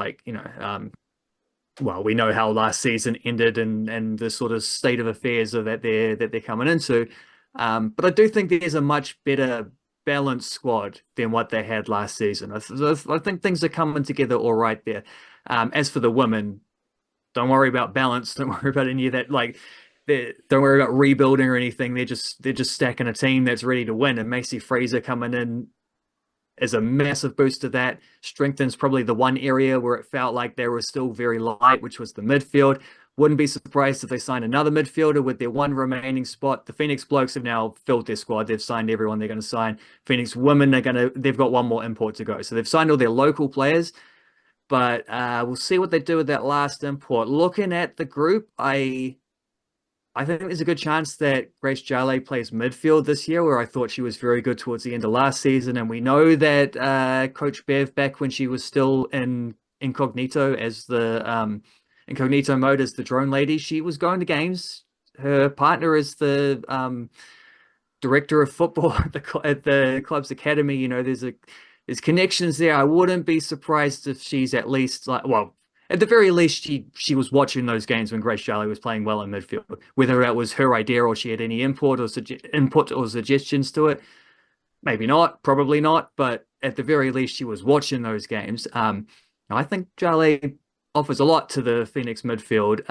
well, we know how last season ended and the sort of state of affairs that they're coming into. But I do think there's a much better balanced squad than what they had last season. I think things are coming together all right there. As for the women, don't worry about balance. Don't worry about any of that. Don't worry about rebuilding or anything. They're just stacking a team that's ready to win. And Macey Fraser coming in is a massive boost to that. Strengthens probably the one area where it felt like they were still very light, which was the midfield. Wouldn't be surprised if they sign another midfielder with their one remaining spot. The Phoenix blokes have now filled their squad. They've signed everyone they're going to sign. Phoenix women they've got one more import to go. So they've signed all their local players, but we'll see what they do with that last import. Looking at the group, I think there's a good chance that Grace Jale plays midfield this year, where I thought she was very good towards the end of last season. And we know that Coach Bev, back when she was still in incognito as the incognito mode as the drone lady, she was going to games. Her partner is the director of football at the club's academy. There's connections there. I wouldn't be surprised if she's at least at the very least, she was watching those games when Grace Jarley was playing well in midfield. Whether that was her idea or she had any input or suggestions to it, maybe not, probably not. But at the very least, she was watching those games. I think Jarley offers a lot to the Phoenix midfield.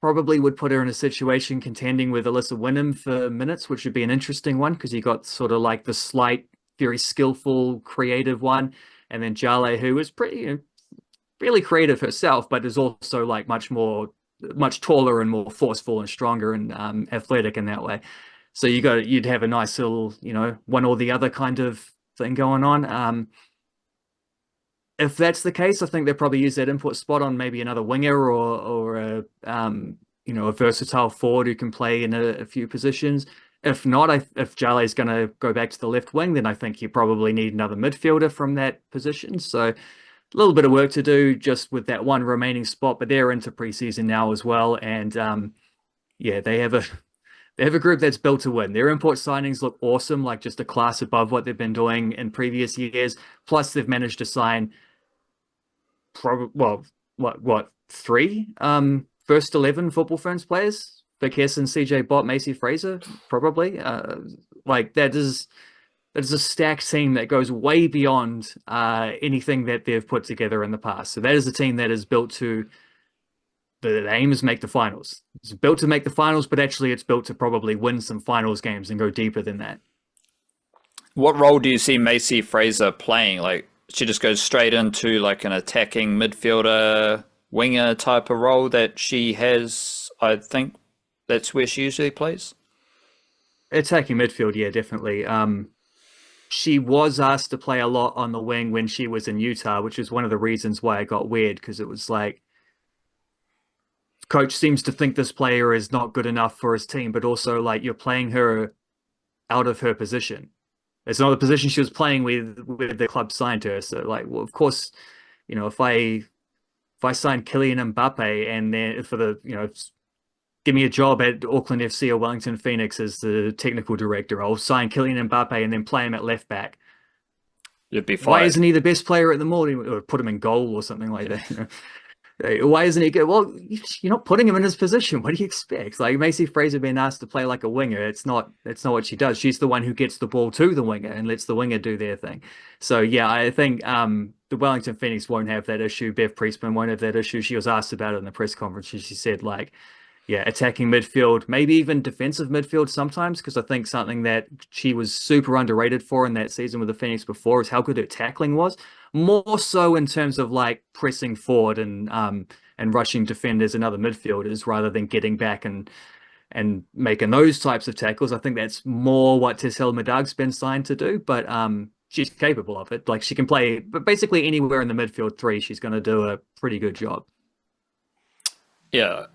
Probably would put her in a situation contending with Alyssa Wynnum for minutes, which would be an interesting one because you got sort of like the slight, very skillful, creative one, and then Jarley, who is pretty really creative herself, but is also like much taller and more forceful and stronger and athletic in that way. So you'd have a nice little, one or the other kind of thing going on. If that's the case, I think they'll probably use that input spot on maybe another winger or a versatile forward who can play in a few positions. If not, if Jarley's going to go back to the left wing, then I think you probably need another midfielder from that position. So a little bit of work to do just with that one remaining spot, but they're into preseason now as well. And they have a group that's built to win. Their import signings look awesome, like just a class above what they've been doing in previous years. Plus, they've managed to sign three first 11 Football Ferns players: Vic Hesson, CJ Bott, Macey Fraser, probably. That is a stacked team that goes way beyond anything that they've put together in the past. So that is a team that is built to. The aim is make the finals. It's built to make the finals, but actually it's built to probably win some finals games and go deeper than that. What role do you see Macey Fraser playing? Like, she just goes straight into like an attacking midfielder, winger type of role that she has. I think that's where she usually plays. Attacking midfield, yeah, definitely. She was asked to play a lot on the wing when she was in Utah, which is one of the reasons why it got weird, because it was like, coach seems to think this player is not good enough for his team, but also like you're playing her out of her position. It's not the position she was playing with the club signed her. So like, well, of course, if I sign Kylian Mbappe and then for the, give me a job at Auckland FC or Wellington Phoenix as the technical director, I'll sign Kylian Mbappe and then play him at left back. You'd be fine. Why isn't he the best player at the moment? Or put him in goal or something like that. Why isn't he good? Well, you're not putting him in his position. What do you expect? Like Macey Fraser being asked to play like a winger, it's not what she does. She's the one who gets the ball to the winger and lets the winger do their thing. So yeah, I think the Wellington Phoenix won't have that issue. Bev Priestman won't have that issue. She was asked about it in the press conference. She said like, yeah, attacking midfield, maybe even defensive midfield sometimes, because I think something that she was super underrated for in that season with the Phoenix before is how good her tackling was. More so in terms of like pressing forward and rushing defenders and other midfielders rather than getting back and making those types of tackles. I think that's more what Tessel Madag's been signed to do, but she's capable of it. Like she can play, but basically anywhere in the midfield three, she's going to do a pretty good job. Yeah.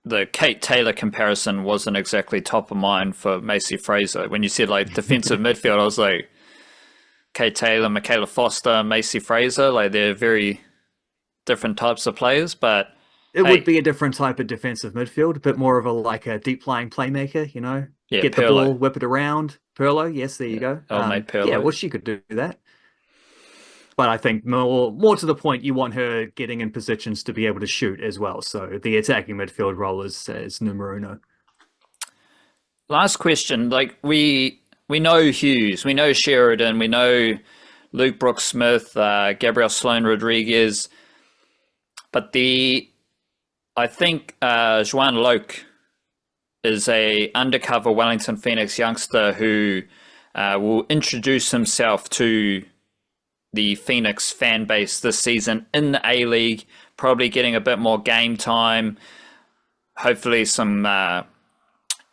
The Kate Taylor comparison wasn't exactly top of mind for Macey Fraser. When you said like defensive midfield, I was like, Kate Taylor, Michaela Foster, Macey Fraser, like they're very different types of players, but it would be a different type of defensive midfield, a bit more of a deep lying playmaker, Yeah, get Perlo. The ball, whip it around. Perlo, yes, there you go. Mate Perlo. Yeah, well, she could do that. But I think more to the point, you want her getting in positions to be able to shoot as well. So the attacking midfield role is numero uno. Last question. Like we know Hughes, we know Sheridan, we know Luke Brooks-Smith, Gabrielle Sloan-Rodriguez, but I think Joanne Loke is a undercover Wellington Phoenix youngster who will introduce himself to the Phoenix fan base this season in the A-League, probably getting a bit more game time, hopefully some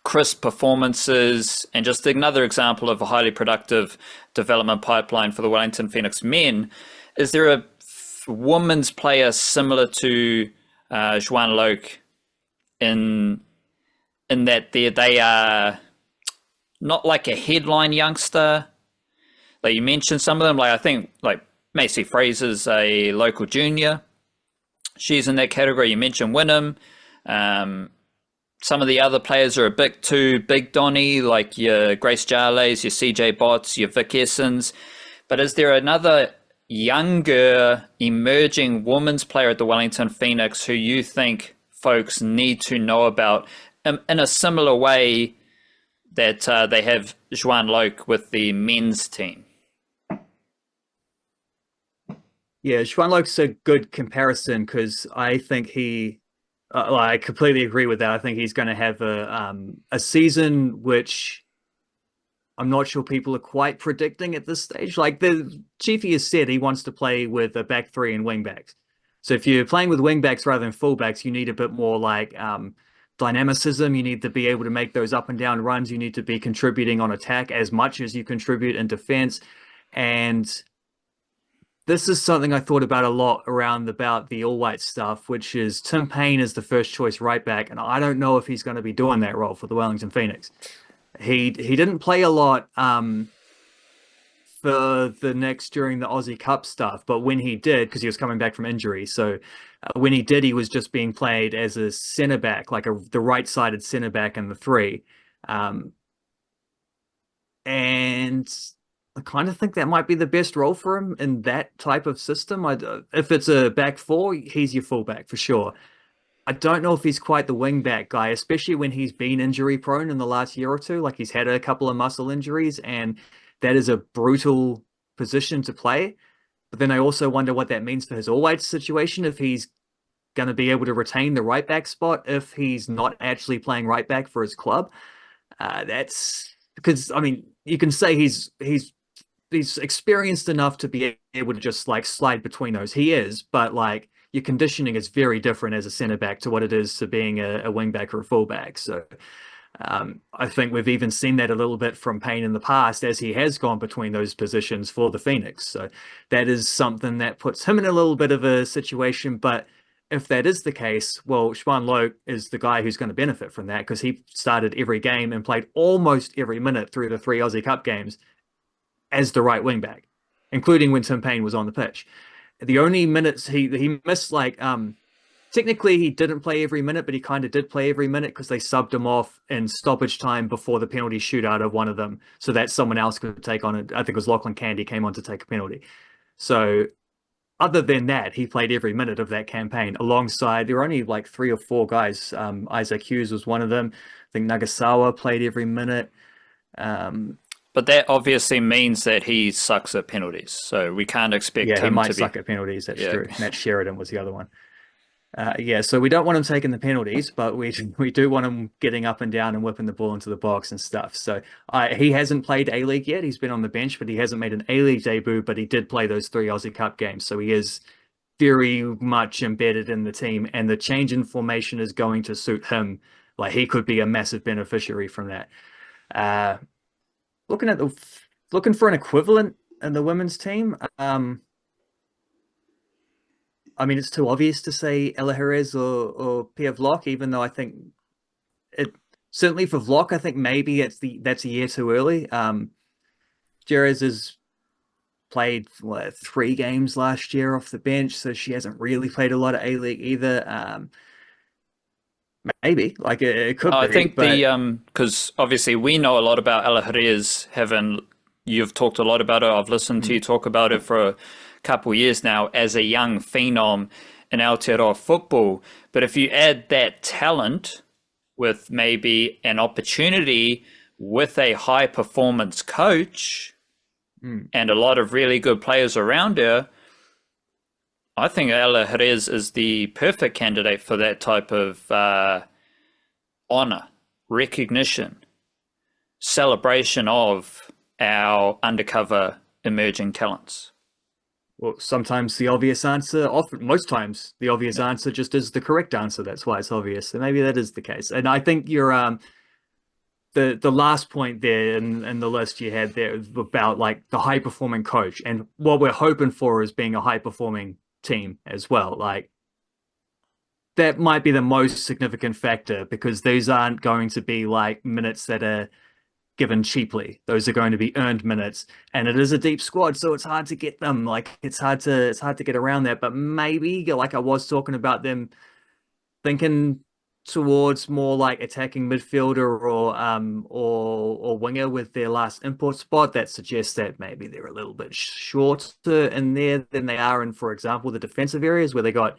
crisp performances, and just another example of a highly productive development pipeline for the Wellington Phoenix men. Is there a women's player similar to Joanne Loke in that they are not like a headline youngster? Like you mentioned some of them, like I think like Macey Fraser's a local junior. She's in that category. You mentioned Wynnum. Some of the other players are a bit too big Donny, like your Grace Jarleys, your CJ Botts, your Vic Essens. But is there another younger, emerging women's player at the Wellington Phoenix who you think folks need to know about in a similar way that they have Juan Loke with the men's team? Yeah, Juan Loke's a good comparison because I think I completely agree with that. I think he's going to have a season which I'm not sure people are quite predicting at this stage. Like the Chiefy has said, he wants to play with a back three and wing backs. So if you're playing with wing backs rather than fullbacks, you need a bit more like dynamicism. You need to be able to make those up and down runs. You need to be contributing on attack as much as you contribute in defense. And this is something I thought about a lot around about the All White stuff, which is Tim Payne is the first choice right back, and I don't know if he's going to be doing that role for the Wellington Phoenix. He didn't play a lot for the Knicks during the Aussie Cup stuff, but when he did, because he was coming back from injury, so when he did, he was just being played as a centre back, like the right-sided centre back in the three, and I kind of think that might be the best role for him in that type of system. If it's a back four, he's your fullback for sure. I don't know if he's quite the wing back guy, especially when he's been injury prone in the last year or two. Like he's had a couple of muscle injuries, and that is a brutal position to play. But then I also wonder what that means for his all-white situation, if he's going to be able to retain the right back spot if he's not actually playing right back for his club. That's because, I mean, you can say he's experienced enough to be able to just like slide between those. He is, but like your conditioning is very different as a centre back to what it is to being a wing back or a full back. So I think we've even seen that a little bit from Payne in the past as he has gone between those positions for the Phoenix. So that is something that puts him in a little bit of a situation. But if that is the case, well, Juan Loke is the guy who's going to benefit from that because he started every game and played almost every minute through the 3 Aussie Cup games as the right wing back, including when Tim Payne was on the pitch. The only minutes he missed, like technically he didn't play every minute, but he kind of did play every minute because they subbed him off in stoppage time before the penalty shootout of one of them, so that someone else could take on it. I think it was Lachlan Candy came on to take a penalty. So other than that, he played every minute of that campaign alongside, there were only like 3 or 4 guys. Isaac Hughes was one of them. I think Nagasawa played every minute. But that obviously means that he sucks at penalties. So we can't expect him to be... Yeah, he might suck at penalties, that's true. Matt Sheridan was the other one. So we don't want him taking the penalties, but we do want him getting up and down and whipping the ball into the box and stuff. So he hasn't played A-League yet. He's been on the bench, but he hasn't made an A-League debut, but he did play those 3 Aussie Cup games. So he is very much embedded in the team, and the change in formation is going to suit him. Like he could be a massive beneficiary from that. Looking for an equivalent in the women's team. I mean, it's too obvious to say Ella Jerez or Pia Vlok, even though I think it certainly for Vlok, I think maybe that's a year too early. Jerez has played 3 games last year off the bench, so she hasn't really played a lot of A-League either. Maybe like it could be. I think because obviously we know a lot about Ella Jerez, you've talked a lot about her. I've listened to you talk about it for a couple of years now as a young phenom in Aotearoa football. But if you add that talent with maybe an opportunity with a high performance coach and a lot of really good players around her, I think Ella Jerez is the perfect candidate for that type of honor, recognition, celebration of our undercover emerging talents. Well, sometimes the obvious answer, most times the obvious answer just is the correct answer. That's why it's obvious. So maybe that is the case. And I think you're the last point there in the list you had there about like the high performing coach, and what we're hoping for is being a high performing team as well. Like that might be the most significant factor, because these aren't going to be like minutes that are given cheaply. Those are going to be earned minutes, and it is a deep squad, so it's hard to get them. Like it's hard to get around that. But maybe, like I was talking about them thinking towards more like attacking midfielder or winger with their last import spot. That suggests that maybe they're a little bit shorter in there than they are in, for example, the defensive areas where they got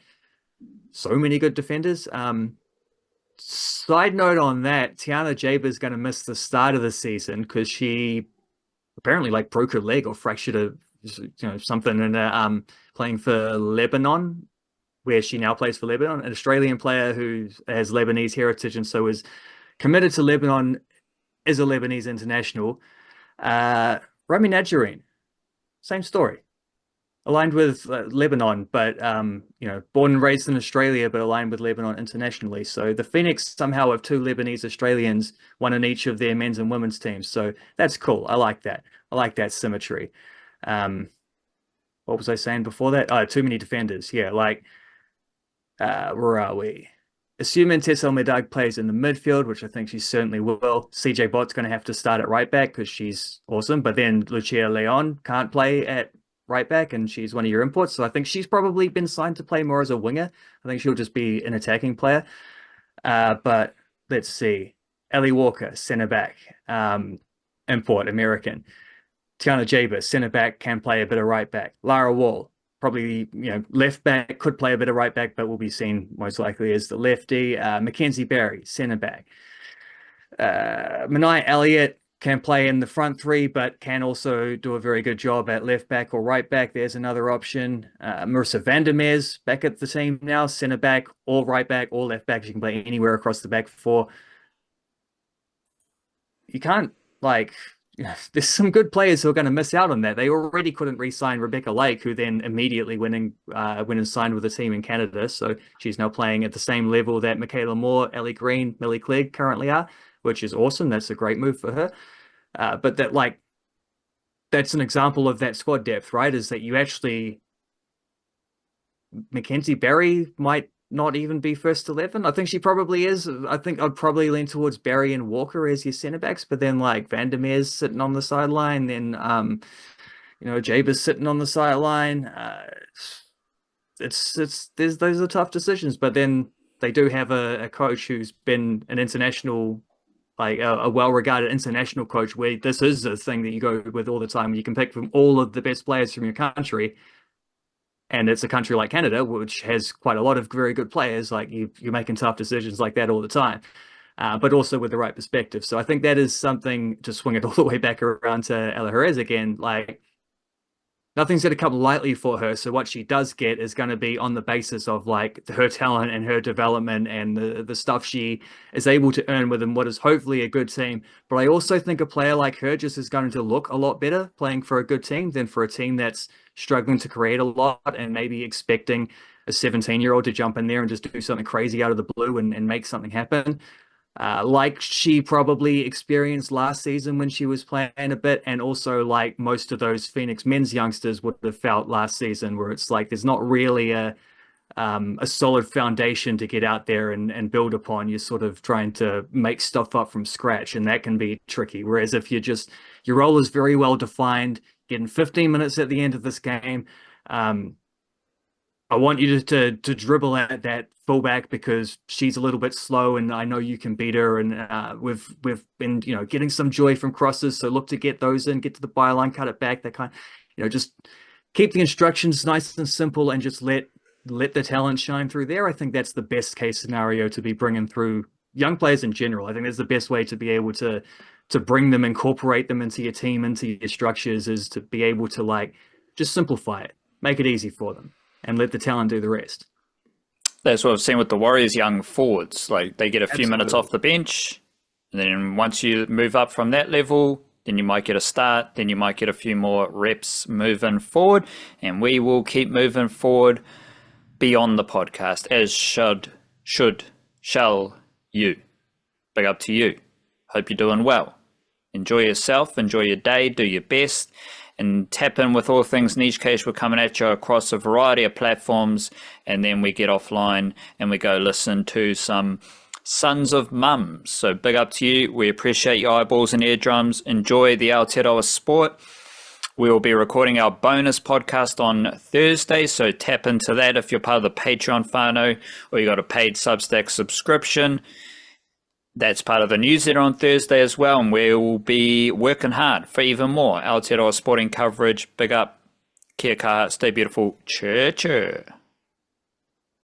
so many good defenders. Side note on that, Tiana Jaber is going to miss the start of the season because she apparently like broke her leg or fractured something in playing for Lebanon, where she now plays for Lebanon, an Australian player who has Lebanese heritage and so is committed to Lebanon, is a Lebanese international. Ramy Najjarine, same story. Aligned with Lebanon, but born and raised in Australia, but aligned with Lebanon internationally. So the Phoenix somehow have two Lebanese Australians, one in each of their men's and women's teams. So that's cool. I like that. I like that symmetry. What was I saying before that? Oh, too many defenders. Yeah, like where are we? Assuming Tess Almeida plays in the midfield, which I think she certainly will. CJ Bott's going to have to start at right back because she's awesome. But then Lucia Leon can't play at right back, and she's one of your imports. So I think she's probably been signed to play more as a winger. I think she'll just be an attacking player. But let's see. Ellie Walker, centre back, import, American. Tiana Jaber, centre back, can play a bit of right back. Lara Wall, probably left back, could play a bit of right back, but will be seen most likely as the lefty. Mackenzie Barry, centre back. Manai Elliott can play in the front three, but can also do a very good job at left back or right back. There's another option. Marissa Vandermeers back at the team now, centre back or right back or left back. She can play anywhere across the back four. You can't there's some good players who are going to miss out on that. They already couldn't re-sign Rebecca Lake, who then immediately went and signed with a team in Canada. So she's now playing at the same level that Michaela Moore, Ellie Green, Millie Clegg currently are, which is awesome. That's a great move for her. But that's an example of that squad depth, right? Is that you actually, Mackenzie Barry might not even be first 11. I think she probably is. I think I'd probably lean towards Barry and Walker as your centre backs, but then Vandermeer's sitting on the sideline, then Jaber's sitting on the sideline. Those are tough decisions, but then they do have a coach who's been an international, a well-regarded international coach, where this is a thing that you go with all the time. You can pick from all of the best players from your country, and it's a country like Canada, which has quite a lot of very good players. You're making tough decisions like that all the time, but also with the right perspective. So I think that is something to swing it all the way back around to Ella Jerez again. Nothing's going to come lightly for her. So what she does get is going to be on the basis of her talent and her development and the stuff she is able to earn within what is hopefully a good team. But I also think a player like her just is going to look a lot better playing for a good team than for a team that's struggling to create a lot and maybe expecting a 17-year-old to jump in there and just do something crazy out of the blue and make something happen. Like she probably experienced last season when she was playing a bit, and also like most of those Phoenix men's youngsters would have felt last season, where it's there's not really a solid foundation to get out there and build upon. You're sort of trying to make stuff up from scratch, and that can be tricky. Whereas if your role is very well defined, getting 15 minutes at the end of this game, I want you to dribble at that fullback because she's a little bit slow, and I know you can beat her. And we've been getting some joy from crosses, so look to get those in, get to the byline, cut it back. That kind, just keep the instructions nice and simple, and just let the talent shine through there. I think that's the best case scenario to be bringing through young players in general. I think that's the best way to be able to bring them, incorporate them into your team, into your structures, is to be able to just simplify it, make it easy for them, and let the talent do the rest. That's what I've seen with the Warriors young forwards. They get a few minutes off the bench, and then once you move up from that level, then you might get a start, then you might get a few more reps moving forward, and we will keep moving forward beyond the podcast, as shall you. Big up to you. Hope you're doing well. Enjoy yourself, enjoy your day, do your best, and tap in with all things Niche Case. We're coming at you across a variety of platforms, and then we get offline and we go listen to some Sons of Mums. So big up to you. We appreciate your eyeballs and eardrums. Enjoy the Aotearoa sport. We will be recording our bonus podcast on Thursday, so tap into that if you're part of the Patreon whānau or you got a paid Substack subscription. That's part of the newsletter on Thursday as well, and we will be working hard for even more Aotearoa sporting coverage. Big up, kia kaha, stay beautiful, chur chur.